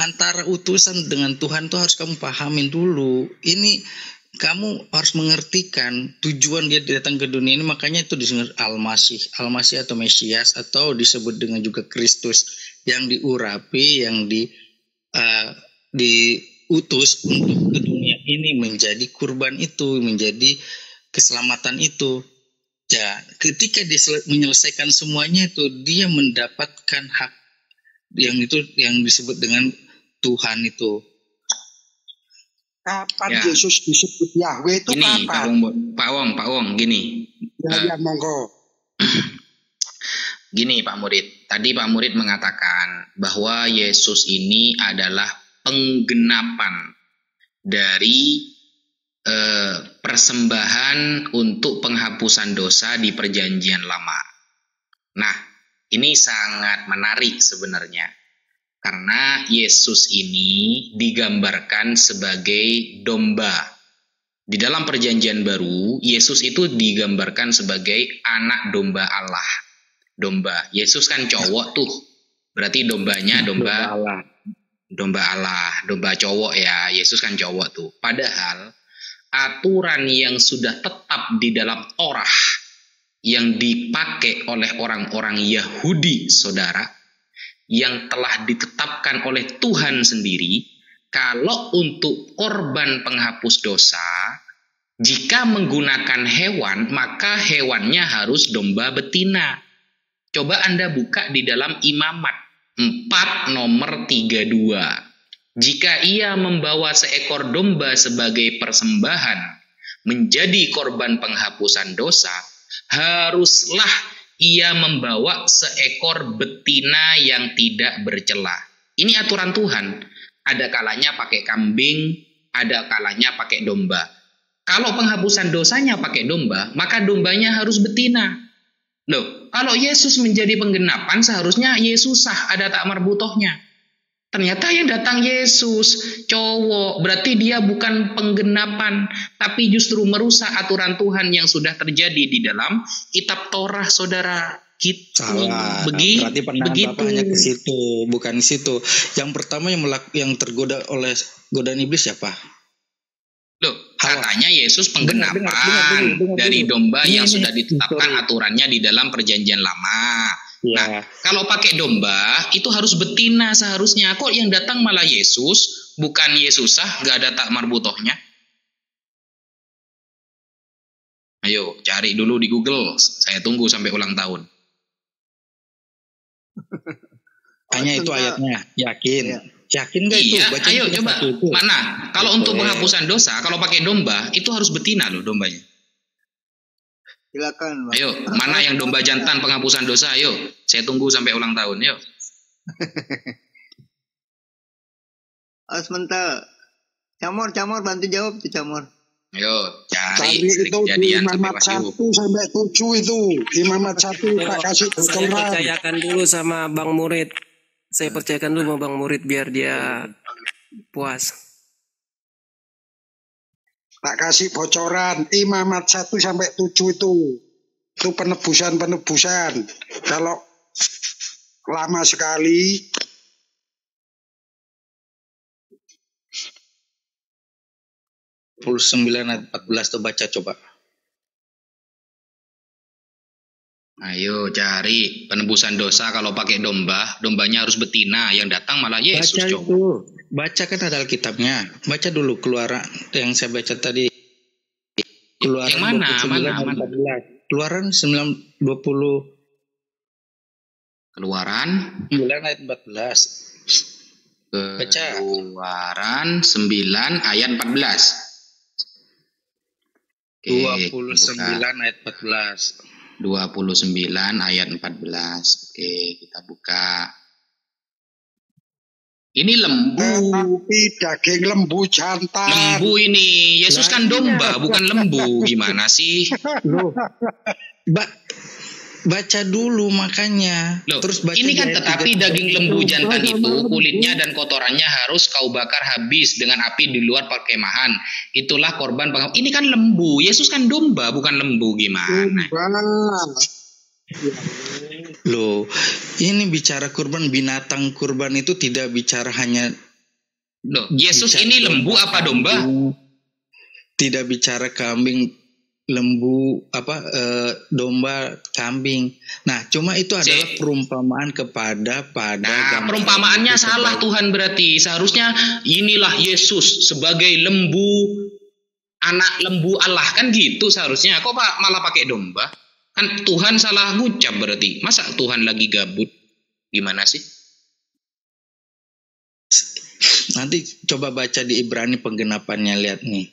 antara utusan dengan Tuhan tuh harus kamu pahamin dulu. Ini kamu harus mengertikan tujuan dia datang ke dunia ini. Makanya itu disebut Al-Masih atau Mesias, atau disebut dengan juga Kristus, yang diurapi, yang diutus untuk ke dunia ini menjadi kurban itu, menjadi keselamatan itu. Ya, ketika dia menyelesaikan semuanya itu, dia mendapatkan hak yang disebut dengan Tuhan itu. Kapan Yesus disebut Yahweh itu gini, kapan? Pak Wong, gini. Ya, monggo. Gini Pak Murid, tadi Pak Murid mengatakan bahwa Yesus ini adalah penggenapan dari persembahan untuk penghapusan dosa di Perjanjian Lama. Nah, ini sangat menarik sebenarnya, karena Yesus ini digambarkan sebagai domba. Di dalam Perjanjian Baru, Yesus itu digambarkan sebagai anak domba Allah. Domba, Yesus kan cowok tuh, berarti dombanya domba Allah, domba cowok ya. Yesus kan cowok tuh. Padahal aturan yang sudah tetap di dalam Torah yang dipakai oleh orang-orang Yahudi, saudara, yang telah ditetapkan oleh Tuhan sendiri, kalau untuk korban penghapus dosa, jika menggunakan hewan, maka hewannya harus domba betina. Coba Anda buka di dalam Imamat 4 nomor 32. Jika ia membawa seekor domba sebagai persembahan menjadi korban penghapusan dosa, haruslah ia membawa seekor betina yang tidak bercela. Ini aturan Tuhan. Ada kalanya pakai kambing, ada kalanya pakai domba. Kalau penghapusan dosanya pakai domba, maka dombanya harus betina. Loh, kalau Yesus menjadi penggenapan, seharusnya Yesus sah, ada tak marbutohnya. Ternyata yang datang Yesus, cowok, berarti dia bukan penggenapan, tapi justru merusak aturan Tuhan yang sudah terjadi di dalam kitab Torah, saudara. Gitu. Salah. Berarti pandangan Bapak hanya ke situ, bukan situ. Yang pertama yang tergoda oleh godaan iblis siapa? Loh, katanya Yesus penggenapan dari domba yang sudah ditetapkan aturannya di dalam Perjanjian Lama. Nah, kalau pakai domba itu harus betina seharusnya. Kok yang datang malah Yesus, bukan Yesusah, gak ada tak marbutohnya? Ayo, cari dulu di Google. Saya tunggu sampai ulang tahun. Hanya itu ayatnya, yakin. Yakin gak itu? Iya, Baca ayo coba. itu. Mana? Kalau untuk penghapusan dosa, kalau pakai domba, itu harus betina loh dombanya. Silakan, Bang. Ayo, mana yang domba jantan penghapusan dosa? Ayo, saya tunggu sampai ulang tahun. Yuk. Sebentar. Camor bantu jawab tuh Camor. Ayo, cari itu kejadian sampai Imamat 1 sampai 7 itu. Imamat 1 tak kasih Saya bocoran. percayakan dulu sama Bang Murid. Saya percayakan dulu sama Bang Murid biar dia puas. Tak kasih bocoran. Imamat 1 sampai 7 itu. Itu penebusan. Kalau lama sekali 29 ayat 14 tuh baca coba. Ayo cari penebusan dosa kalau pakai domba, dombanya harus betina, yang datang malah Yesus. Baca coba. itu. Baca kan ada Alkitabnya. Baca dulu Keluaran yang saya baca tadi. Keluaran Yang mana? 29 Mana? ayat 14. Keluaran 20 Keluaran 9 ayat 14. Baca. Keluaran 9 ayat 14. Oke, 29 ayat 14. 29 ayat 14. Oke, kita buka. Ini lembu. Tapi daging lembu jantan. Lembu ini. Yesus kan domba, bukan lembu. Gimana sih? Loh. Baca dulu makanya. Loh, terus baca ini kan ayat tetapi 33. daging lembu jantan itu kulitnya dan kotorannya harus kau bakar habis dengan api di luar perkemahan. Itulah korban penghapus. Ini kan lembu. Yesus kan domba, bukan lembu. Gimana? Loh, ini bicara kurban, binatang kurban itu tidak bicara hanya. Loh, Yesus ini lembu apa domba? Tidak bicara kambing, lembu, domba, kambing. Nah, cuma itu adalah perumpamaan kepada Nah, perumpamaannya salah Tuhan berarti. Seharusnya inilah Yesus sebagai lembu, anak lembu Allah kan gitu seharusnya. Kok malah pakai domba? Kan Tuhan salah ngucap berarti. Masa Tuhan lagi gabut? Gimana sih? Nanti coba baca di Ibrani penggenapannya, lihat nih.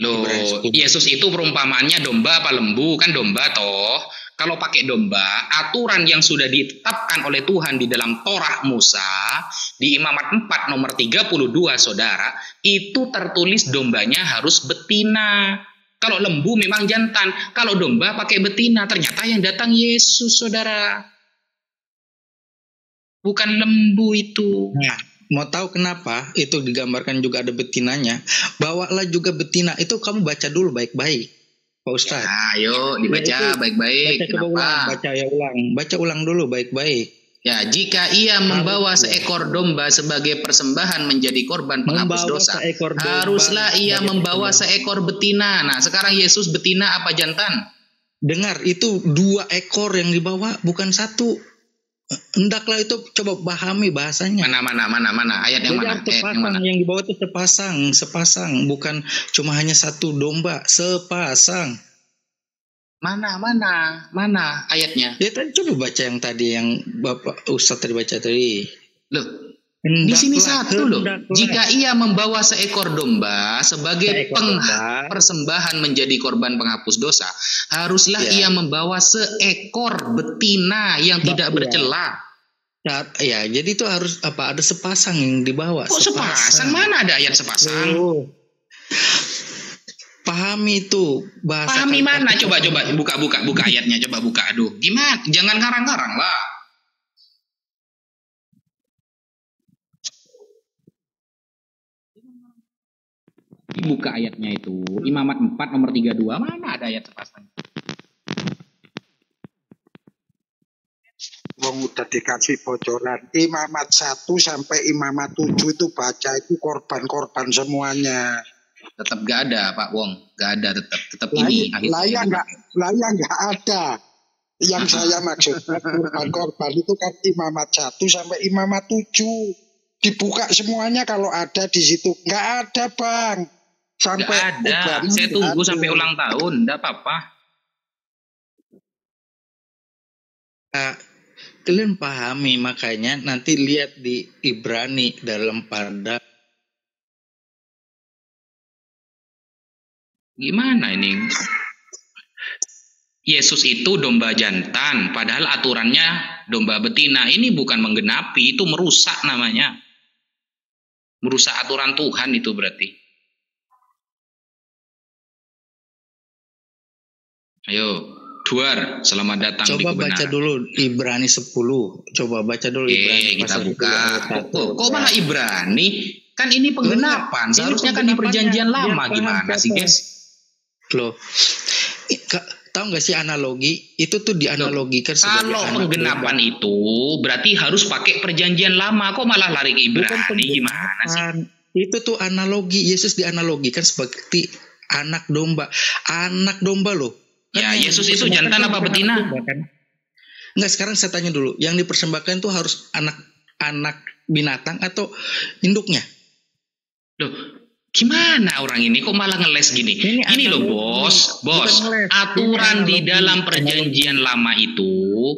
Loh, Yesus itu perumpamaannya domba apa lembu? Kan domba toh. Kalau pakai domba, aturan yang sudah ditetapkan oleh Tuhan di dalam Torah Musa, di Imamat 4 nomor 32 saudara, itu tertulis dombanya harus betina. Kalau lembu memang jantan, kalau domba pakai betina. Ternyata yang datang Yesus saudara. Bukan lembu itu. Nah, mau tahu kenapa itu digambarkan juga ada betinanya? Bawalah juga betina. Itu kamu baca dulu baik-baik, Pak Ustadz. Ya, ayo dibaca baik-baik. Kenapa? Baca ulang dulu baik-baik. Ya, jika ia membawa seekor domba sebagai persembahan menjadi korban penghapus dosa, haruslah ia membawa seekor betina. Nah, sekarang Yesus betina apa jantan? Dengar, itu 2 ekor yang dibawa, bukan 1. Hendaklah itu coba pahami bahasanya. Mana? Ayat yang mana? Yang dibawa itu sepasang, bukan cuma hanya 1 domba, sepasang. Mana ayatnya? Ya tadi coba baca yang tadi yang Bapak Ustadz tadi baca tadi. Loh, di sini 1 loh. Jika ia membawa seekor domba sebagai persembahan menjadi korban penghapus dosa, haruslah ia membawa seekor betina yang tidak bercela. Ya, jadi itu harus ada sepasang yang dibawa. Kok sepasang? Mana ada ayat sepasang? Pahami itu bahasa. Pahami mana? Coba buka ayatnya, coba buka. Aduh, gimana? Jangan ngarang-ngarang lah. Buka ayatnya itu. Imamat 4 nomor 32. Mana ada ayat sepasang? Wong udah dikasih bocoran. Imamat 1 sampai Imamat 7 itu baca itu korban-korban semuanya. Tetap gak ada Pak Wong, gak ada tetap ini. Layang nggak ada. Yang saya maksud korban itu kan Imamat 1 sampai Imamat 7. Dibuka semuanya kalau ada di situ. Nggak ada Bang. Sampai gak ada. Saya tunggu sampai ulang tahun, enggak apa-apa. Kalian pahami, makanya nanti lihat di Ibrani dalam pada. Gimana ini? Yesus itu domba jantan, padahal aturannya domba betina. Ini bukan menggenapi, itu merusak namanya. Merusak aturan Tuhan itu berarti. Ayo, Duar, selamat datang di kebenaran. Coba baca dulu Ibrani 10. Coba baca dulu Ibrani kita pasal buka. Kok malah Ibrani? Kan ini penggenapan. Seharusnya kan di perjanjian lama. Gimana sih, guys? Loh, tahu nggak sih analogi itu tuh dianalogikan sebagai kalau penggenapan itu berarti harus pakai perjanjian lama, kok malah lari ke Ibrani? Gimana sih? Itu tuh analogi, Yesus dianalogikan seperti anak domba. Anak domba loh. Ya, Kan yang Yesus itu dipersembahkan jantan tuh apa bukan betina? anak domba, kan? Enggak, sekarang saya tanya dulu. Yang dipersembahkan tuh harus anak binatang atau induknya? Loh, gimana orang ini kok malah ngeles gini? Gini loh bos, aturan di dalam perjanjian lama itu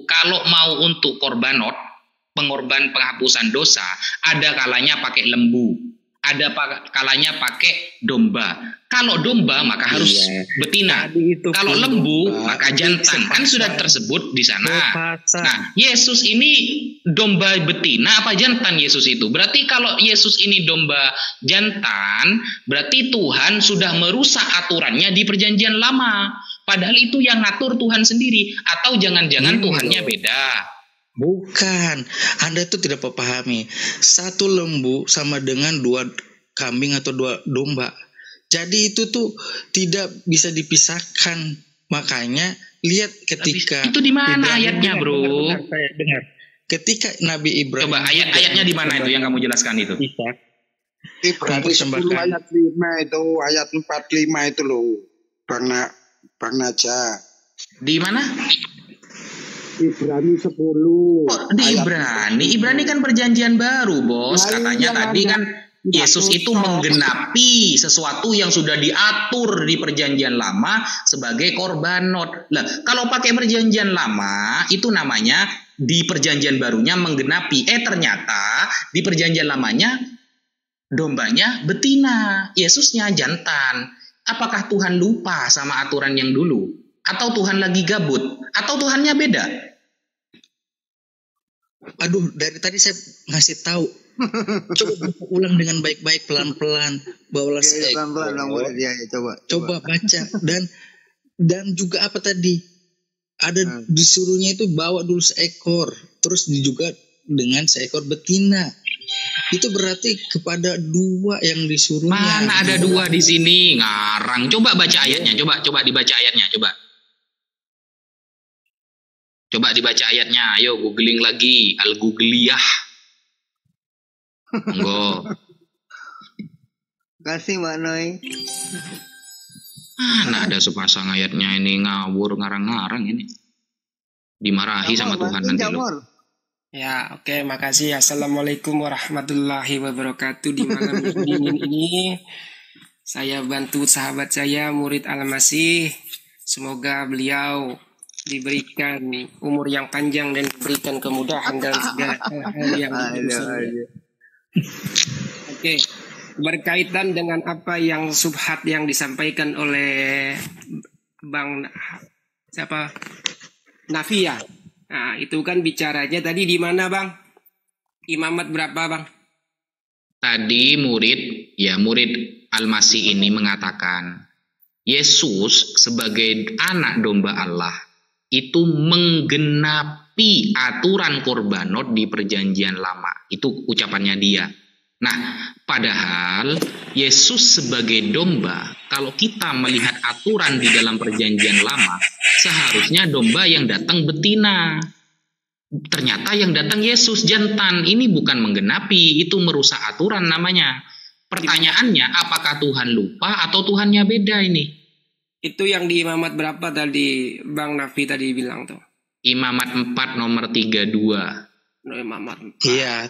kalau mau untuk pengorban penghapusan dosa, ada kalanya pakai lembu, ada kalanya pakai domba. Kalau domba maka harus betina. Kalau lembu maka jantan. Kan sudah tersebut di sana. Nah, Yesus ini domba betina apa jantan Yesus itu? Berarti kalau Yesus ini domba jantan, berarti Tuhan sudah merusak aturannya di perjanjian lama. Padahal itu yang ngatur Tuhan sendiri. Atau jangan-jangan Tuhannya beda. Bukan, Anda itu tidak memahami. Satu lembu sama dengan 2 kambing atau 2 domba. Jadi itu tuh tidak bisa dipisahkan. Makanya lihat ketika itu di mana ayatnya, Bro? Dengar. Ketika Nabi Ibrahim. Coba ayatnya di mana itu yang kamu jelaskan itu? Ibrani 10 ayat 5 itu, ayat 45 itu loh. Bang Naja. Di mana? Ibrani 10. Oh, di Ibrani kan perjanjian baru, Bos. Katanya tadi kan Yesus itu menggenapi sesuatu yang sudah diatur di perjanjian lama sebagai korbanot. Lah, kalau pakai perjanjian lama itu namanya di perjanjian barunya menggenapi. Ternyata di perjanjian lamanya dombanya betina, Yesusnya jantan. Apakah Tuhan lupa sama aturan yang dulu? Atau Tuhan lagi gabut? Atau Tuhannya beda? Aduh, dari tadi saya ngasih tahu. Coba ulang dengan baik-baik, pelan-pelan. Bawalah seekor. Coba baca. Dan juga apa tadi? Ada disuruhnya itu bawa dulu seekor. Terus juga dengan seekor betina. Itu berarti kepada 2 yang disuruhnya. Mana ada 2 di sini? Ngarang. Coba baca ayatnya. Coba dibaca ayatnya. Coba dibaca ayatnya. Ayo googling lagi. Al-Googliyah. Monggo. Kasih Mbak Noi. Mana ada sepasang ayatnya ini ngawur ngarang-ngarang ini. Dimarahi sama Tuhan nanti loh. Ya, oke, makasih. Assalamualaikum warahmatullahi wabarakatuh. Di malam yang dingin ini, saya bantu sahabat saya, murid Al-Masih. Semoga beliau diberikan umur yang panjang dan diberikan kemudahan dalam segala hal yang diurusannya. Oke, berkaitan dengan apa yang subhat yang disampaikan oleh Bang Nafia. Nah, itu kan bicaranya tadi di mana, Bang? Imamat berapa, Bang? Tadi murid Al-Masih ini mengatakan Yesus sebagai anak domba Allah itu menggenapi aturan korbanot di perjanjian lama. Itu ucapannya dia. Nah, padahal Yesus sebagai domba, kalau kita melihat aturan di dalam perjanjian lama, seharusnya domba yang datang betina. Ternyata yang datang Yesus jantan. Ini bukan menggenapi, itu merusak aturan namanya. Pertanyaannya, apakah Tuhan lupa atau Tuhannya beda ini? Itu yang di imamat berapa tadi Bang Nafi tadi bilang tuh? Imamat 4 nomor 32. Imamat 4. Iya,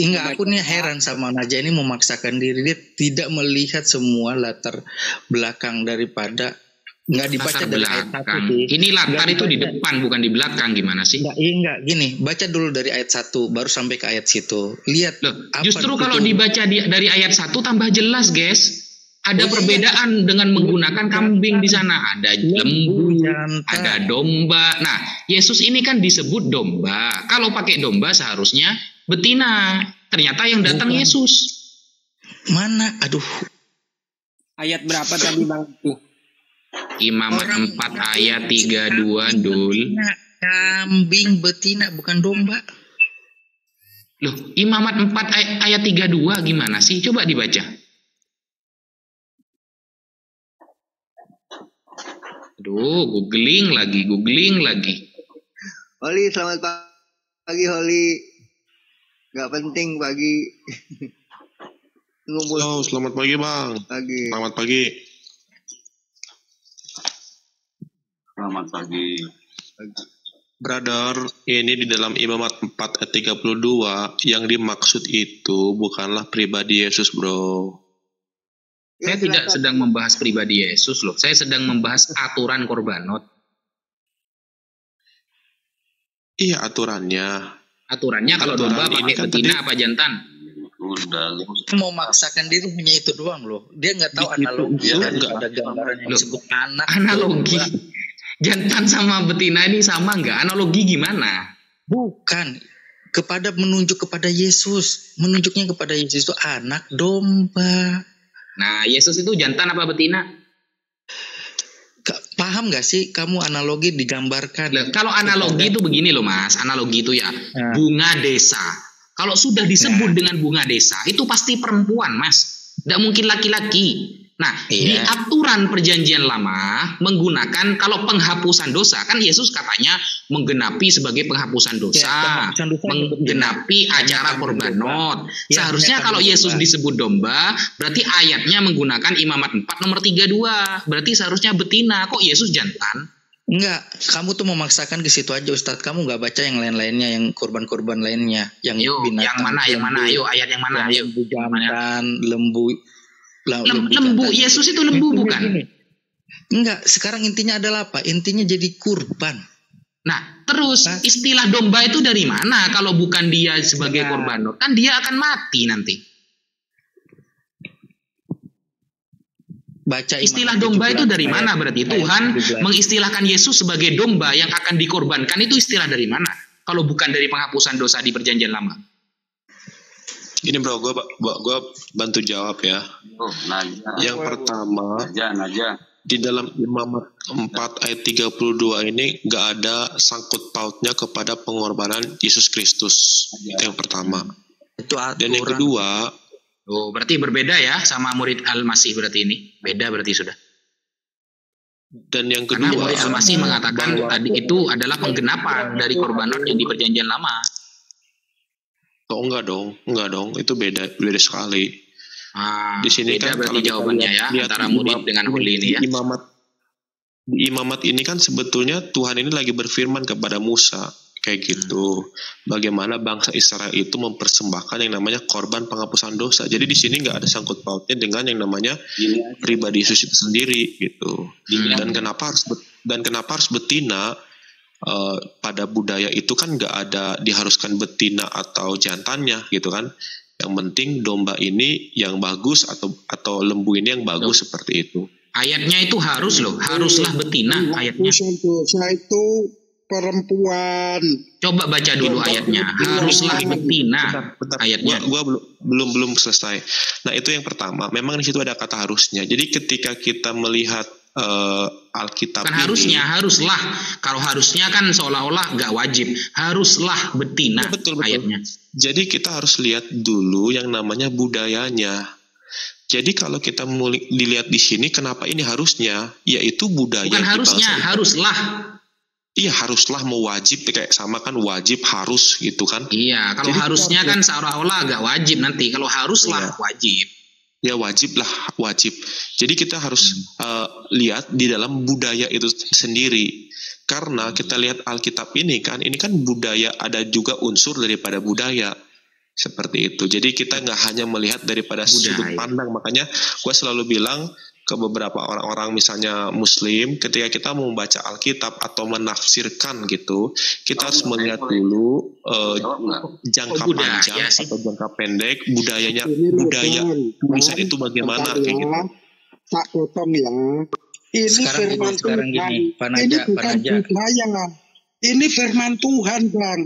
enggak, aku nih heran sama Naja ini memaksakan diri. Dia tidak melihat semua latar belakang daripada, nggak dibaca dari ayat 1 sih. Ini latar itu di depan bukan di belakang, gimana sih? Enggak, gini, baca dulu dari ayat 1 baru sampai ke ayat situ. Lihat. Loh, justru kalau dibaca dari ayat 1 tambah jelas, guys. Ada perbedaan dengan menggunakan kambing di sana. Ada lembu, ada domba. Nah, Yesus ini kan disebut domba. Kalau pakai domba seharusnya betina. Ternyata yang datang Yesus. Mana? Aduh. Ayat berapa tadi Bang? Imamat 4 ayat 32 Dul. Kambing betina bukan domba. Loh, Imamat 4 ayat 32 gimana sih? Coba dibaca. Aduh, googling lagi. Holly, selamat pagi Holly. Gak penting pagi. Ngumpul. Oh, selamat pagi Bang. Pagi. Selamat pagi. Selamat pagi. Brother, ini di dalam Imamat 4 ayat 32 yang dimaksud itu bukanlah pribadi Yesus, bro. Saya tidak sedang membahas pribadi Yesus loh. Saya sedang membahas aturan korbanot. Iya, aturannya. Aturannya kalau domba Aturan ini pakai kan betina tadi- apa jantan? Udah. Mau maksakan diri punya itu doang loh. Dia nggak tahu analogi itu dari nggak. ada gambaran yang Loh, disebut anak. Analogi. domba. Jantan sama betina ini sama nggak? Analogi gimana? Bukan. Menunjuk kepada Yesus. Menunjuknya kepada Yesus itu anak domba. Nah, Yesus itu jantan apa betina? Paham gak sih kamu analogi digambarkan? Loh, kalau analogi itu begini loh Mas, analogi itu ya bunga desa. Kalau sudah disebut dengan bunga desa, itu pasti perempuan Mas, tidak mungkin laki-laki. Nah, di aturan perjanjian lama menggunakan kalau penghapusan dosa, kan Yesus katanya menggenapi sebagai penghapusan dosa, menggenapi acara korbanot. Seharusnya kalau Yesus disebut domba, berarti ayatnya menggunakan Imamat 4 nomor 32. Berarti seharusnya betina, kok Yesus jantan? Enggak, kamu tuh memaksakan ke situ aja Ustadz. Kamu nggak baca yang lain-lainnya, yang korban-korban lainnya, yang yang mana? Ayo ayat yang mana? Ayo. Lembu jantan, lembu Lembu, Yesus itu lembu bukan? Enggak, sekarang intinya adalah apa? Intinya jadi kurban. Nah, terus istilah domba itu dari mana kalau bukan dia sebagai korban? Kan dia akan mati nanti. Baca istilah domba itu dari mana berarti? Tuhan mengistilahkan Yesus sebagai domba yang akan dikorbankan, itu istilah dari mana? Kalau bukan dari penghapusan dosa di perjanjian lama. Ini bro, gue bantu jawab ya. Oh, yang pertama, di dalam Imamat 4 ayat 32 ini gak ada sangkut pautnya kepada pengorbanan Yesus Kristus. Itu yang pertama. Dan yang kedua, berarti berbeda ya sama murid Al-Masih berarti ini. Beda berarti sudah. Dan yang Karena kedua, murid Al-Masih mengatakan tadi itu adalah penggenapan dari korbanot yang di perjanjian lama. Oh enggak dong, itu beda sekali. Di sini beda kan berarti kalau kita jawabannya lihat antara murid dengan huli ini ya. Di Imamat ini kan sebetulnya Tuhan ini lagi berfirman kepada Musa kayak gitu. Bagaimana bangsa Israel itu mempersembahkan yang namanya korban penghapusan dosa. Jadi di sini nggak ada sangkut pautnya dengan yang namanya pribadi Yesus itu sendiri gitu. Dan kenapa harus betina? Pada budaya itu kan nggak ada diharuskan betina atau jantannya gitu kan. Yang penting domba ini yang bagus atau lembu ini yang bagus seperti itu. Ayatnya itu haruslah betina ayatnya. Dosa itu perempuan. Coba baca dulu ayatnya. Haruslah betina ayatnya. Gua belum selesai. Nah, itu yang pertama. Memang di situ ada kata harusnya. Jadi ketika kita melihat Alkitab kan ini, haruslah. Kalau harusnya kan seolah-olah nggak wajib. Haruslah betina betul. ayatnya. Jadi kita harus lihat dulu yang namanya budayanya. Jadi kalau kita dilihat di sini, kenapa ini harusnya? Yaitu budaya. Bukan harusnya, haruslah. Iya, haruslah mau wajib kayak sama kan wajib harus gitu kan? Iya, kalau jadi harusnya kan seolah-olah agak wajib nanti. Kalau haruslah wajib. Ya wajib. Jadi kita harus lihat di dalam budaya itu sendiri. Karena kita lihat Alkitab ini kan budaya, ada juga unsur daripada budaya. Seperti itu. Jadi kita nggak hanya melihat daripada sudut pandang. Makanya gue selalu bilang ke beberapa orang-orang misalnya Muslim, ketika kita mau membaca Alkitab atau menafsirkan gitu, kita harus melihat dulu jangka panjang atau jangka pendek budaya tulisan itu bagaimana kayak gitu. Tak potong ya. Ini firman Tuhan. Ini bukan budaya. Ini firman Tuhan, Bang.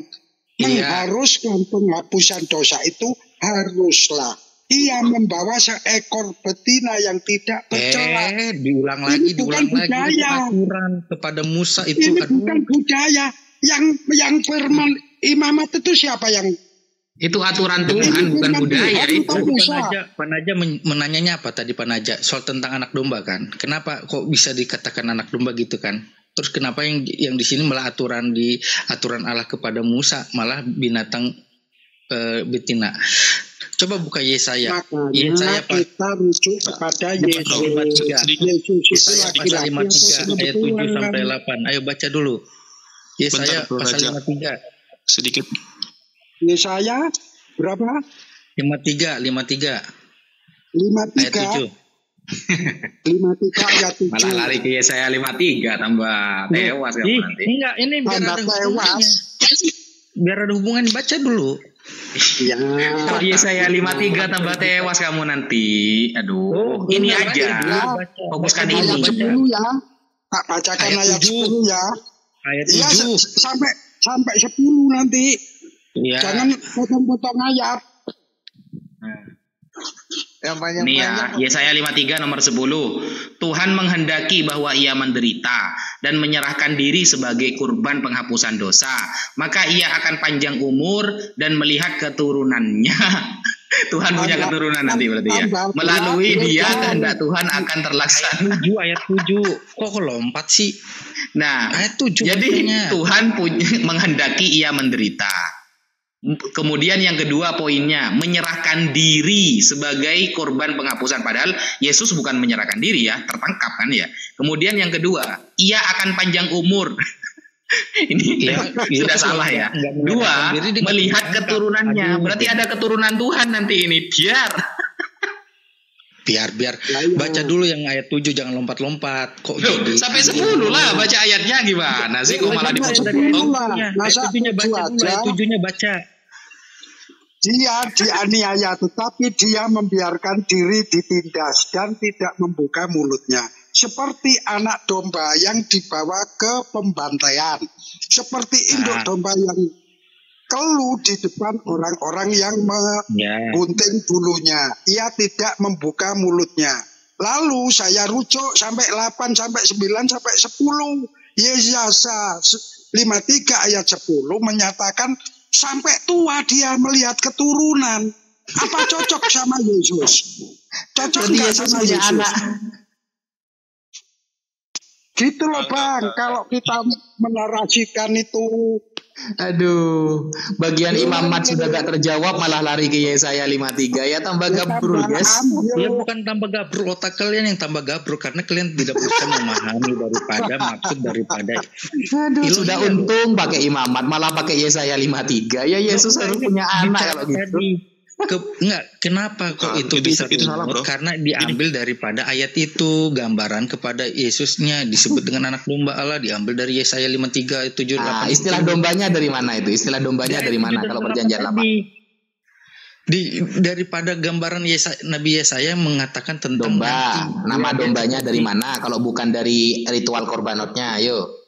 Mengharuskan penghapusan dosa itu haruslah. Ia membawa seekor betina yang tidak bercela. Diulang lagi. Aturan kepada Musa itu. Ini bukan budaya. Yang firman Imamat itu siapa yang? Itu aturan Tuhan, bukan budaya. Panaja menanyanya apa tadi Panaja? Soal tentang anak domba kan? Kenapa kok bisa dikatakan anak domba gitu kan? Terus kenapa yang di sini malah aturan Allah kepada Musa malah binatang betina? Coba buka Yesaya. Makanya Yesaya kita rujuk kepada Yesus. Yesus itu pasal laki-laki 53 ayat 7 sampai 8. Ayo baca dulu. Yesaya Bentar, Bro pasal Raja. 53. Sedikit. Yesaya berapa? 53 ayat 7. 53 ayat 7. Malah lari ke Yesaya 53 tambah tewas kamu nanti. Enggak, ini biar Tambah ada tewas. hubungannya. Biar ada hubungan, baca dulu. Ya. Kalau Yesaya 53 tambah tewas kamu nanti. Aduh, ini baca aja. dulu, baca. Fokuskan Baca ini. dulu, 10 ya. Tak bacakan Ayat ayat 7. 10 ya. Ayat Iya 7. sampai 10 nanti. Ya. Jangan potong-potong ayat. Yang panjang Ini ya, Yesaya 53 nomor 10. Tuhan menghendaki bahwa ia menderita dan menyerahkan diri sebagai kurban penghapusan dosa. Maka ia akan panjang umur dan melihat keturunannya. Tuhan punya keturunan nanti berarti ya. Melalui dia kehendak Tuhan akan terlaksana. 7 ayat 7. Kok lompat sih? Nah, Ayat 7 jadi bacanya. Tuhan menghendaki ia menderita. Kemudian yang kedua poinnya, menyerahkan diri sebagai korban penghapusan. Padahal Yesus bukan menyerahkan diri ya, tertangkap kan ya. Kemudian yang kedua, ia akan panjang umur. Ini Ya, sudah salah ya. Enggak Dua, menyerahkan diri, dia melihat nggak keturunannya. Aduh. Berarti ada keturunan Tuhan nanti ini. Biar baca dulu yang ayat 7, jangan lompat-lompat. Kok Loh, jadi sampai 10 lah baca ayatnya gimana sih? Kok malah dipotong-potong? ayat Masa 7-nya baca dulu, aja? ayat 7-nya baca. Dia dianiaya tetapi dia membiarkan diri ditindas dan tidak membuka mulutnya. Seperti anak domba yang dibawa ke pembantaian. Seperti induk domba yang keluh di depan orang-orang yang menggunting bulunya. Ia tidak membuka mulutnya. Lalu saya rujuk sampai 8, sampai 9, sampai 10. Yesaya 53 ayat 10 menyatakan sampai tua dia melihat keturunan. Apa cocok sama Yesus? Cocok nggak sama Yesus? Gitu loh Bang, kalau kita menarasikan itu. Aduh, bagian imamat sudah gak terjawab malah lari ke Yesaya 53 ya, tambah gabrul guys. Ya bukan tambah gabrul, otak kalian yang tambah gabrul karena kalian tidak bisa memahami daripada maksud daripada. Aduh, sudah untung pakai imamat malah pakai Yesaya 53. Ya Yesus harus punya anak kalau gitu. Kenapa kok itu bisa salah, bro. Karena diambil daripada ayat itu, gambaran kepada Yesusnya disebut dengan anak domba Allah, diambil dari Yesaya 53 ayat 7. Istilah dombanya dari mana itu? Istilah dombanya dari mana kalau perjanjian lama? Daripada gambaran Nabi Yesaya mengatakan tentang domba. Nama dombanya dari mana kalau bukan dari ritual korbanotnya? Ayo.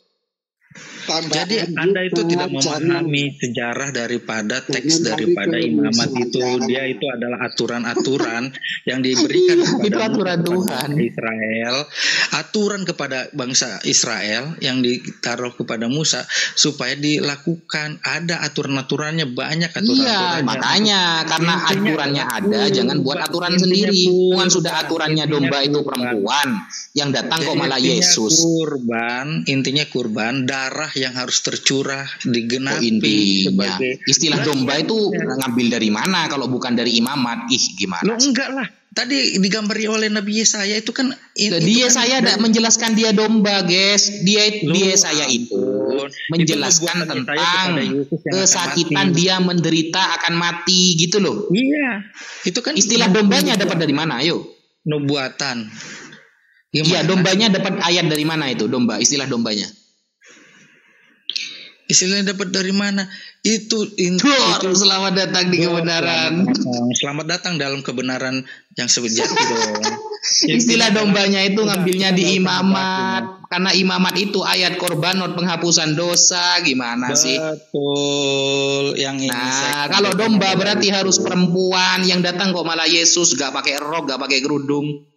Jadi Anda itu tidak memahami sejarah daripada teks daripada imamat itu. Dia itu adalah aturan-aturan yang diberikan kepada Tuhan Israel, aturan kepada bangsa Israel yang ditaruh kepada Musa supaya dilakukan. Ada aturan-aturannya, banyak aturan-aturannya. Iya, makanya karena aturannya ada, jangan buat aturan sendiri. Bukan sudah aturannya domba itu perempuan, yang datang kok malah Yesus. Intinya kurban, darah yang harus tercurah digenapi sebagai istilah domba itu ngambil dari mana kalau bukan dari imamat? Gimana? Loh, enggak lah. Tadi digambari oleh Nabi Yesaya itu kan Yesaya tidak menjelaskan dia domba, guys. Yesaya itu menjelaskan tentang kesakitan dia menderita akan mati gitu loh. Iya. Itu kan istilah dombanya dapat dari mana? Ayo. Nubuatan. Iya, dombanya dapat ayat dari mana itu? Domba, istilah dombanya. Istilahnya dapat dari mana? Itu selamat datang di kebenaran. Selamat datang dalam kebenaran yang sejati dong. Istilah dombanya itu ngambilnya di imamat. Karena imamat itu ayat korbanot penghapusan dosa. Gimana sih? Betul. Yang ini kalau domba berarti harus perempuan. Yang datang kok malah Yesus gak pakai rok, gak pakai kerudung.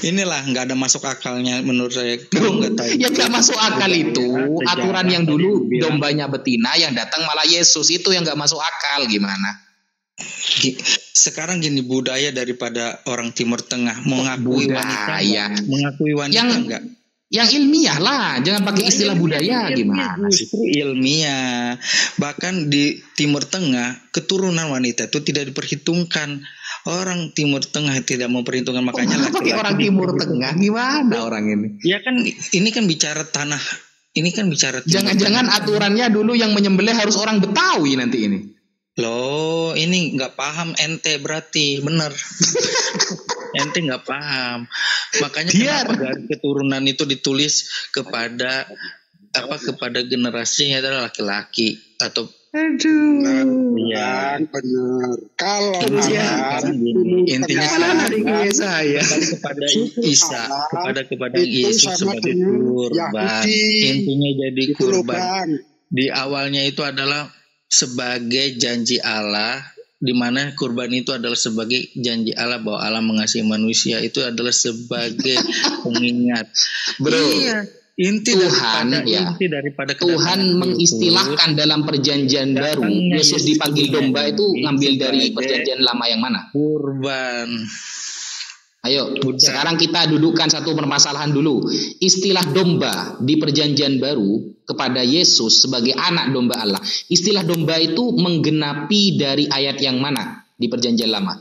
Inilah nggak ada masuk akalnya menurut saya. Ya nggak masuk akal itu aturan yang dulu dombanya betina, yang datang malah Yesus, itu yang nggak masuk akal. Gimana? Sekarang gini, budaya daripada orang Timur Tengah mengakui wanita, yang enggak? Yang ilmiah lah, jangan pakai istilah budaya gimana sih? Justru ilmiah. Bahkan di Timur Tengah keturunan wanita itu tidak diperhitungkan. Orang Timur Tengah tidak memperhitungkan, makanya laki-laki. Orang Timur Tengah gimana orang ini? Ya kan ini kan bicara tanah. Ini kan bicara jangan-jangan aturannya dulu yang menyembelih harus orang Betawi nanti ini. Loh, ini nggak paham ente berarti, bener. Ente nggak paham. Makanya kenapa dari keturunan itu ditulis kepada kepada generasinya adalah laki-laki atau ya benar. Kalau intinya saya kepada Isa, kepada Yesus sebagai kurban. Intinya jadi kurban. Di awalnya itu adalah sebagai janji Allah, di mana kurban itu adalah sebagai janji Allah bahwa Allah mengasihi manusia, itu adalah sebagai pengingat. Bro, inti daripada Tuhan mengistilahkan dalam perjanjian baru, Yesus dipanggil domba itu ngambil dari perjanjian lama yang mana? Kurban. Ayo, sekarang kita dudukkan satu permasalahan dulu. Istilah domba di perjanjian baru kepada Yesus sebagai anak domba Allah. Istilah domba itu menggenapi dari ayat yang mana di perjanjian lama?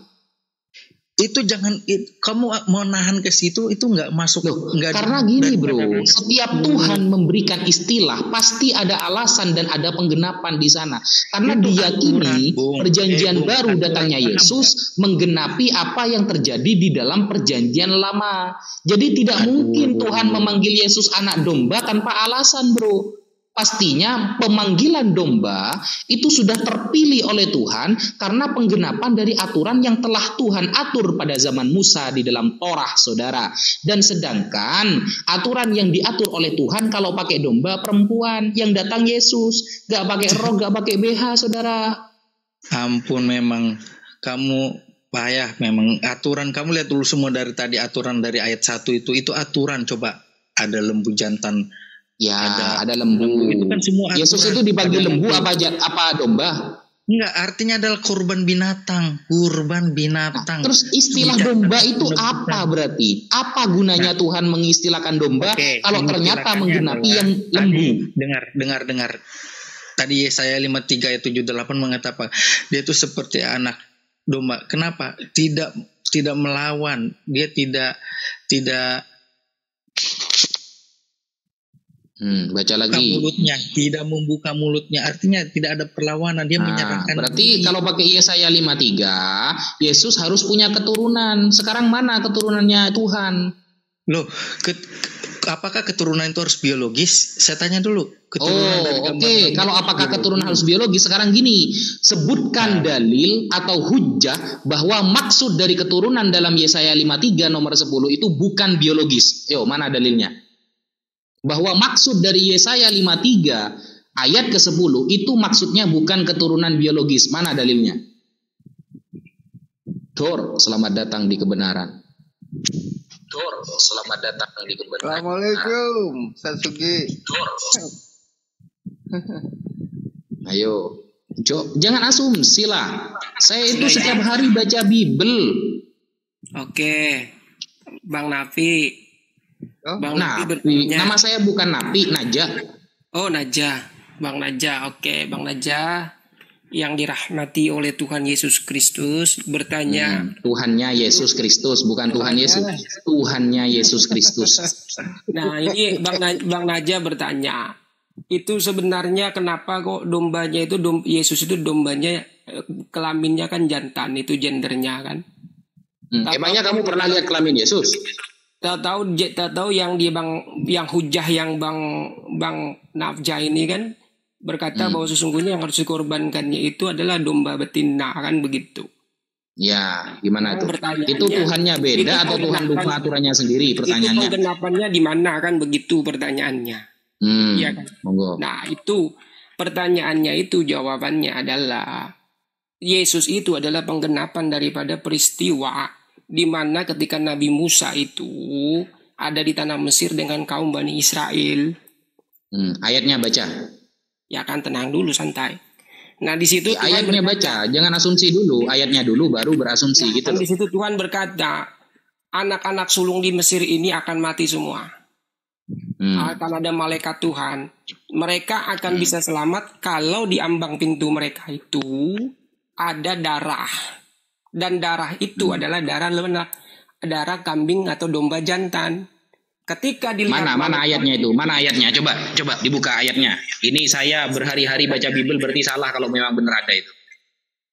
Itu jangan kamu mau nahan ke situ, itu nggak masuk. Karena gini bro, setiap Tuhan memberikan istilah pasti ada alasan dan ada penggenapan di sana. Karena diyakini perjanjian baru datangnya Yesus menggenapi apa yang terjadi di dalam perjanjian lama. Jadi tidak mungkin Tuhan memanggil Yesus anak domba tanpa alasan bro. Pastinya pemanggilan domba itu sudah terpilih oleh Tuhan karena penggenapan dari aturan yang telah Tuhan atur pada zaman Musa di dalam Torah, saudara. Dan sedangkan aturan yang diatur oleh Tuhan kalau pakai domba perempuan, yang datang Yesus, gak pakai rok, gak pakai BH, saudara. Ampun, memang kamu payah, memang aturan. Kamu lihat dulu semua dari tadi, aturan dari ayat 1 itu aturan. Coba ada lembu jantan. Ya, ada lembu. Itu kan semua Yesus itu dipanggil lembu apa domba? Enggak, artinya adalah kurban binatang. Nah, terus istilah domba itu apa berarti? Apa gunanya Tuhan mengistilahkan domba kalau ternyata menggenapi yang lembu? Dengar. Tadi Yesaya 53 ayat 78 mengatakan dia itu seperti anak domba. Kenapa? Tidak melawan. Dia tidak baca lagi. Mulutnya tidak membuka mulutnya, artinya tidak ada perlawanan, dia menyerahkan. Berarti kalau pakai Yesaya 53, Yesus harus punya keturunan. Sekarang mana keturunannya Tuhan? Loh, apakah keturunan itu harus biologis? Saya tanya dulu. Kalau apakah keturunan harus biologis? Sekarang gini, sebutkan dalil atau hujjah bahwa maksud dari keturunan dalam Yesaya 53 nomor 10 itu bukan biologis. Yo, mana dalilnya? Bahwa maksud dari Yesaya 53 ayat ke-10 itu maksudnya bukan keturunan biologis. Mana dalilnya? Dor, selamat datang di kebenaran. Assalamualaikum, Sasugi. Ayo, jangan asumsi lah. Saya itu setiap hari baca Bible. Oke, Bang Nafi. Nafi. Nama saya bukan Nafi, Naja. Oh, Naja. Bang Naja. Oke, Bang Naja yang dirahmati oleh Tuhan Yesus Kristus bertanya. Tuhannya Yesus Kristus, bukan Tuhan Yesus. Tuhannya Yesus Kristus. Nah, ini Bang Naja bertanya. Itu sebenarnya kenapa kok dombanya itu Yesus itu dombanya kelaminnya kan jantan, itu gendernya kan. Emangnya kamu pernah lihat kelamin Yesus? Tak tahu yang hujah yang Bang Nafja ini kan berkata bahwa sesungguhnya yang harus dikorbankannya itu adalah domba betina, kan begitu. Ya, gimana tuh? Itu Tuhannya beda atau Tuhan lupa aturannya sendiri? Pertanyaannya. Itu penggenapannya di mana, kan begitu pertanyaannya. Iya kan? Monggo. Nah, itu pertanyaannya itu jawabannya adalah Yesus itu adalah penggenapan daripada peristiwa di mana ketika Nabi Musa itu ada di tanah Mesir dengan kaum Bani Israel. Ayatnya baca. Ya kan, tenang dulu, santai. Nah, di situ ayatnya baca, jangan asumsi dulu, ayatnya dulu baru berasumsi gitu. Di situ Tuhan berkata, anak-anak sulung di Mesir ini akan mati semua. akan ada malaikat Tuhan. Mereka akan bisa selamat kalau di ambang pintu mereka itu ada darah. Dan darah itu adalah darah kambing atau domba jantan. Ketika dilihat mana ayatnya itu? Mana ayatnya? Coba dibuka ayatnya. Ini saya berhari-hari baca Bible, berarti salah kalau memang benar ada itu.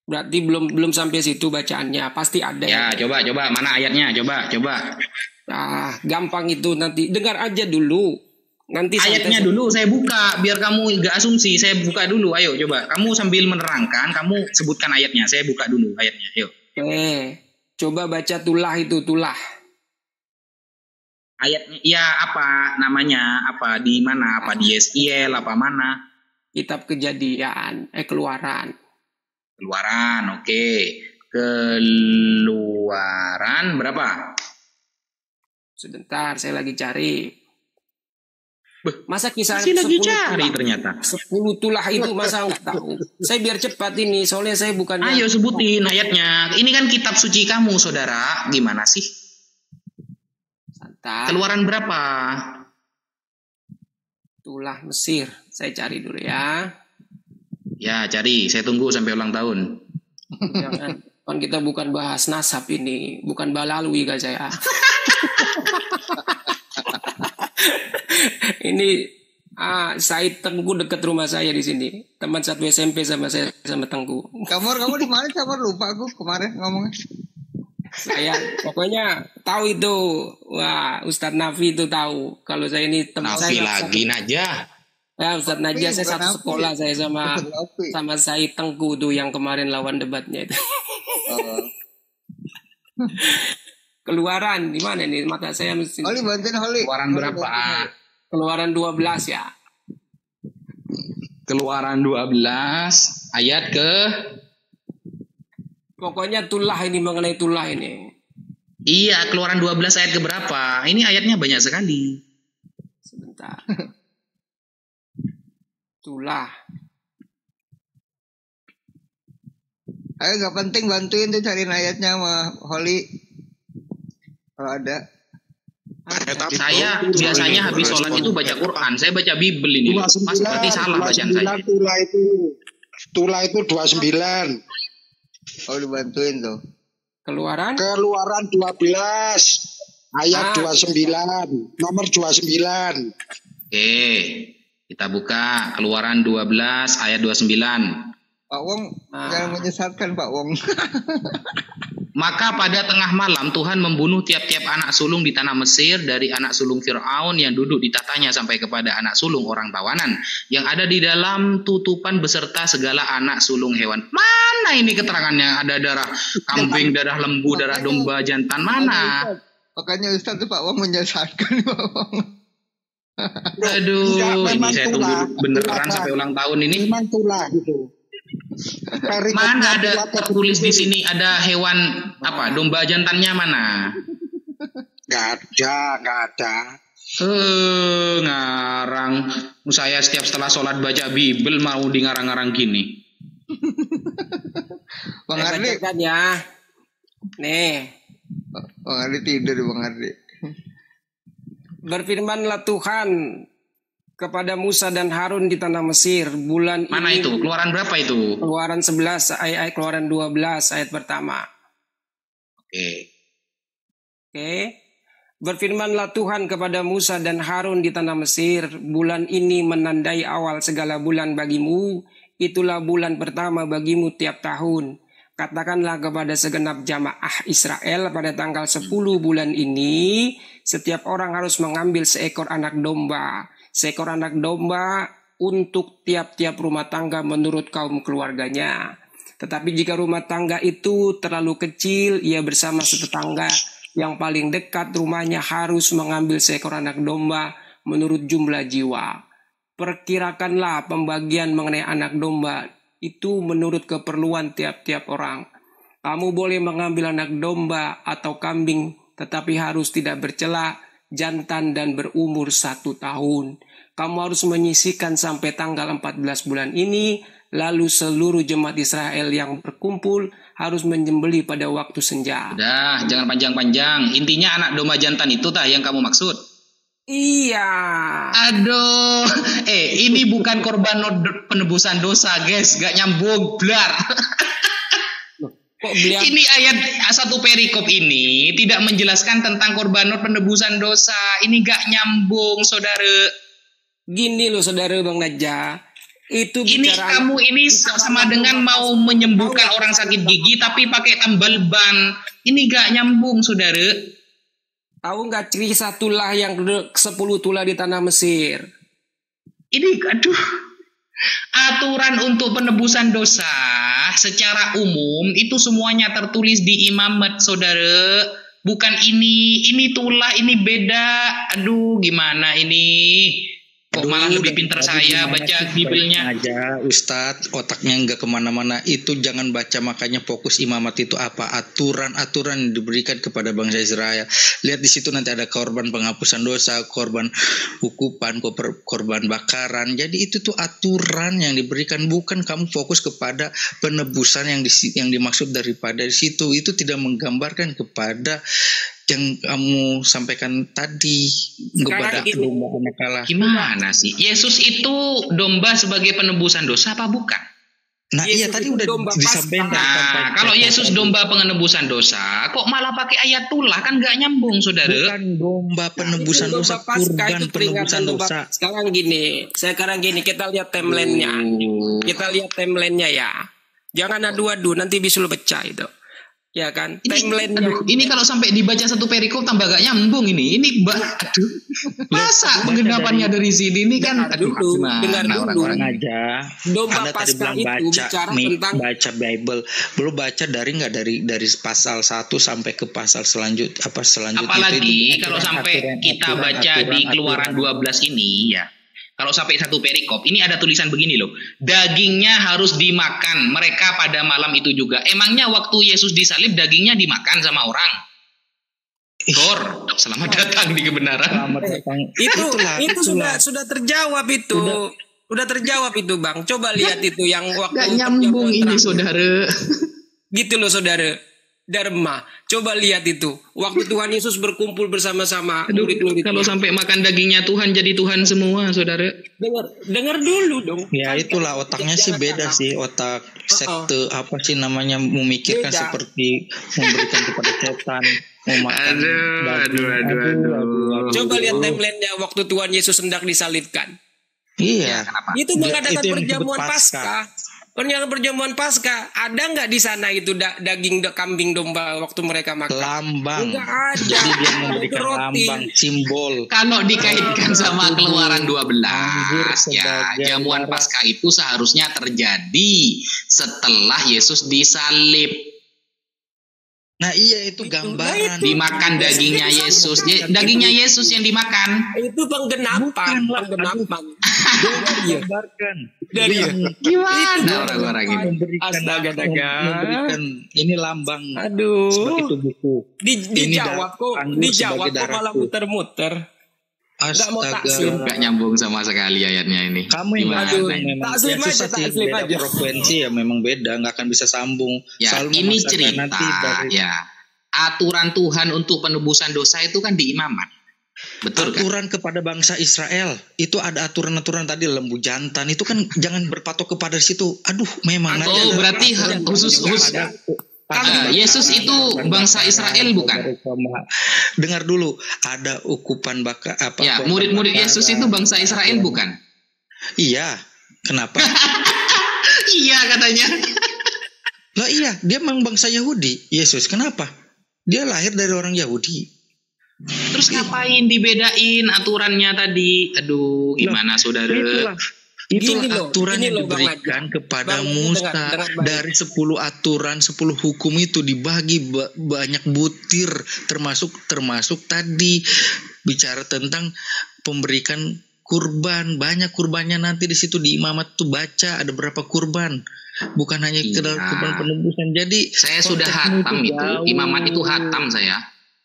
Berarti belum sampai situ bacaannya, pasti ada. Ya, coba mana ayatnya? Coba. Ah, gampang itu, nanti dengar aja dulu. Nanti ayatnya dulu saya buka biar kamu gak asumsi. Saya buka dulu. Ayo coba. Kamu sambil menerangkan, kamu sebutkan ayatnya. Saya buka dulu ayatnya. Ayo. Coba baca tulah itu, tulah. Ayatnya ya apa namanya? Apa di mana? Apa di Yes'iel apa mana? Kitab Kejadian, Keluaran. Keluaran, oke. Keluaran berapa? Sebentar, saya lagi cari. Masa kisah masih lagi cari ternyata. 10 tulah itu masa nggak tahu? Saya biar cepat ini, soalnya saya bukan. Ayo sebutin ayatnya. Ini kan kitab suci kamu, saudara. Gimana sih? Santai. Keluaran berapa? Tulah Mesir. Saya cari dulu ya. Ya, cari. Saya tunggu sampai ulang tahun. Jangan. Kan kita bukan bahas nasab ini, bukan balalui guys saya. Ini Said Tengku dekat rumah saya di sini. Teman satu SMP sama saya sama Tengku. Kamu di mana? Kamu lupa aku kemarin ngomongnya. Saya pokoknya tahu itu. Wah, Ustadz Nafi itu tahu. Kalau saya ini teman Nafi saya lagi Naja. Ya, Ustadz Naja saya satu sekolah saya sama Said Tengku tuh yang kemarin lawan debatnya itu. Keluaran di mana nih? Mata saya mesti. Holi bantuin Holi. Keluaran berapa? Keluaran 12 ya. Keluaran 12 ayat ke. Pokoknya tulah ini, mengenai tulah ini. Iya, Keluaran 12 ayat ke berapa? Ini ayatnya banyak sekali. Sebentar. Tulah. Ayo gak penting, bantuin tuh cariin ayatnya sama Holi. Kalau ada. Saya biasanya habis sholat itu baca Quran. Saya baca Bible ini. Mas berarti salah bacaan saya. Tulah itu 29. Oh, dibantuin tuh. Keluaran 12 ayat 29, nomor 29. Oke, kita buka Keluaran 12 ayat 29. Pak Wong jangan menyesatkan Pak Wong. Maka pada tengah malam Tuhan membunuh tiap-tiap anak sulung di tanah Mesir, dari anak sulung Fir'aun yang duduk di tatanya sampai kepada anak sulung orang tawanan yang ada di dalam tutupan beserta segala anak sulung hewan. Mana ini keterangannya? Ada darah kambing, darah lembu, darah domba jantan, mana? Makanya Ustaz tuh Pak Wong menyesatkan Pak Wong. Aduh, ini saya tunggu beneran sampai ulang tahun ini. Memang tulah gitu. Mana ada tertulis di sini ada hewan apa? Domba jantannya mana? Gak ada. Ngarang. Saya setiap setelah sholat baca Bible mau di ngarang-ngarang gini. Bang Ardi kan ya. Nih. Bang Ardi tidur Bang Ardi. Berfirmanlah Tuhan kepada Musa dan Harun di tanah Mesir bulan mana ini. Mana itu? Keluaran berapa itu? Keluaran 11 ayat Keluaran 12 ayat pertama. Oke. Berfirmanlah Tuhan kepada Musa dan Harun di tanah Mesir, bulan ini menandai awal segala bulan bagimu, itulah bulan pertama bagimu tiap tahun. Katakanlah kepada segenap jamaah Israel pada tanggal 10 bulan ini, setiap orang harus mengambil seekor anak domba untuk tiap-tiap rumah tangga menurut kaum keluarganya. Tetapi jika rumah tangga itu terlalu kecil, ia bersama setetangga yang paling dekat rumahnya harus mengambil seekor anak domba menurut jumlah jiwa. Perkirakanlah pembagian mengenai anak domba itu menurut keperluan tiap-tiap orang. Kamu boleh mengambil anak domba atau kambing, tetapi harus tidak bercela, jantan dan berumur 1 tahun. Kamu harus menyisihkan sampai tanggal 14 bulan ini, lalu seluruh jemaat Israel yang berkumpul harus menyembelih pada waktu senja. Udah, jangan panjang-panjang. Intinya anak domba jantan itu yang kamu maksud. Iya. Aduh, ini bukan korban penebusan dosa, guys, gak nyambung, blar. Ini ayat 1 perikop ini tidak menjelaskan tentang korban penebusan dosa. Ini gak nyambung, saudara. Gini loh, saudara Bang Najah. Itu ini kamu ini sama dengan mau menyembuhkan orang sakit gigi tapi pakai tambal ban. Ini gak nyambung, saudara. Tahu nggak kisah tulah yang 10 tulah di tanah Mesir? Ini aduh. Aturan untuk penebusan dosa secara umum itu semuanya tertulis di Imamat, saudara. Bukan ini tulah, ini beda. Aduh, gimana ini? Kok malah lebih pintar saya baca Bibelnya aja, Ustadz, otaknya nggak kemana-mana. Itu jangan baca, makanya fokus Imamat itu apa? Aturan-aturan yang diberikan kepada bangsa Israel. Lihat di situ nanti ada korban penghapusan dosa, korban hukuman, korban bakaran. Jadi itu tuh aturan yang diberikan, bukan kamu fokus kepada penebusan yang dimaksud daripada di situ. Itu tidak menggambarkan kepada yang kamu sampaikan tadi kepada domba anak kalah. Gimana sih? Yesus itu domba sebagai penebusan dosa apa bukan? Nah, iya tadi udah disampaikan. Nah, kalau Yesus domba penebusan dosa, kok malah pakai ayat tulah, kan gak nyambung, saudara. Bukan domba penebusan dosa, kurban penebusan dosa. Sekarang gini, kita lihat timeline-nya. Kita lihat timeline-nya ya. Jangan adu-adu, nanti bisa lo pecah itu. Ya kan, ini kalau sampai dibaca 1 perikop tambah gak nyambung ini. Aduh. Masa penggenapannya dari sini ini kan dengar dulu orang aja. Domba Paskah itu bicara tentang baca Bible. Belum baca dari pasal 1 sampai ke pasal selanjutnya. Apalagi kalau sampai kita baca di Keluaran 12 ini ya. Kalau sampai 1 perikop, ini ada tulisan begini loh. Dagingnya harus dimakan mereka pada malam itu juga. Emangnya waktu Yesus disalib dagingnya dimakan sama orang? Gor, selamat datang di kebenaran. Itu sudah terjawab itu. Udah terjawab itu, Bang. Coba lihat itu yang waktu gak nyambung ini, saudara. Gitu loh, saudara. Dharma, coba lihat itu. Waktu Tuhan Yesus berkumpul bersama-sama murid-murid. Kalau sampai makan dagingnya Tuhan jadi Tuhan semua, saudara. Dengar dulu dong. Ya itulah otaknya sih beda sih, otak sekte apa sih namanya, memikirkan beda. Seperti memberikan kepada setan. Aduh. Coba lihat timeline-nya waktu Tuhan Yesus hendak disalibkan. Iya. Itu mengadakan perjamuan Paskah. Perjamuan Paskah, ada nggak di sana itu daging kambing domba waktu mereka makan? Lambang. Nggak ada. Jadi dia memberikan lambang, simbol. Kalau dikaitkan sama Keluaran 12, ya jamuan Paskah itu seharusnya terjadi setelah Yesus disalib. Nah iya itu gambaran. Dimakan dagingnya Yesus. Dagingnya Yesus yang dimakan. Itu penggenapan. Gimana orang-orang ini? Memberikan ini lambang. Aduh. Sebagai tubuhku. Dijawab kok malah muter-muter. Astaga. Gak nyambung sama sekali ayatnya ini. Kamu yang takslip aja. Frekuensi ya memang beda, nggak akan bisa sambung. Ya, ini cerita ya. Aturan Tuhan untuk penebusan dosa itu kan di Imamat. Betul aturan kan? Kepada bangsa Israel itu ada aturan-aturan tadi, lembu jantan itu kan jangan berpatok kepada situ. Aduh, memang. Berarti khusus. Yesus itu bangsa Israel bukan? Dengar dulu, ada ukupan ya, murid-murid Yesus itu bangsa Israel bukan? Iya, kenapa? Iya katanya. Lah iya, dia memang bangsa Yahudi. Yesus kenapa? Dia lahir dari orang Yahudi. Terus ngapain dibedain aturannya tadi? Aduh, gimana saudara? Itulah aturan yang diberikan kepada Musa. Dari 10 aturan, 10 hukum itu dibagi banyak butir, termasuk tadi bicara tentang pemberikan kurban. Banyak kurbannya nanti di situ di Imamat tuh baca ada berapa kurban. Bukan hanya kurban penebusan. Jadi saya sudah hatam itu. Imamat itu hatam saya.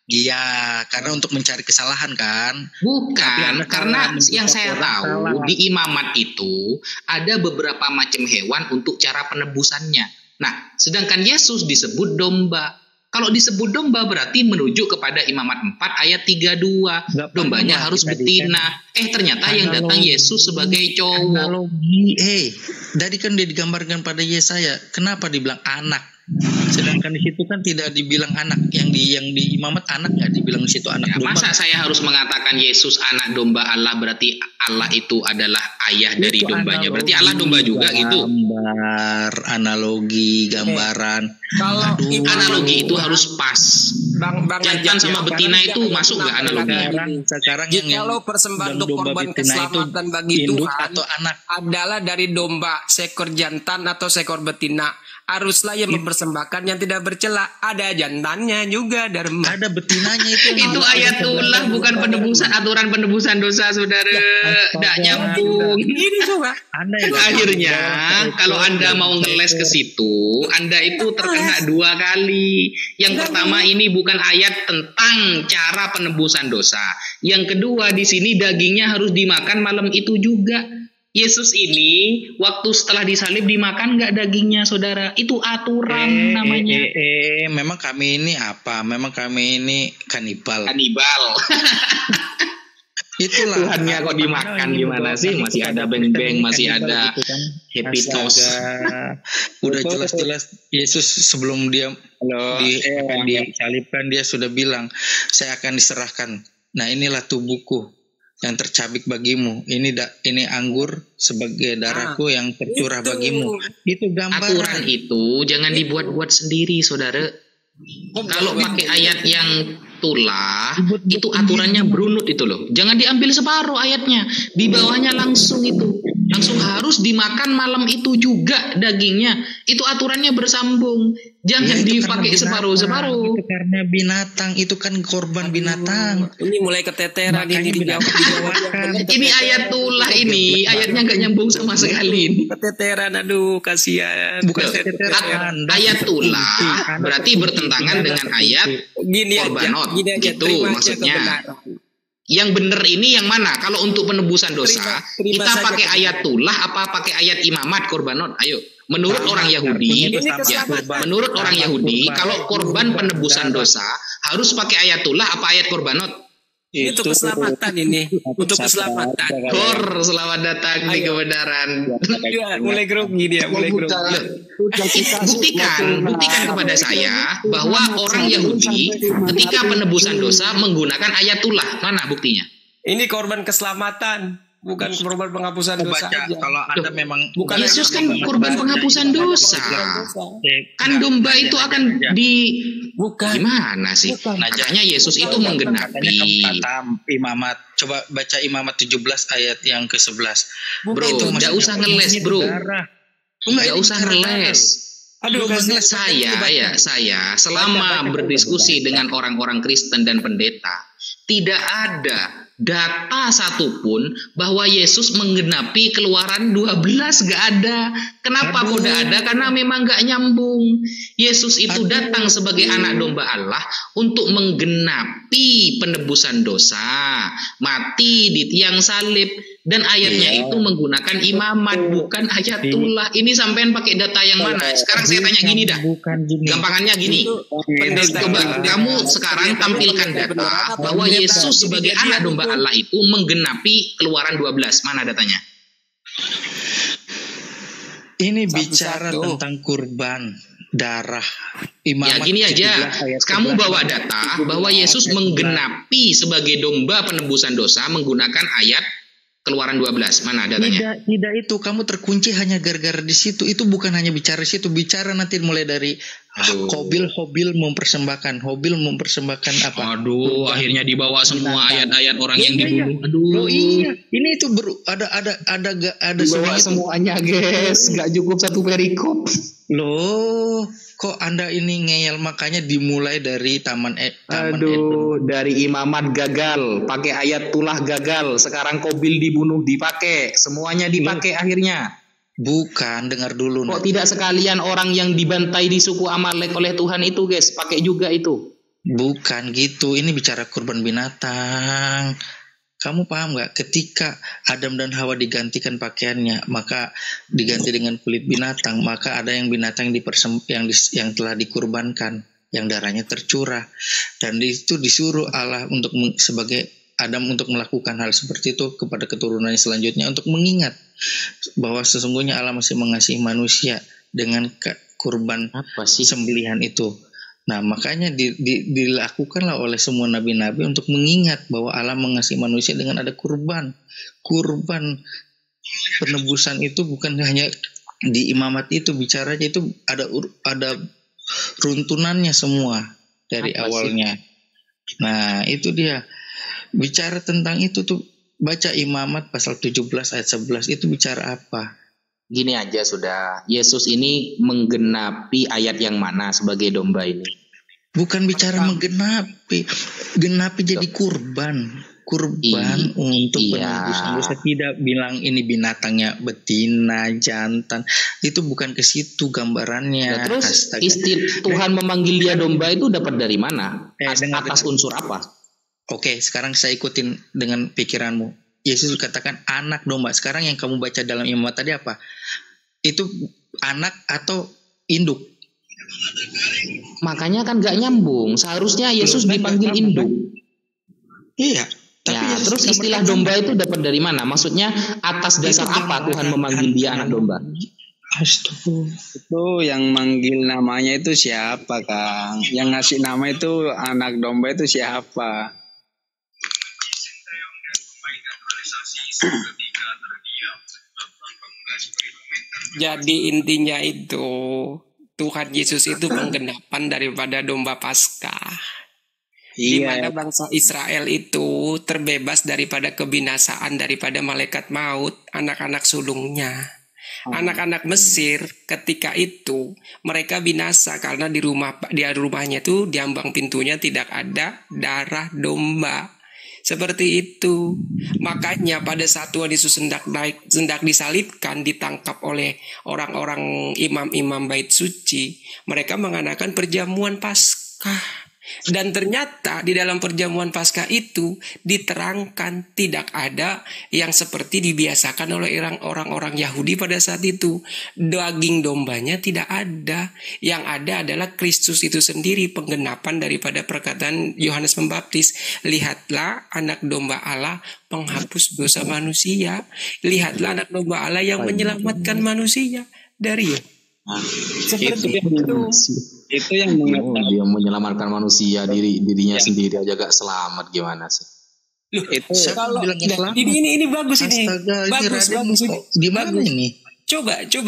Iya, karena untuk mencari kesalahan kan? Bukan, karena yang saya tahu di Imamat itu ada beberapa macam hewan untuk cara penebusannya. Nah, sedangkan Yesus disebut domba. Kalau disebut domba berarti menuju kepada Imamat 4 ayat 32. Dombanya harus betina. Ternyata yang datang Yesus sebagai cowok. Analogi, tadi kan dia digambarkan pada Yesaya. Kenapa dibilang anak? Sedangkan di situ kan tidak dibilang anak. Yang di Imamat anak nggak dibilang di situ anak domba. Masa saya harus mengatakan Yesus anak domba Allah berarti Allah itu adalah ayah dari dombanya? Berarti Allah domba juga gitu. Analogi, gambaran. Kalau analogi itu harus pas. Jangan sama betina itu masuk nggak analogi? Sekarang kalau persembahan untuk korban keselamatan bagi Tuhan atau anak adalah dari domba, seekor jantan atau seekor betina, haruslah yang mempersembahkan yang tidak bercela. Ada jantannya juga, Dharma. Ada betinanya itu. Itu ayatullah, bukan penebusan, aturan penebusan dosa, saudara. Tidak nyambung. Ini coba. Akhirnya, kalau Anda mau ngeles ke situ, Anda itu terkena 2 kali. Yang pertama ini bukan ayat tentang cara penebusan dosa. Yang kedua di sini dagingnya harus dimakan malam itu juga. Yesus ini waktu setelah disalib dimakan nggak dagingnya, saudara? Itu aturan namanya. Memang kami ini apa? Memang kami ini kanibal. Itulah Tuhannya kok dimakan gimana sih? Masih ada beng-beng, masih ada happy toast. Udah jelas-jelas Yesus sebelum dia disalibkan dia sudah bilang, saya akan diserahkan. Nah, inilah tubuhku yang tercabik bagimu. Ini anggur sebagai darahku yang tercurah bagimu. Itu gambaran. Aturan itu jangan dibuat-buat sendiri, saudara. Kalau pakai ayat yang tulah, itu aturannya berunut itu loh. Jangan diambil separuh ayatnya, di bawahnya langsung itu. Langsung harus dimakan malam itu juga dagingnya. Itu aturannya bersambung. Jangan dipakai separuh-separuh. Itu karena binatang, itu kan korban binatang. Ini mulai keteteran ini Ini ayat tulah ini, ayatnya nggak nyambung sama sekali. Keteteran, aduh kasihan. Bukan keteteran. Ayat tulah berarti bertentangan dengan ayat korbanot. Gitu maksudnya. Yang benar ini yang mana? Kalau untuk penebusan dosa, kita pakai ayat tulah apa pakai ayat imamat korbanot? Ayo. Menurut orang Yahudi, menurut orang Yahudi, kalau korban penebusan dosa harus pakai ayat tulah apa ayat korbanot? Itu keselamatan ini, untuk keselamatan. Selamat datang di kebenaran. Mulai grogi dia, mulai grogi. Buktikan kepada saya bahwa orang Yahudi ketika penebusan dosa menggunakan ayat tulah. Mana buktinya? Ini korban keselamatan. Bukan korban penghapusan dosa aja. Kalau Anda memang bukan Yesus kan korban penghapusan dosa. Kan domba itu akan gimana sih? Makanya Yesus itu menggenapi imamat. Coba baca imamat 17 ayat yang ke-11. Bro, enggak usah ngeles, bro. Enggak usah ngeles. Saya selama berdiskusi dengan orang-orang Kristen dan pendeta, tidak ada data satupun bahwa Yesus menggenapi Keluaran 12, gak ada. Kenapa kok gak ada? Karena memang gak nyambung. Yesus itu datang sebagai anak domba Allah untuk menggenapi penebusan dosa, mati di tiang salib, dan ayatnya itu menggunakan imamat, bukan ayat tulah. Ini sampean pakai data yang mana? Sekarang saya tanya gini dah. Gampangannya gini. Coba kamu sekarang tampilkan data bahwa Yesus sebagai anak domba Allah itu menggenapi Keluaran 12. Mana datanya? Ini bicara tentang kurban darah. Ya gini aja, kamu bawa data bahwa Yesus menggenapi sebagai domba penebusan dosa menggunakan ayat Keluaran 12. Mana datanya? Tidak itu, kamu terkunci hanya gara-gara di situ. Itu bukan hanya bicara situ, bicara nanti mulai dari Hobil mempersembahkan apa? Aduh, akhirnya dibawa semua ayat-ayat orang yang dibunuh. Aduh. Iya, ini itu ada semuanya, guys. Gak cukup satu perikop. Loh, kok Anda ini ngeyel? Makanya dimulai dari taman dari imamat gagal, pakai ayat tulah gagal. Sekarang Kobil dibunuh dipakai, semuanya dipakai akhirnya. Bukan, dengar dulu. Kok tidak sekalian orang yang dibantai di suku Amalek oleh Tuhan itu, guys, pakai juga itu? Bukan gitu, ini bicara kurban binatang. Kamu paham nggak? Ketika Adam dan Hawa digantikan pakaiannya, maka diganti dengan kulit binatang, maka ada yang binatang yang telah dikurbankan. yang darahnya tercurah, dan itu disuruh Allah untuk sebagai Adam untuk melakukan hal seperti itu kepada keturunannya selanjutnya untuk mengingat bahwa sesungguhnya Allah masih mengasihi manusia dengan kurban sembelihan itu. Nah, makanya dilakukanlah oleh semua nabi-nabi untuk mengingat bahwa Allah mengasihi manusia dengan ada kurban. Kurban penebusan itu bukan hanya di imamat itu, bicaranya itu ada runtunannya semua dari awalnya. Nah, itu dia. Bicara tentang itu tuh, baca imamat pasal 17 ayat 11 itu bicara apa? Gini aja sudah, Yesus ini menggenapi ayat yang mana sebagai domba ini? Bukan bicara menggenapi, genapi jadi kurban untuk penebusan dosa. Tidak bilang ini binatangnya betina, jantan, itu bukan ke situ gambarannya. Nah, terus Tuhan memanggil dia domba itu dapat dari mana? Atas unsur apa? Oke, sekarang saya ikutin dengan pikiranmu. Yesus katakan anak domba. Sekarang yang kamu baca dalam imamat tadi apa? Itu anak atau induk? Makanya kan gak nyambung. Seharusnya Yesus dipanggil induk. Iya. Ya, terus istilah domba itu dapat dari mana? Maksudnya atas dasar apa Tuhan memanggil dia anak domba? Itu yang manggil namanya itu siapa, Kang? Yang ngasih nama itu anak domba itu siapa? Jadi intinya itu Tuhan Yesus itu penggenapan daripada domba Paskah. Di mana bangsa Israel itu terbebas daripada kebinasaan daripada malaikat maut, anak-anak sulungnya. Anak-anak Mesir ketika itu mereka binasa karena di rumahnya itu di ambang pintunya tidak ada darah domba. Seperti itu. Makanya pada saat Tuhan Yesus hendak disalibkan, ditangkap oleh orang-orang imam-imam bait suci, mereka mengadakan perjamuan Paskah. Dan ternyata di dalam perjamuan Paskah itu diterangkan tidak ada yang seperti dibiasakan oleh orang-orang Yahudi pada saat itu. Daging dombanya tidak ada. Yang ada adalah Kristus itu sendiri, penggenapan daripada perkataan Yohanes Pembaptis. Lihatlah anak domba Allah penghapus dosa manusia. Lihatlah anak domba Allah yang menyelamatkan manusia dari seperti itu yang mengatakan dia menyelamatkan manusia, dirinya sendiri aja gak selamat, gimana sih? Loh, itu kalau ini bagus. Astaga, bagus ini. Gimana ini? Coba 3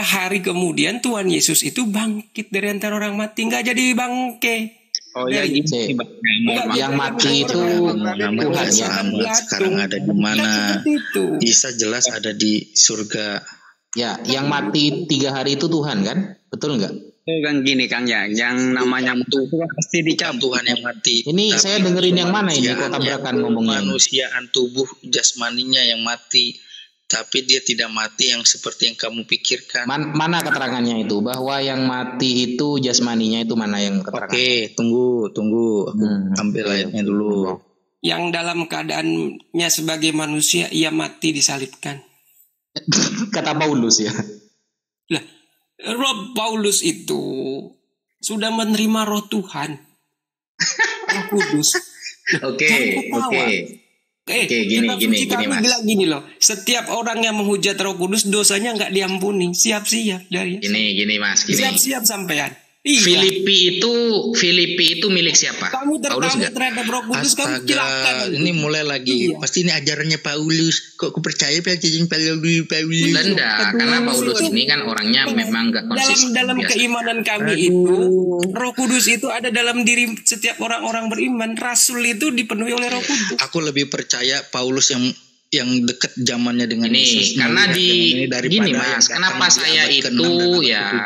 hari kemudian Tuhan Yesus itu bangkit dari antara orang mati, nggak jadi bangke. Oh ya gitu. Yang mati itu Tuhan ya. Sekarang ada di mana? Isa jelas ada di surga. Ya, yang mati 3 hari itu Tuhan kan? Betul nggak? Itu kan gini Kang ya, yang namanya itu pasti dicabut. Tuhan yang mati. Ini saya dengerin yang mana ini kok tabrakan ngomongnya? Manusiaan tubuh jasmaninya yang mati, tapi dia tidak mati yang seperti yang kamu pikirkan. Mana keterangannya itu? Bahwa yang mati itu jasmaninya itu mana yang keterangan? Oke, tunggu. Ambil ayatnya dulu. Yang dalam keadaannya sebagai manusia ia mati disalibkan. Kata Paulus ya. Lah, Roh Paulus itu sudah menerima roh Tuhan, Roh Kudus. Oke, gini Mas. Bilang gini loh, setiap orang yang menghujat Roh Kudus dosanya nggak diampuni. Siap-siap dari. Gini Mas. Siap-siap sampean. Iya. Filipi itu milik siapa? Kamu tertawa terhadap Roh Kudus, kamu silakan. Ini mulai lagi. Pasti ini ajarannya Paulus. Kok aku percaya pelajaran Paulus? Enggak, karena Paulus ini kan orangnya memang enggak konsisten. Dalam keimanan kami itu, Roh Kudus itu ada dalam diri setiap orang-orang beriman. Rasul itu dipenuhi oleh Roh Kudus. Aku lebih percaya Paulus yang dekat zamannya dengan Yesus. Karena gini Mas, kenapa saya itu ya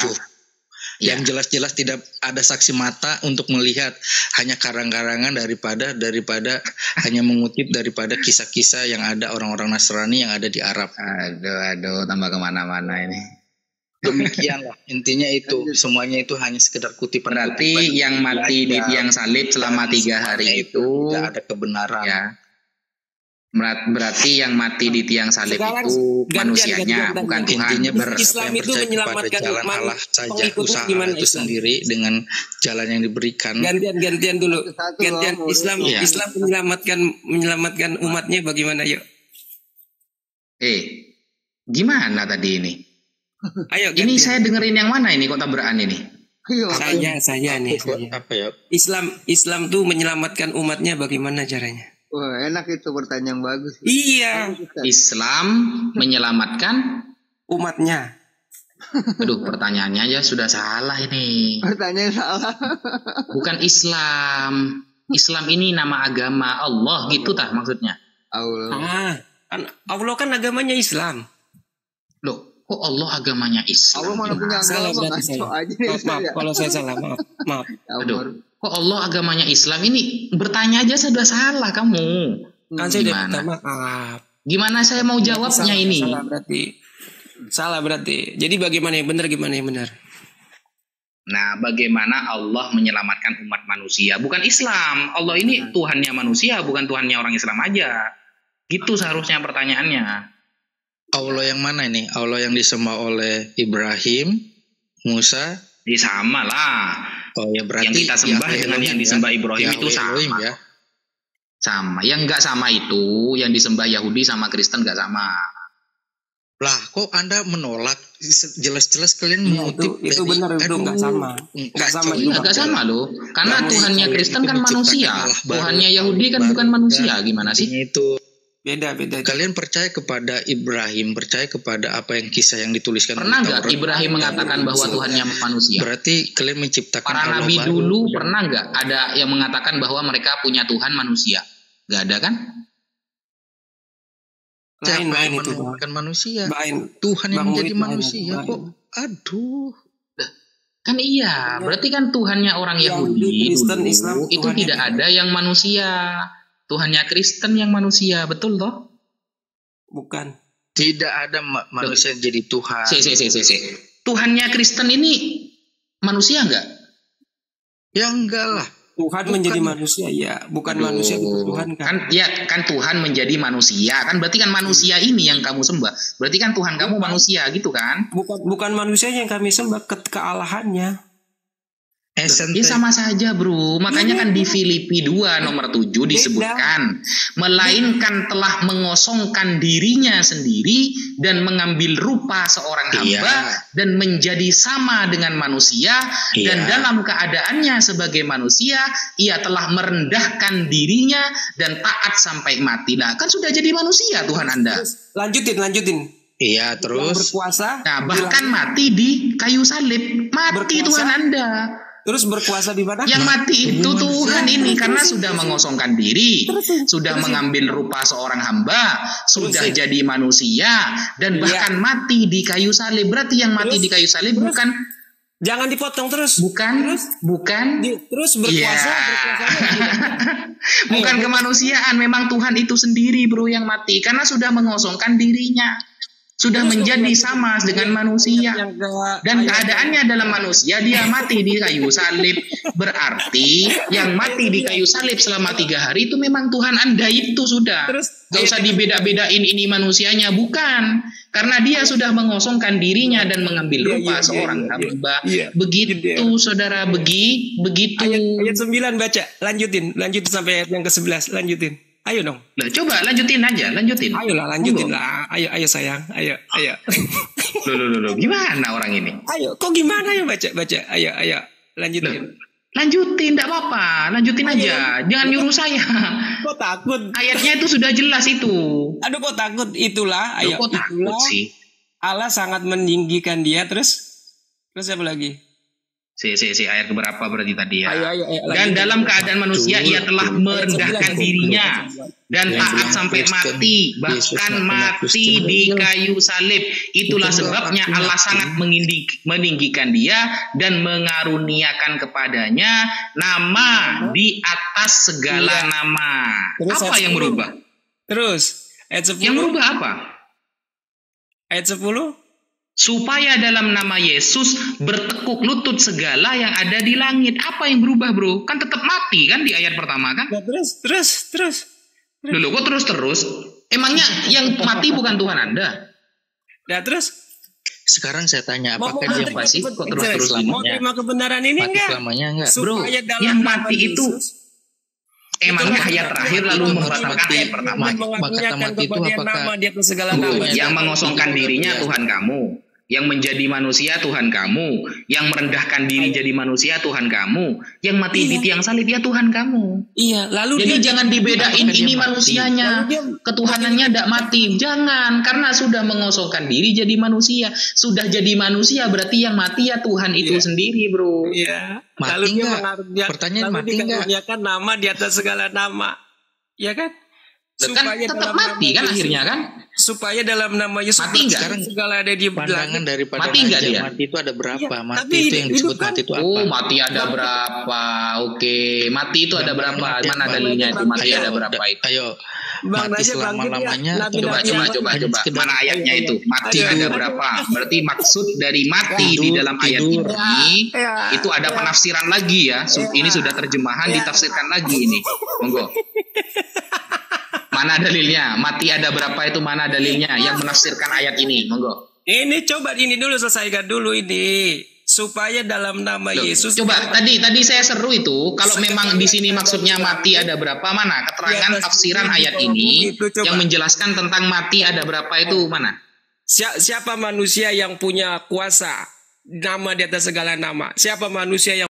yang jelas-jelas tidak ada saksi mata untuk melihat, hanya karang-karangan daripada hanya mengutip daripada kisah-kisah yang ada orang-orang Nasrani yang ada di Arab. Aduh, tambah kemana-mana ini. Demikianlah intinya itu, semuanya itu hanya sekedar kutipan. Berarti yang mati di tiang salib selama 3 hari itu tidak ada kebenaran. Ya. Berarti yang mati di tiang salib Sekarang itu gantian, manusianya, bukan Tuhan. Intinya Islam yang itu percaya menyelamatkan kepada jalan Allah saja, pengikutnya usaha gimana itu Islam? sendiri dengan jalan yang diberikan. Gantian dulu. Satu Gantian loh, Islam Iya. Islam menyelamatkan umatnya bagaimana yuk? Gimana tadi ini? Ayo Ini gantian. saya dengerin yang mana ini kok tabrakan ini? Ayo. Saya nih. Apa ya? Islam tuh menyelamatkan umatnya bagaimana caranya? Wah, enak itu pertanyaan yang bagus. Iya. Islam menyelamatkan Umatnya. Aduh, pertanyaannya aja sudah salah ini. Pertanyaan salah. Bukan Islam. Islam ini nama agama Allah gitu tah maksudnya. Allah. Allah kan agamanya Islam. Loh, kok Allah agamanya Islam? Allah mana punya Salah agama? berarti saya. Ngaco aja Maaf kalau saya salah, maaf. Aduh, kok Allah agamanya Islam? Ini bertanya aja sudah salah kamu. Kan saya udah minta Gimana? maaf. Gimana saya mau jawabnya ini? Salah berarti. Jadi bagaimana yang benar, gimana yang benar? Nah, bagaimana Allah menyelamatkan umat manusia? Bukan Islam. Allah ini Tuhannya manusia, bukan Tuhannya orang Islam aja. Gitu seharusnya pertanyaannya. Allah yang mana ini? Allah yang disembah oleh Ibrahim, Musa? Sama lah. Oh ya berarti yang kita sembah Yahweh dengan yang Elohim disembah ya? Ibrahim itu Yahweh sama. Elohim ya? Sama. Yang enggak sama itu, yang disembah Yahudi sama Kristen enggak sama. Lah, kok Anda menolak? Jelas-jelas kalian mengutip itu benar, itu enggak sama. Enggak sama. Iya, enggak sama loh. Karena Tuhannya Kristen kan manusia. Tuhannya Yahudi kan bukan manusia. Gimana sih? Itu beda. Kalian percaya kepada Ibrahim, percaya kepada apa yang kisah yang dituliskan. Pernah nggak Ibrahim mengatakan bahwa Tuhannya manusia? Berarti kalian menciptakan para Allah nabi baru. dulu pernah nggak ada yang mengatakan bahwa mereka punya Tuhan manusia? Nggak ada kan? Lain itu bukan manusia. Lain. Tuhan yang Bang menjadi Murid, manusia lain. kok. Aduh. Kan iya, berarti kan Tuhannya orang Yahudi Kristen, dulu, Islam, itu Tuhannya tidak ada yang manusia. Tuhannya Kristen yang manusia, betul toh? Bukan. Tidak ada manusia yang jadi Tuhan. Si. Tuhannya Kristen ini manusia nggak? Ya enggak lah. Tuhan menjadi manusia ya, bukan manusia itu Tuhan kan. Kan Tuhan menjadi manusia, kan berarti kan manusia ini yang kamu sembah. Berarti kan Tuhan kamu manusia gitu kan? Bukan manusia yang kami sembah, kealahannya. Ya sama saja bro. Makanya kan di Filipi 2 nomor 7 disebutkan, melainkan telah mengosongkan dirinya sendiri dan mengambil rupa seorang hamba dan menjadi sama dengan manusia, dan dalam keadaannya sebagai manusia ia telah merendahkan dirinya dan taat sampai mati. Nah kan sudah jadi manusia Tuhan Anda. Lanjutin. Iya terus. Berkuasa. Nah bahkan mati di kayu salib, mati Tuhan Anda. Terus berkuasa di mana? Yang mati itu Tuhan ini karena sudah mengosongkan diri, sudah mengambil rupa seorang hamba, sudah jadi manusia, dan bahkan mati di kayu salib. Berarti yang mati di kayu salib bukan, jangan dipotong terus. Bukan. Terus berkuasa. Bukan kemanusiaan, memang Tuhan itu sendiri bro yang mati karena sudah mengosongkan dirinya. Sudah menjadi sama dengan manusia, dan keadaannya dalam manusia dia mati di kayu salib. Berarti yang mati di kayu salib selama 3 hari itu memang Tuhan Anda itu sudah. Gak usah dibeda-bedain ini manusianya, bukan, karena dia sudah mengosongkan dirinya dan mengambil rupa seorang hamba. Begitu saudara, begitu. Ayat 9 baca, lanjutin sampai ayat yang ke-11, lanjutin. Ayo dong. Nah, coba lanjutin. Ayolah, lanjutin lah. Ayo sayang. Ayo. Loh, gimana orang ini? Ayo, kok gimana ya baca. Ayo, lanjutin. Lanjutin, enggak apa-apa. Lanjutin aja. Jangan nyuruh saya. Kok takut? Ayatnya itu sudah jelas itu. Aduh, kok takut? Itulah. Ayo, kok takut sih? Allah sangat meninggikan dia, terus apa lagi? Ayat keberapa berarti tadi ya? Ayo, dan dalam keadaan manusia ia telah merendahkan dirinya dan taat sampai mati, bahkan mati di kayu salib. Itulah sebabnya Allah sangat meninggikan dia dan mengaruniakan kepadanya nama di atas segala nama. Apa yang berubah? Terus ayat 10. Yang berubah apa? Ayat 10. Supaya dalam nama Yesus bertekuk lutut segala yang ada di langit. Apa yang berubah bro? Kan tetap mati kan di ayat pertama kan? Ya, terus. Loh, kok terus-terus? Emangnya yang mati bukan Tuhan Anda? Nah terus Sekarang saya tanya, apakah mau dia apa sih? Kok mati terus-terus mau selamanya? terima kebenaran ini Mati enggak? selamanya enggak? Bro, Supaya dalam yang nama mati itu Yesus, emangnya ayat terakhir lalu Itu membatalkan ayat pertama? kata mati itu apakah nama di atas segala Bu, nama. yang mengosongkan dirinya Tuhan kamu, yang menjadi manusia Tuhan kamu, yang merendahkan diri jadi manusia Tuhan kamu, yang mati di tiang salib ya Tuhan kamu. Iya, lalu Jadi dia jangan dibedain apakah dia ini mati? manusianya, ketuhanannya tidak mati. Jangan, karena sudah mengosongkan diri jadi manusia. Sudah jadi manusia berarti yang mati ya Tuhan itu sendiri, bro. Iya. Mati Lalu dia nggak? mengaruniakan, Pertanyaan, lalu mati nggak? dikaruniakan nama di atas segala nama. Ya kan? Kan tetap mati kan akhirnya kan? Supaya dalam nama Yesus Mati nggak? sekarang segala ada di Pandangan daripada Mati nggak raja dia? mati itu ada berapa? Iya, Mati tapi itu yang disebut hidup kan? mati itu apa? Oh, mati ada berapa? Oke, mati itu ada berapa? Mana dalilnya itu? Mati ada berapa itu? Ayo, Bang mati Raja selama-lamanya bangkit ya. Coba, coba. Mana ayatnya itu? Mati ada berapa? Berarti maksud dari mati di dalam ayat ini itu ada penafsiran lagi ya. Ini sudah terjemahan ditafsirkan lagi ini. Monggo. Mana dalilnya? Mati ada berapa itu mana dalilnya yang menafsirkan ayat ini? Monggo. Ini coba ini dulu selesaikan dulu ini. Supaya dalam nama Loh, Yesus. coba tadi saya seru itu kalau memang di sini maksudnya mati ada berapa, mana keterangan tafsiran ayat ini yang menjelaskan tentang mati ada berapa itu mana? Siapa manusia yang punya kuasa nama di atas segala nama? Siapa manusia yang